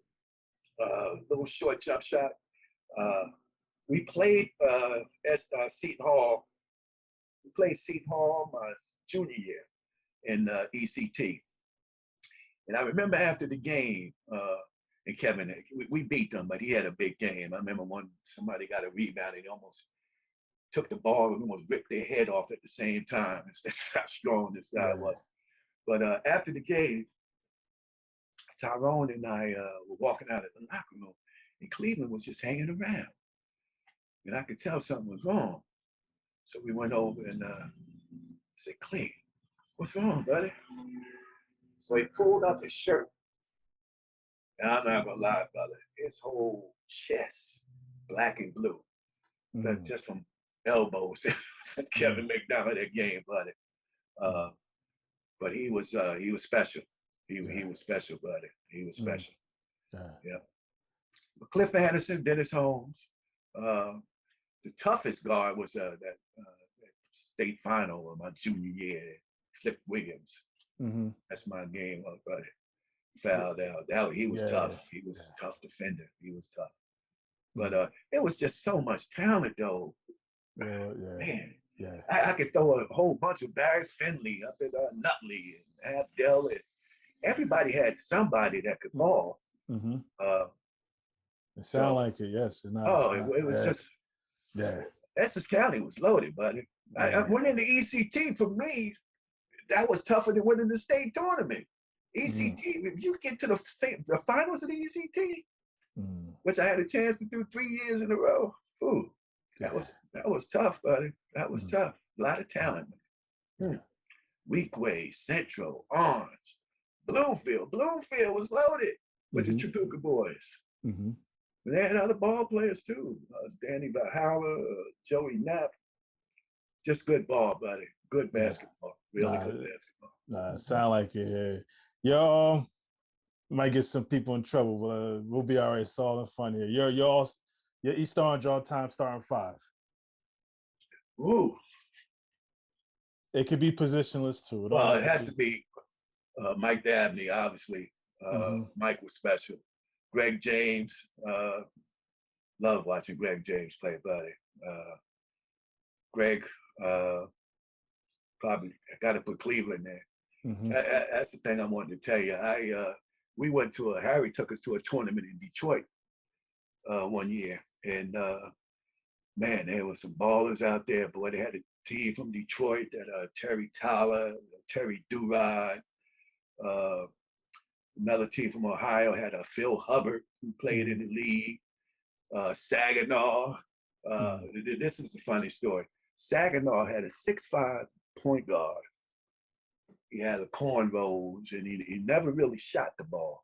little short jump shot. We played at Seton Hall. We played Seton Hall my junior year in ECT. And I remember after the game, and Kevin, we beat them, but he had a big game. I remember somebody got a rebound and he almost took the ball and almost ripped their head off at the same time. That's how strong this guy was. But after the game, Tyrone and I were walking out of the locker room, and Cleveland was just hanging around. And I could tell something was wrong. So we went over and said, Cleo, what's wrong, buddy? So he pulled up his shirt. And I'm not gonna lie, brother, his whole chest, black and blue. Just from elbows. Kevin McDonald that game, buddy. But he was special. He was special, buddy. He was special. Yeah. But Cliff Anderson, Dennis Holmes. The toughest guard was that state final of my junior year, Flip Williams. That's my game, buddy. Fouled out. He was tough. He was a tough defender. He was tough. But it was just so much talent, though. Man, I could throw a whole bunch of Barry Finley up at Nutley and Abdel. Everybody had somebody that could ball. It sounded like it, yes. It was just. Essex County was loaded, buddy. I went into ECT. For me, that was tougher than winning the state tournament. ECT, if you get to the finals of the ECT, which I had a chance to do 3 years in a row, that was tough, buddy. That was tough. A lot of talent. Weequay, Central, Orange, Bloomfield. Bloomfield was loaded with the Chabuca boys. But they had other ball players too. Danny Valhalla, Joey Knapp. Just good ball, buddy. Good basketball. Really good basketball. Sound like it. Yo, might get some people in trouble, but we'll be all right. It's all in fun here. Your East Orange all-time starting 5. Ooh. It could be positionless too. Well, it has to be Mike Dabney, obviously. Mike was special. Greg James, love watching Greg James play, buddy. Greg, probably got to put Cleveland there. That's the thing I wanted to tell you. Harry took us to a tournament in Detroit one year, and man, there were some ballers out there. Boy, they had a team from Detroit that Terry Tyler, Terry Durod. Another team from Ohio had Phil Hubbard, who played in the league. Saginaw. This is a funny story. Saginaw had a 6'5" point guard. He had a cornrows, and he never really shot the ball.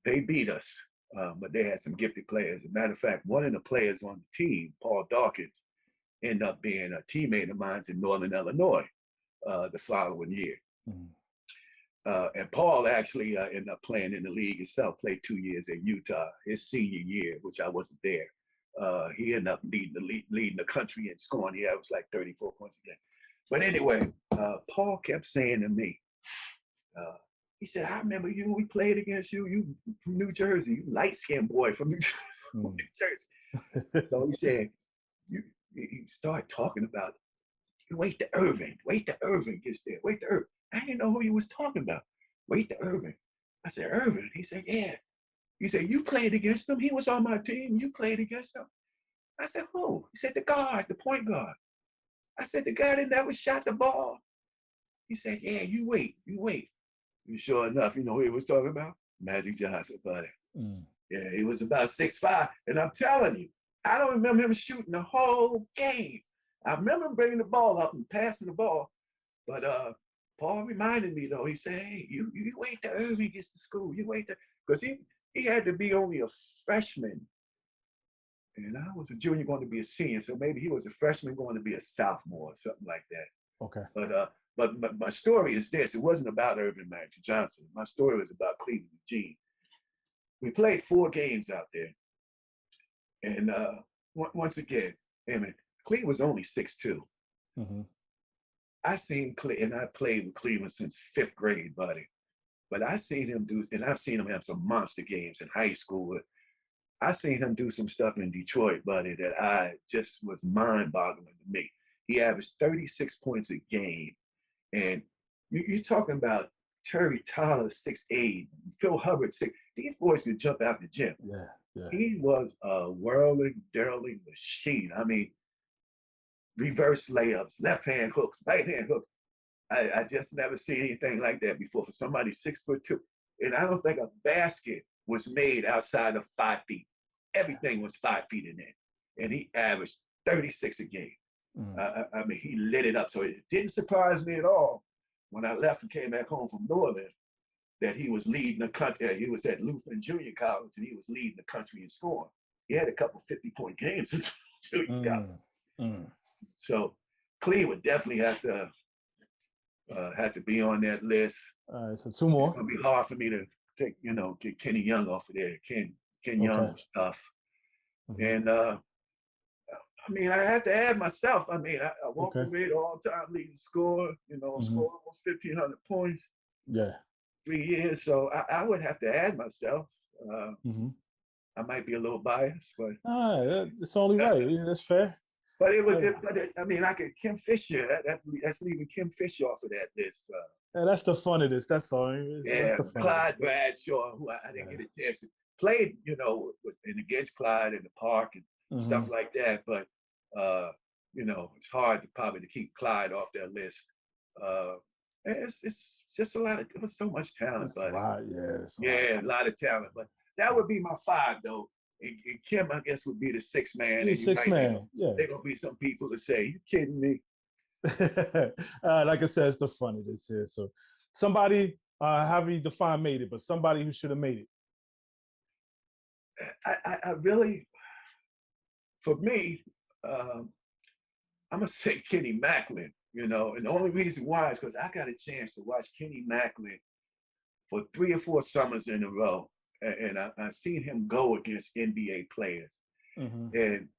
They beat us, but they had some gifted players. As a matter of fact, one of the players on the team, Paul Dawkins, ended up being a teammate of mine in Northern Illinois the following year. And Paul actually ended up playing in the league himself, played 2 years at Utah. His senior year, which I wasn't there, he ended up leading the country in scoring. He averaged like 34 points a game. But anyway, Paul kept saying to me, he said, I remember you, we played against you, you from New Jersey, you light-skinned boy from New Jersey. So he said, you start talking about, wait till Irving gets there, wait till Irving. I didn't know who he was talking about. Wait till Irving. I said, Irving? He said, yeah. He said, you played against him? He was on my team. You played against him? I said, who? He said, the guard, the point guard. I said, the guy that never shot the ball. He said, yeah, you wait. And sure enough, you know who he was talking about? Magic Johnson, buddy. Yeah, he was about 6'5". And I'm telling you, I don't remember him shooting the whole game. I remember him bringing the ball up and passing the ball. But Paul reminded me though. He said, "Hey, you wait till Irving gets to school. You wait till," because he had to be only a freshman, and I was a junior going to be a senior, so maybe he was a freshman going to be a sophomore or something like that. Okay. But my story is this: it wasn't about Irving Magic Johnson. My story was about Cleveland Eugene. We played 4 games out there, and once again, Cleveland was only 6'2". Mm-hmm. I seen Cle, and I played with Cleveland since 5th grade, buddy. But I seen him do, and I've seen him have some monster games in high school. I seen him do some stuff in Detroit, buddy, that I just was mind-boggling to me. He averaged 36 points a game, and you're talking about Terry Tyler 6'8", Phil Hubbard 6. These boys could jump out the gym. Yeah, yeah. He was a whirling, dirling machine. I mean, reverse layups, left hand hooks, right hand hooks. I just never seen anything like that before for somebody 6'2". And I don't think a basket was made outside of 5 feet. Everything was 5 feet in there. And he averaged 36 a game. I mean, he lit it up. So it didn't surprise me at all when I left and came back home from Northern that he was leading the country. He was at Lutheran Junior College and he was leading the country in scoring. He had a couple 50-point games in junior college. So Cleo would definitely have to be on that list. All right, so 2 more. It's gonna be hard for me to take, get Kenny Young off of there. Ken Young was tough. And I mean, I have to add myself. I mean, I walked away the all-time leading scorer, scored almost 1,500 points. Yeah. 3 years. So I would have to add myself. I might be a little biased, but it's only right. That's fair. But I mean, I could Kim Fisher. That's leaving Kim Fisher off of that list. That's the fun of this. That's all. Clyde Bradshaw, who I didn't get a chance to play, and against Clyde in the park and stuff like that. But it's hard to keep Clyde off that list. It's just a lot of. There was so much talent, but a lot of talent. But that would be my 5, though. And Kim, I guess, would be the 6th man. The 6th man. There gonna be some people that say, "You kidding me?" Like I said, it's the fun of this here. So, somebody, however you define made it, but somebody who should have made it. I really, for me, I'm gonna say Kenny Macklin. And the only reason why is because I got a chance to watch Kenny Macklin for 3 or 4 summers in a row. And I seen him go against NBA players. And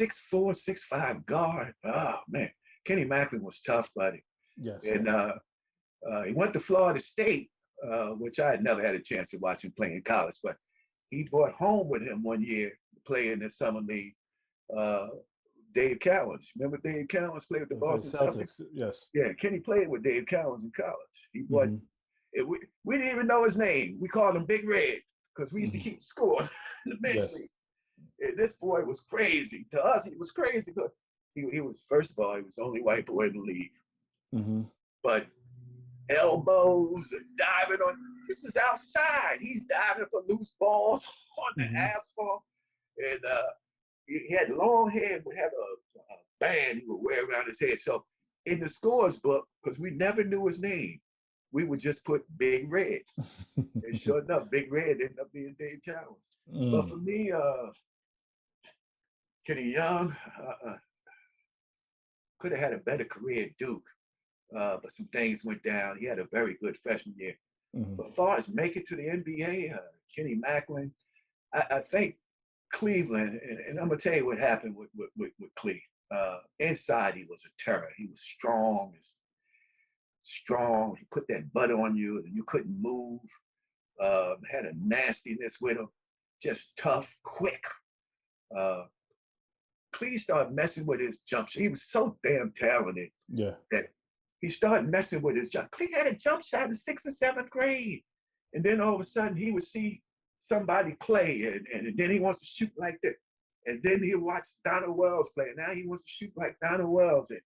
6'4", 6'5" guard. Oh, man. Kenny Macklin was tough, buddy. Yes. And he went to Florida State, which I had never had a chance to watch him play in college. But he brought home with him one year to play in the summer league. Dave Cowens. Remember Dave Cowens played with the Boston Celtics? Yes. Yeah, Kenny played with Dave Cowens in college. He brought we didn't even know his name. We called him Big Red because we used to keep score in the men's league. And this boy was crazy. To us, he was crazy because he was, first of all, he was the only white boy in the league. But elbows and diving on, this is outside. He's diving for loose balls on the asphalt. And he had long hair, would have a band he would wear around his head. So in the scores book, because we never knew his name, we would just put Big Red. And sure enough, Big Red ended up being Dave Cowens. But for me, Kenny Young could have had a better career at Duke, but some things went down. He had a very good freshman year. But as far as make it to the NBA, Kenny Macklin, I think Cleveland, and I'm gonna tell you what happened with Cleve. Inside, he was a terror. He was strong. He put that butt on you, and you couldn't move. Had a nastiness with him, just tough, quick. Cleve started messing with his jump shot. He was so damn talented that he started messing with his jump. Cleve had a jump shot in 6th or 7th grade, and then all of a sudden he would see somebody play, and then he wants to shoot like that. And then he'll watch Donald Wells play, and now he wants to shoot like Donald Wells. And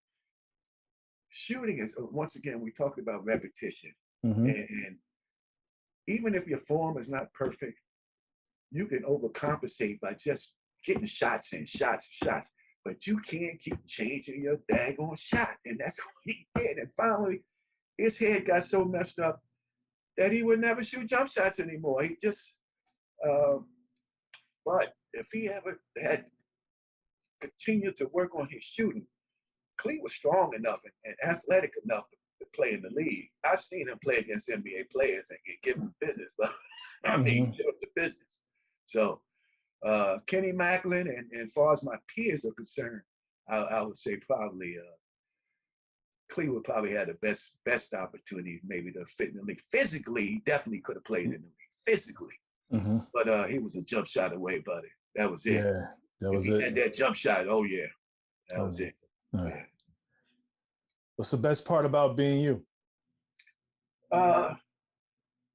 shooting is, once again, we talked about repetition. And even if your form is not perfect, you can overcompensate by just getting shots and shots. But you can't keep changing your daggone shot. And that's what he did. And finally, his head got so messed up that he would never shoot jump shots anymore. He just, uh, but if he ever had continued to work on his shooting, Cleo was strong enough and athletic enough to play in the league. I've seen him play against NBA players and give them business, but I mean, give them the business. So Kenny Macklin, and as far as my peers are concerned, I would say probably Cleo probably had the best opportunity maybe to fit in the league. Physically, he definitely could have played in the league. Physically. But he was a jump shot away, buddy. That was it. Yeah, that was if he it. had that jump shot, oh yeah. That was it. Yeah. What's the best part about being you?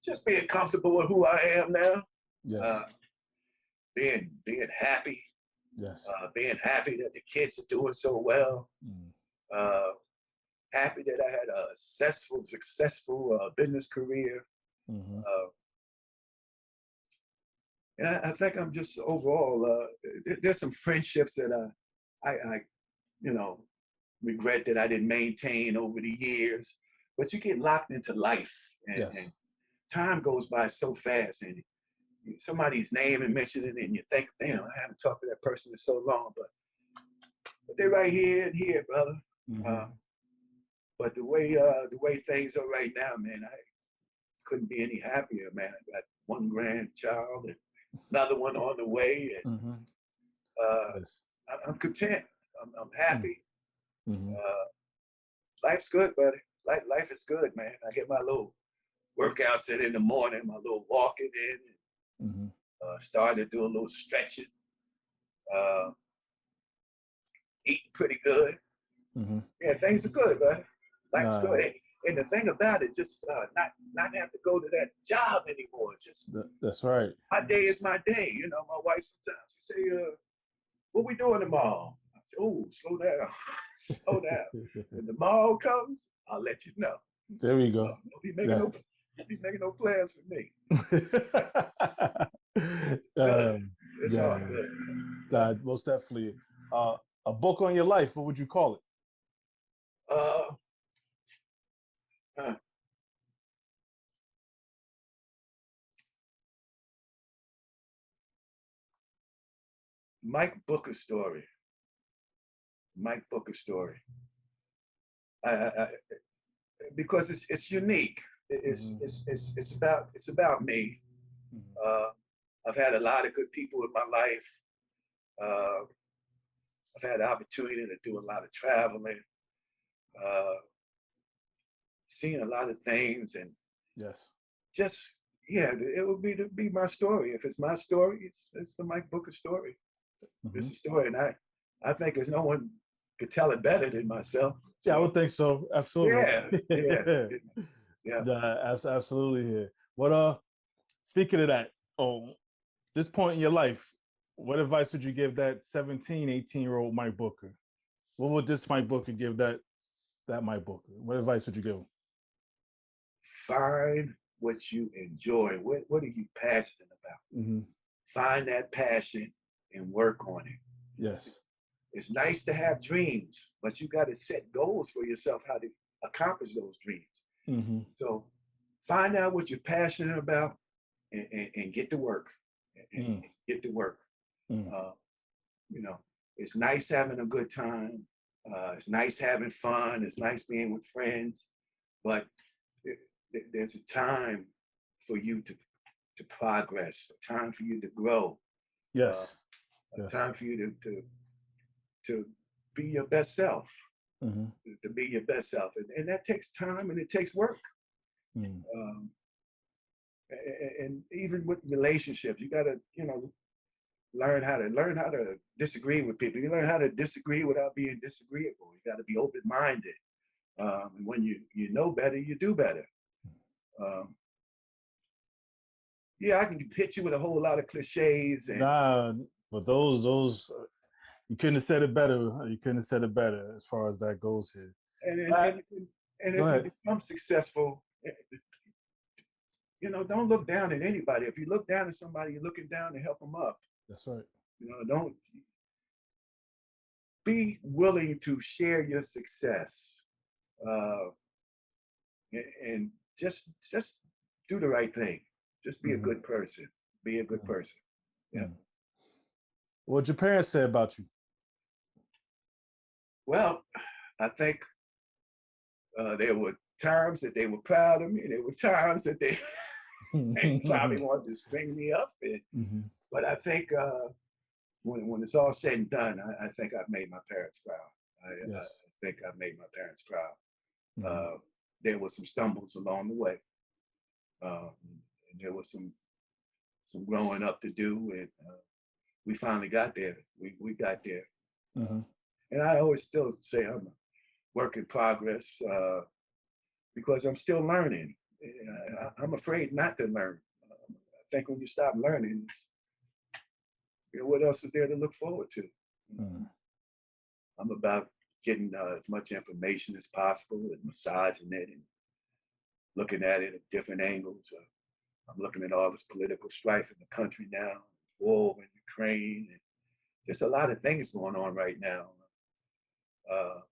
Just being comfortable with who I am now. Yes. Being happy. Yes. Being happy that the kids are doing so well. Happy that I had a successful business career. And I think I'm just overall. There's some friendships that I regret that I didn't maintain over the years. But you get locked into life, and time goes by so fast, and somebody's name and mentioned it, and you think, damn, I haven't talked to that person in so long, but they're right here and here, brother. But the way things are right now, man, I couldn't be any happier, man. I got one grandchild and another one on the way, and I'm content. I'm happy. Life's good, buddy. Life is good, man. I get my little workouts in the morning, my little walking in, started to do a little stretching, eating pretty good. Yeah, things are good, buddy. Life's good. And the thing about it, just not have to go to that job anymore. Just that's right. My day is my day. You know, my wife sometimes she say, "What we doing tomorrow?" I say, "Oh, slow down, slow down." When the mall comes, I'll let you know. There we go. Don't be making no plans for me. It's all good. Most definitely. A book on your life. What would you call it? Mike Booker's story. Mike Booker's story. Because it's unique. It's about me. I've had a lot of good people in my life. I've had the opportunity to do a lot of traveling, seen a lot of things, and just it would be my story. If it's my story, it's the Mike Booker story. It's a story, and I think there's no one could tell it better than myself. Yeah, I would think so. Absolutely. Yeah. Absolutely. Here. What speaking of that, this point in your life, what advice would you give that 17, 18-year-old Mike Booker? What would this Mike Booker give that Mike Booker? What advice would you give him? Find what you enjoy. What are you passionate about? Find that passion and work on it. Yes. It's nice to have dreams, but you got to set goals for yourself how to accomplish those dreams. So find out what you're passionate about and get to work. Get to work. It's nice having a good time. It's nice having fun. It's nice being with friends, but there's a time for you to progress, a time for you to grow. Yes. A time for you to be your best self. To be your best self, and that takes time and it takes work. And even with relationships, you got to learn how to disagree with people. You learn how to disagree without being disagreeable. You got to be open-minded. And when you know better, you do better. I can hit you with a whole lot of cliches. But those you couldn't have said it better. You couldn't have said it better as far as that goes here. And if you become successful, don't look down at anybody. If you look down at somebody, you're looking down to help them up. That's right. Don't be willing to share your success. and just do the right thing. Just be a Mhm. good person. Be a good Mhm. person. Yeah. Mhm. What'd your parents say about you? Well, I think there were times that they were proud of me. There were times that they probably wanted to string me up. Mhm. But I think when it's all said and done, I think I've made my parents proud. I Yes. think I've made my parents proud. Mhm. Uh, there were some stumbles along the way. And there was some growing up to do, and we finally got there. We got there. Uh, Mhm. and I always still say I'm a work in progress because I'm still learning. I'm afraid not to learn. I think when you stop learning, what else is there to look forward to? Mhm. I'm about getting as much information as possible and massaging it and looking at it at different angles. I'm looking at all this political strife in the country now, war in Ukraine, and there's a lot of things going on right now. Uh,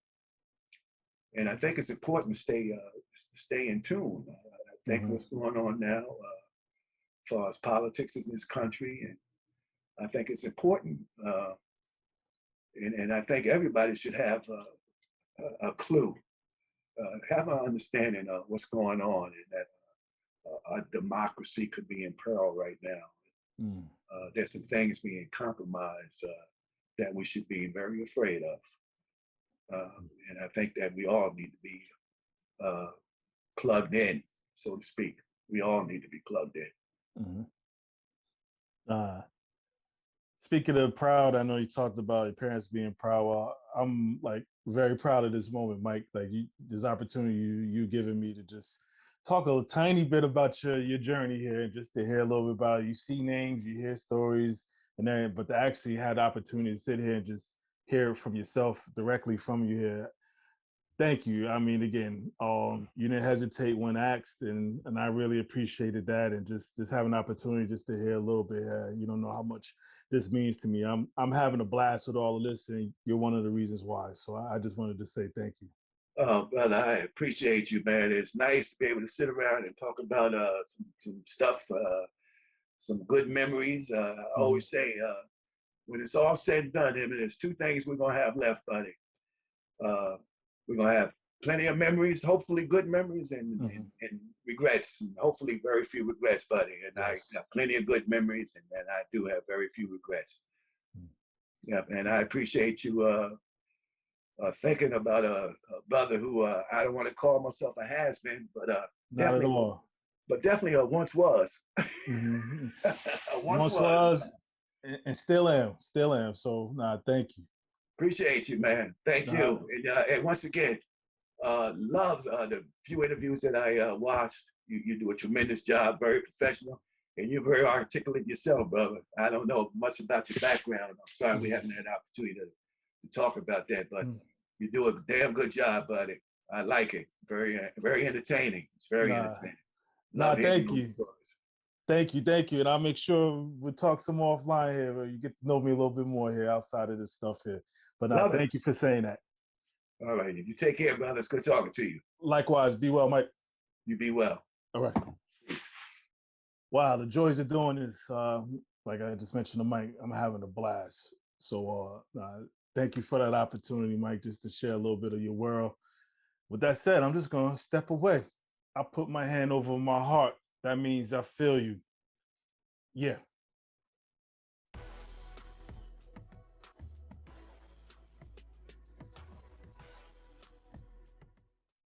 and I think it's important to stay in tune. I think Mhm. what's going on now, as far as politics in this country, and I think it's important, and I think everybody should have a clue, have an understanding of what's going on, and that our democracy could be in peril right now. Mhm. There's some things being compromised that we should be very afraid of. And I think that we all need to be uh, plugged in, so to speak. We all need to be plugged in. Mhm. Uh, Speaking of proud, I know you talked about your parents being proud. Well, I'm like very proud of this moment, Mike. Like this opportunity you giving me to just talk a tiny bit about your journey here, and just to hear a little bit about it. You see names, you hear stories, and then but to actually have the opportunity to sit here and just hear it from yourself directly from you here. Thank you. I mean, again, you didn't hesitate when asked, and I really appreciated that, and just having an opportunity just to hear a little bit. You don't know how much this means to me. I'm having a blast with all of this, and you're one of the reasons why. So I just wanted to say thank you. Oh, brother, I appreciate you, man. It's nice to be able to sit around and talk about some stuff, some good memories. I Mhm. always say, when it's all said and done, there's two things we're going to have left, buddy. Uh, we're going to have plenty of memories, hopefully good memories, Mhm. and regrets, and hopefully very few regrets, buddy. And I Yes. got plenty of good memories, and I do have very few regrets. Mm. Yeah, and I appreciate you thinking about a brother who I don't want to call myself a has been, but Not at definitely, all. definitely a once was. Mhm. A once Once was. was, and still am, still am. So nah, thank you. Appreciate you, man. Thank Nah, you. And once again, love the few interviews that I watched. You do a tremendous job, very professional, and you're very articulate yourself, brother. I don't know much about your background. I'm sorry we mhm. haven't had an opportunity to talk about that, but Mm. you do a damn good job, buddy. I like it. Very entertaining. It's very Nah, entertaining. nah, Love hearing thank your you. stories. Thank you. And I'll make sure we'll talk some more offline here where you get to know me a little bit more here outside of this stuff here. But Love it. thank you for saying that. All right. You take care, brother. It's good talking to you. Likewise, be well, Mike. You be well. All right. Peace. Wow, the joys of doing this, like I just mentioned to Mike, I'm having a blast. So thank you for that opportunity, Mike, just to share a little bit of your world. With that said, I'm just gonna step away. I put my hand over my heart. That means I feel you. Yeah.